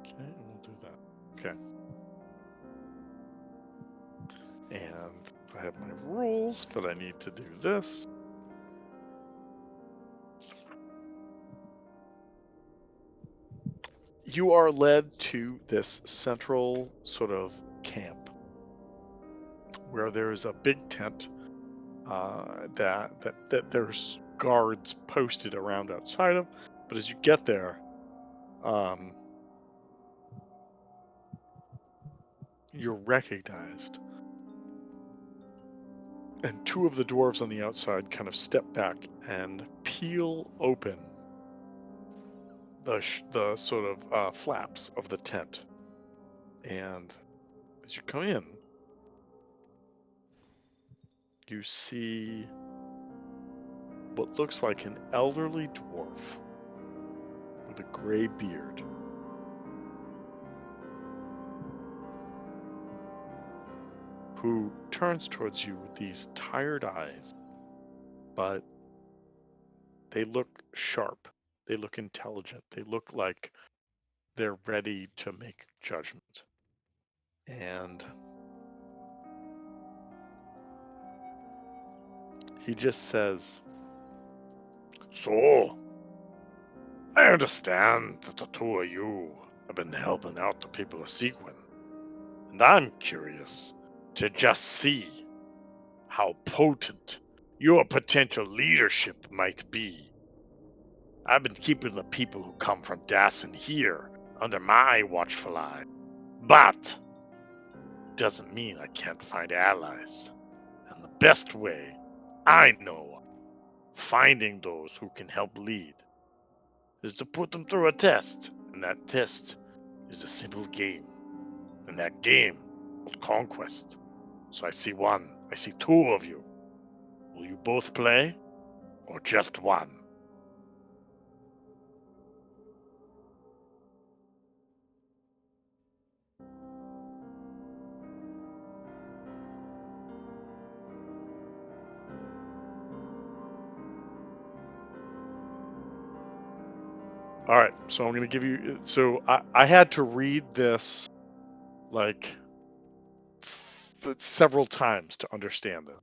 Okay, and we'll do that. Okay. And I have my rules, but I need to do this. You are led to this central sort of camp where there is a big tent that there's guards posted around outside of. But as you get there, you're recognized. And two of the dwarves on the outside kind of step back and peel open the sort of flaps of the tent. And as you come in, you see what looks like an elderly dwarf with a gray beard. Who turns towards you with these tired eyes, but they look sharp. They look intelligent. They look like they're ready to make judgment. And he just says, "So, I understand that the two of you have been helping out the people of Sequin. And I'm curious to just see how potent your potential leadership might be. I've been keeping the people who come from Dassen here under my watchful eye. But it doesn't mean I can't find allies. And the best way I know of finding those who can help lead is to put them through a test. And that test is a simple game. And that game called Conquest. So I see two of you. Will you both play? Or just one?" All right, so I'm going to give you. So I had to read this like several times to understand this.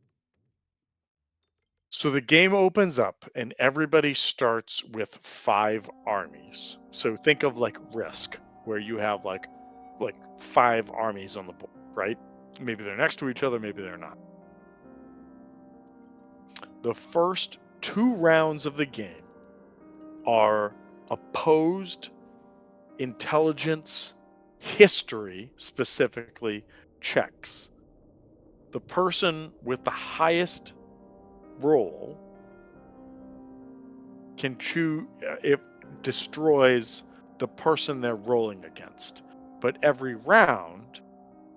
So the game opens up and everybody starts with 5 armies. So think of like Risk, where you have like 5 armies on the board, right? Maybe they're next to each other, maybe they're not. The first 2 rounds of the game are opposed intelligence history, specifically checks. The person with the highest roll can choose, it destroys the person they're rolling against. But every round,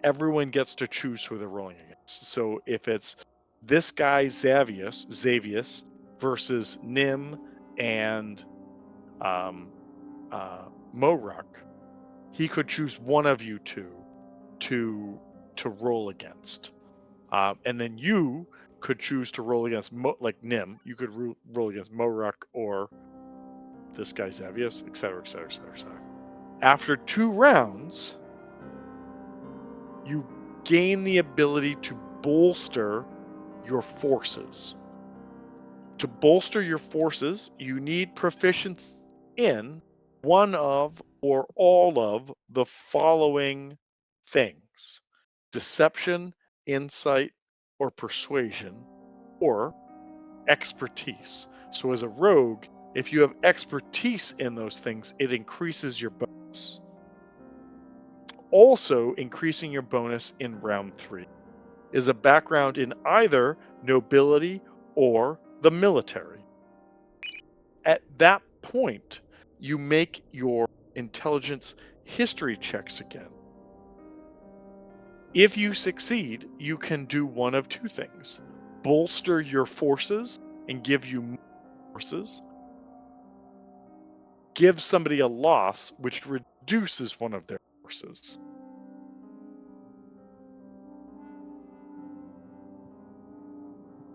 everyone gets to choose who they're rolling against. So if it's this guy Xavius versus Nim and Moruk, he could choose one of you two to roll against, and then you could choose to roll against like Nim. You could roll against Moruk or this guy Xavius, etc., etc., etc., etc. After 2 rounds, you gain the ability to bolster your forces. To bolster your forces, you need proficiency in one of or all of the following things: deception, insight, or persuasion, or expertise. So as a rogue, if you have expertise in those things, it increases your bonus. Also, increasing your bonus in round 3 is a background in either nobility or the military. At that point, you make your intelligence history checks again. If you succeed, you can do one of two things: bolster your forces and give you more forces, give somebody a loss, which reduces one of their forces.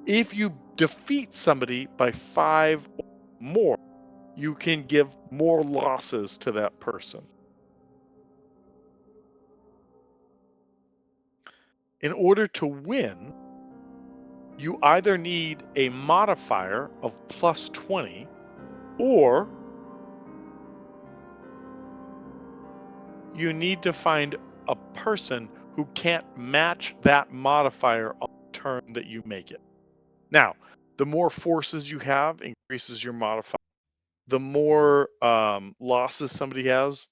If you defeat somebody by 5 or more, you can give more losses to that person. In order to win, you either need a modifier of plus 20, or you need to find a person who can't match that modifier on the turn that you make it. Now, the more forces you have increases your modifier. The more losses somebody has,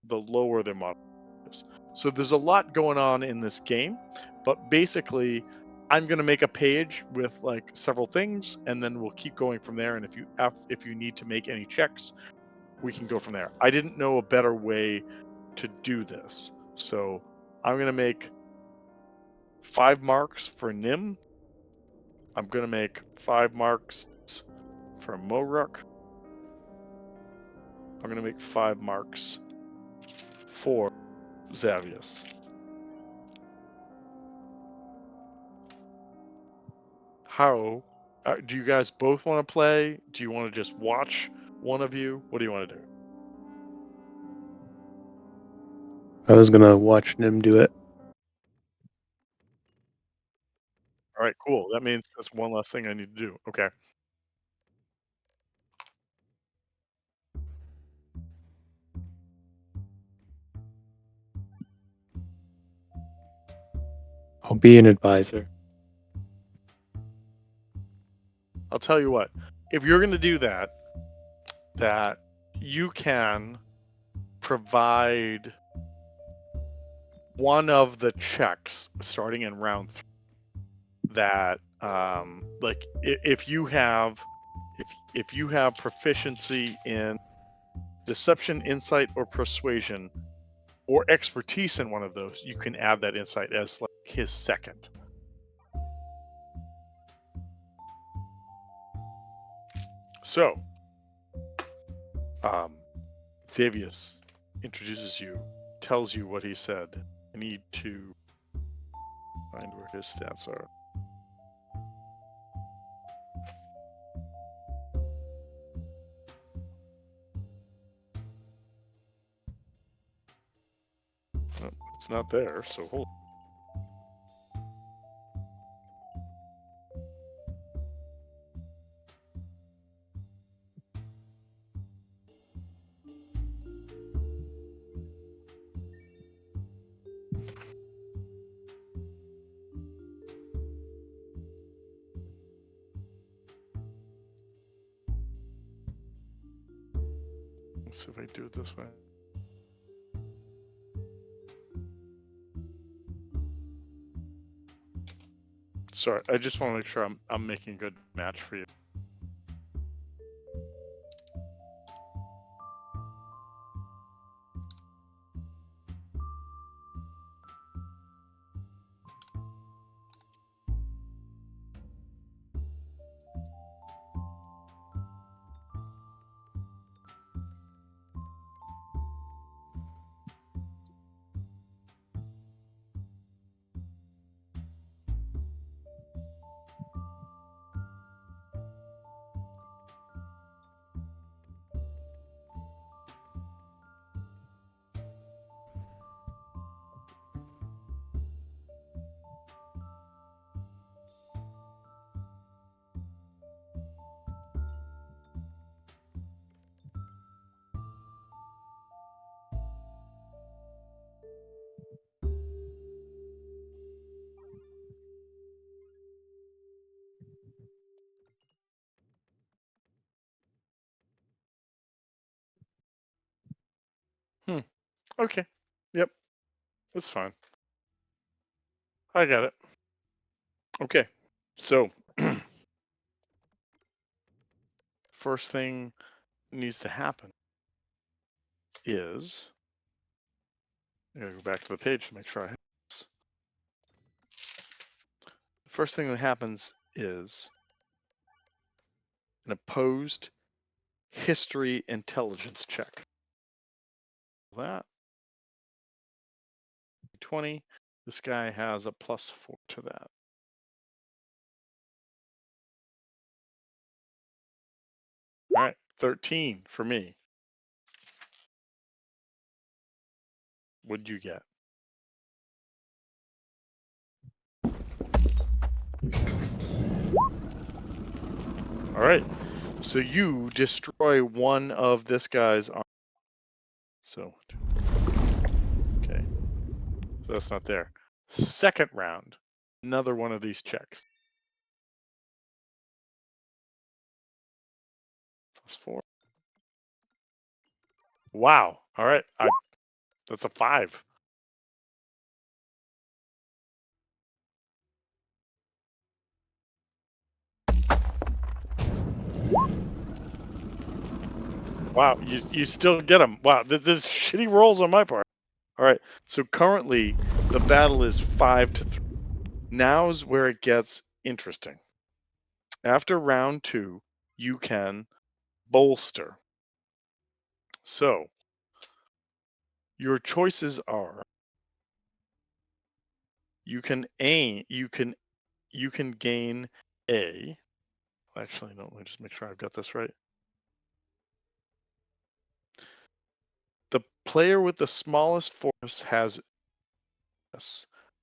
the lower their modifier is. So there's a lot going on in this game, but basically, I'm going to make a page with like several things, and then we'll keep going from there. And if you need to make any checks, we can go from there. I didn't know a better way to do this, so I'm going to make 5 marks for Nim. I'm going to make 5 marks for Moruk. I'm going to make 5 marks for Xavius. How do you guys both want to play? Do you want to just watch one of you? What do you want to do? I was gonna watch Nim do it. All right, cool. That means that's one less thing I need to do. Okay. I'll be an advisor. I'll tell you what. If you're going to do that, you can provide one of the checks starting in round 3 that like if you have proficiency in deception, insight, or persuasion, or expertise in one of those, you can add that insight as like his second. So Xavius introduces you, tells you what he said. I need to find where his stats are. Oh, it's not there, so hold. Let's see if I do it this way. Sorry, I just want to make sure I'm making a good match for you. Okay. Yep. That's fine. I got it. Okay. So, first thing needs to happen is I gotta go back to the page to make sure I have this. The first thing that happens is an opposed history intelligence check. That 20. This guy has a +4 to that. All right, 13 for me. What'd you get? All right. So you destroy one of this guy's arms. So, okay. So that's not there. Second round, another one of these checks. +4. Wow. All right. That's a 5. Wow. You still get them. Wow. This shitty rolls on my part. All right. So currently the battle is 5-3. Now's where it gets interesting. After round 2, you can bolster. So your choices are you can aim, you can gain a. Actually, no, let me just make sure I've got this right. The player with the smallest force has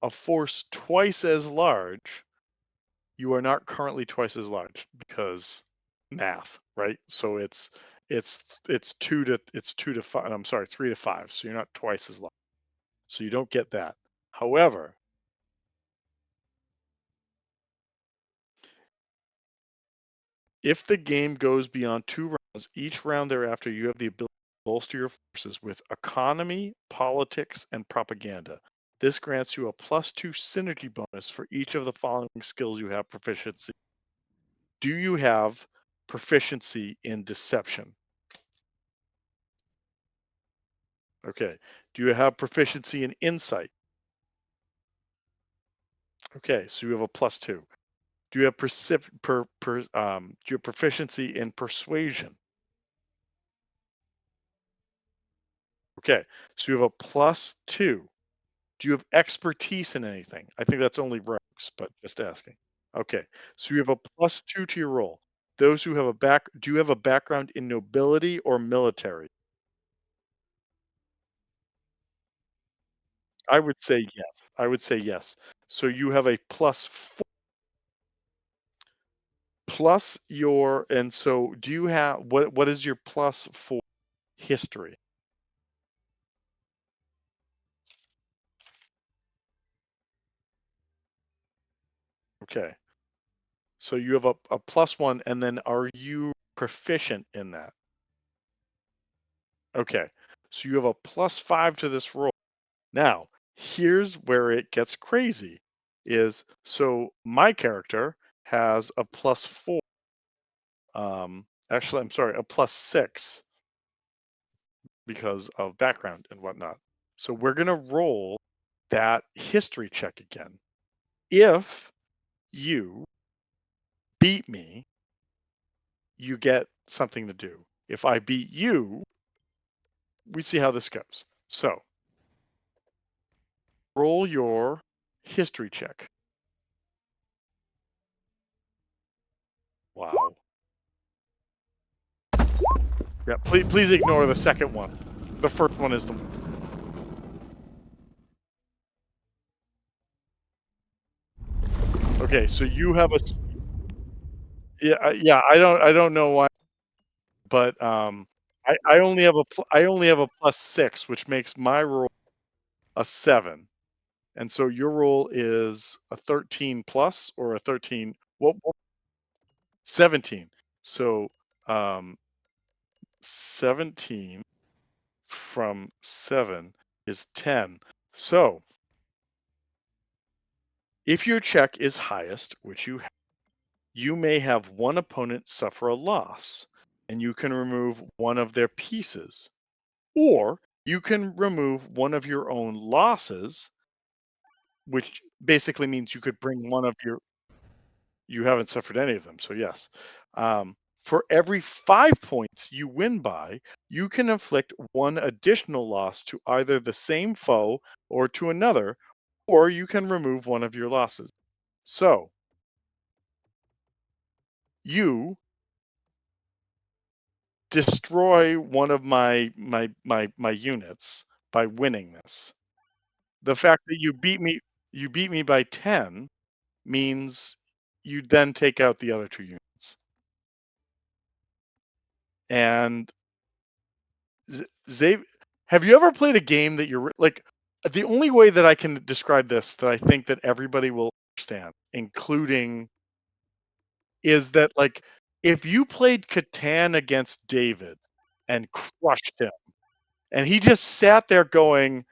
a force twice as large. You are not currently twice as large because math, right? So it's 2 to 5. I'm sorry, 3 to 5. So you're not twice as large. So you don't get that. However, if the game goes beyond 2 rounds, each round thereafter, you have the ability to bolster your forces with economy, politics, and propaganda. This grants you a +2 synergy bonus for each of the following skills you have proficiency. Do you have proficiency in deception? Okay. Do you have proficiency in insight? Okay, so you have a +2. Do you have do you have proficiency in persuasion? Okay, so you have a +2. Do you have expertise in anything? I think that's only rogues, but just asking. Okay, so you have a +2 to your roll. Those who have a do you have a background in nobility or military? I would say yes. I would say yes. So you have a +4 plus your, and so do you have what is your +4 history? Okay. So you have a +1, and then are you proficient in that? Okay. So you have a +5 to this roll. Now, here's where it gets crazy is so my character has a +4. Actually, I'm sorry, a +6 because of background and whatnot. So we're going to roll that history check again. If you beat me, you get something to do. If I beat you, we see how this goes. So roll your history check. Wow. Yeah, please ignore the second one. The first one is the okay. So you have yeah, I don't know why, but I only have I only have a +6, which makes my roll a 7, and so your roll is a 13 plus or a 13. What 17. So 17 from 7 is 10. So if your check is highest, which you may have one opponent suffer a loss, and you can remove one of their pieces. Or you can remove one of your own losses, which basically means you could bring one of your you haven't suffered any of them, so yes. For every 5 points you win by, you can inflict one additional loss to either the same foe or to another, or you can remove one of your losses. So, you destroy one of my units by winning this. The fact that you beat me by 10 means you then take out the other 2 units. And Zav have you ever played a game that like, the only way that I can describe this that I think that everybody will understand, including is that, like, if you played Catan against David and crushed him, and he just sat there going,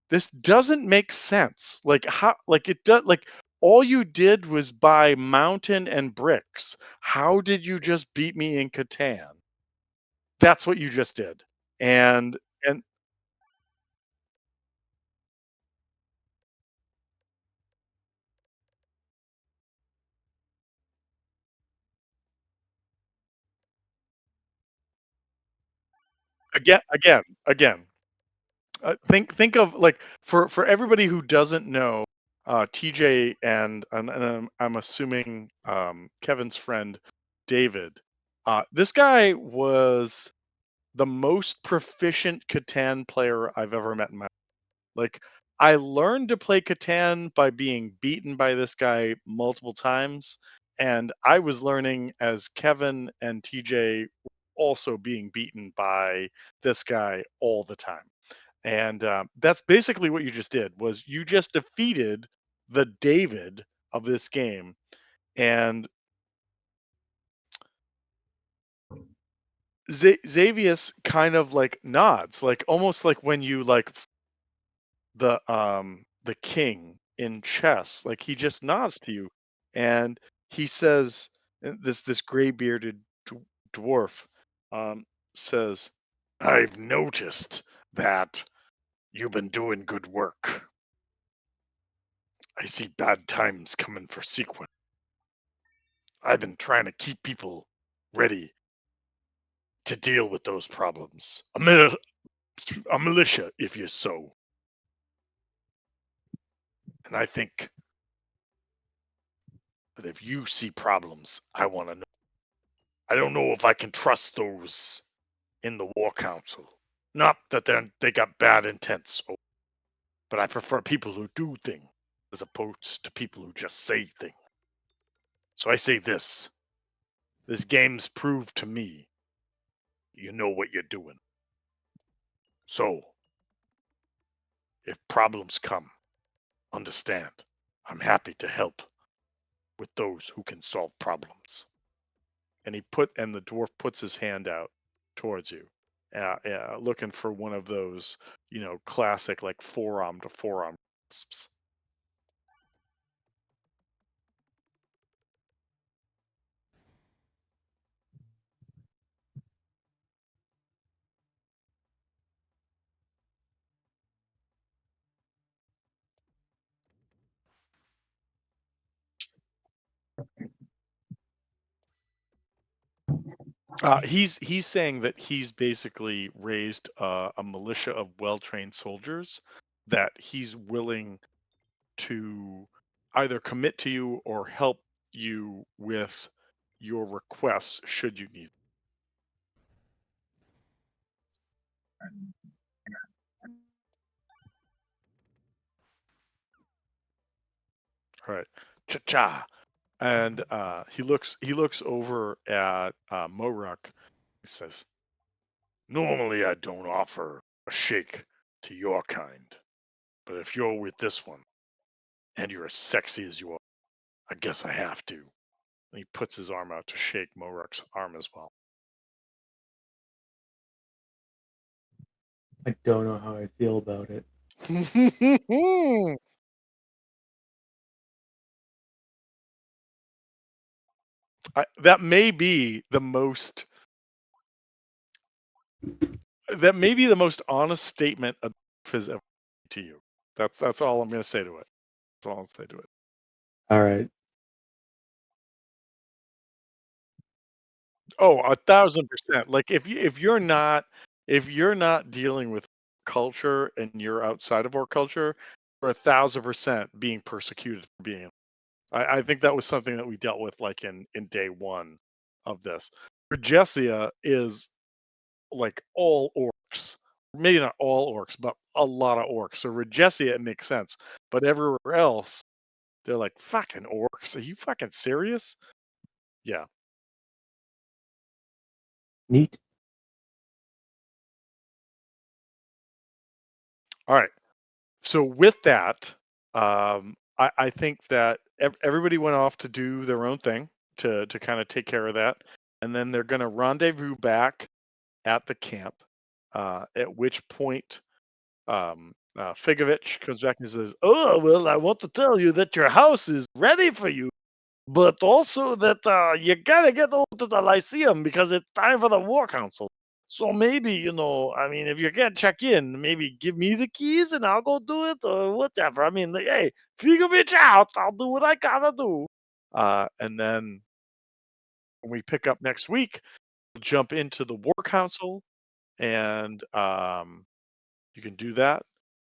"This doesn't make sense." Like, how like, it does like, all you did was buy mountain and bricks. How did you just beat me in Catan? That's what you just did. And again, think of, like, for everybody who doesn't know, TJ and I'm assuming, Kevin's friend David, this guy was the most proficient Catan player I've ever met in my like, I learned to play Catan by being beaten by this guy multiple times, and I was learning as Kevin and TJ were also being beaten by this guy all the time. And that's basically what you just did was you just defeated the David of this game. And Xavius kind of like nods, like almost like when you like the king in chess, like he just nods to you, and he says, this gray bearded dwarf um, says, "I've noticed that you've been doing good work. I see bad times coming for sequence. I've been trying to keep people ready to deal with those problems. A militia, if you so. And I think that if you see problems, I want to know. I don't know if I can trust those in the War Council. Not that they got bad intents, but I prefer people who do things as opposed to people who just say things. So I say this. This game's proved to me you know what you're doing. So, if problems come, understand, I'm happy to help with those who can solve problems." And the dwarf puts his hand out towards you, looking for one of those, classic like forearm to forearm grasps. He's saying that he's basically raised a militia of well-trained soldiers that he's willing to either commit to you or help you with your requests should you need. All right, cha-cha. And he looks over at Moruk. He says, "Normally I don't offer a shake to your kind, but if you're with this one and you're as sexy as you are, I guess I have to." And he puts his arm out to shake Moruk's arm as well. I don't know how I feel about it. That may be the most. That may be the most honest statement a has ever made to you. That's all I'm going to say to it. That's all I'll say to it. All right. Oh, 1,000%. Like if you're not dealing with culture and you're outside of our culture, for 1,000% being persecuted for being. I think that was something that we dealt with like in day one of this. Regesia is like all orcs. Maybe not all orcs, but a lot of orcs. So Regesia, it makes sense. But everywhere else, they're like, fucking orcs. Are you fucking serious? Yeah. Neat. All right. So with that, I think that everybody went off to do their own thing to kind of take care of that, and then they're going to rendezvous back at the camp. At which point, Figovich comes back and says, "Oh well, I want to tell you that your house is ready for you, but also that you gotta get over to the Lyceum because it's time for the War Council. So maybe, I mean, if you can't check in, maybe give me the keys and I'll go do it or whatever. I mean, like, hey, figure me out. I'll do what I gotta do." And then when we pick up next week, we'll jump into the War Council and you can do that.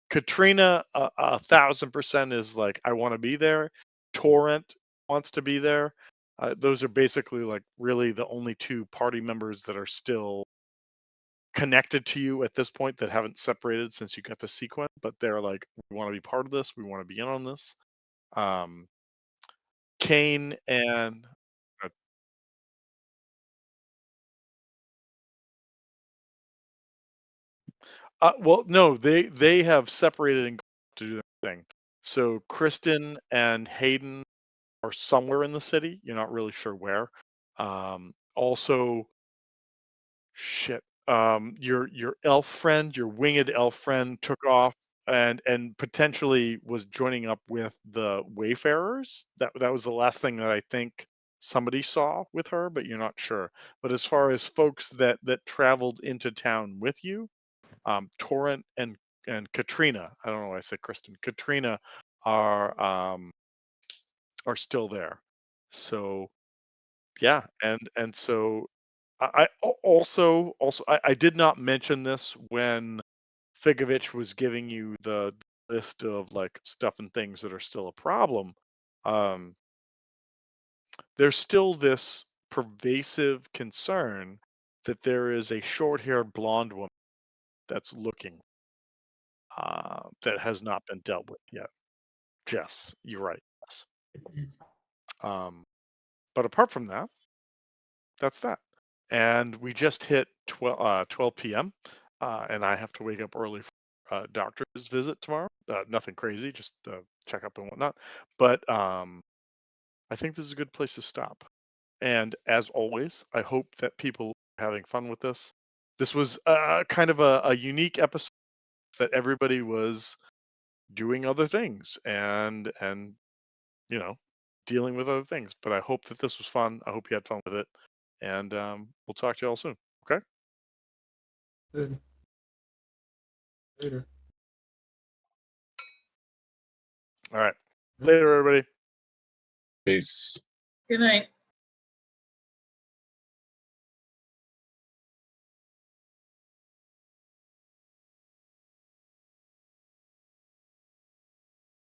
Katrina, 1,000% is like, I want to be there. Torrent wants to be there. Those are basically like really the only two party members that are still connected to you at this point that haven't separated since you got the sequence, but they're like, we want to be part of this. We want to be in on this. Um, Kane and well, no, they have separated and to do their thing. So Kristen and Hayden are somewhere in the city. You're not really sure where. Also, shit. Your elf friend, your winged elf friend, took off and potentially was joining up with the Wayfarers. That was the last thing that I think somebody saw with her, but you're not sure. But as far as folks that traveled into town with you, Torrent and Katrina. I don't know why I said Kristen. Katrina are are still there. So yeah, and so I did not mention this when Figovich was giving you the list of like stuff and things that are still a problem. Um, there's still this pervasive concern that there is a short-haired blonde woman that's looking that has not been dealt with yet. Jess, you're right. Yes. Um, but apart from that, that's that. And we just hit 12 p.m. And I have to wake up early for doctor's visit tomorrow. Nothing crazy, just checkup and whatnot. But I think this is a good place to stop. And as always, I hope that people are having fun with this. This was kind of a unique episode that everybody was doing other things and you know dealing with other things. But I hope that this was fun. I hope you had fun with it. And we'll talk to you all soon. Okay. Good. Later. All right. Later, everybody. Peace. Good night.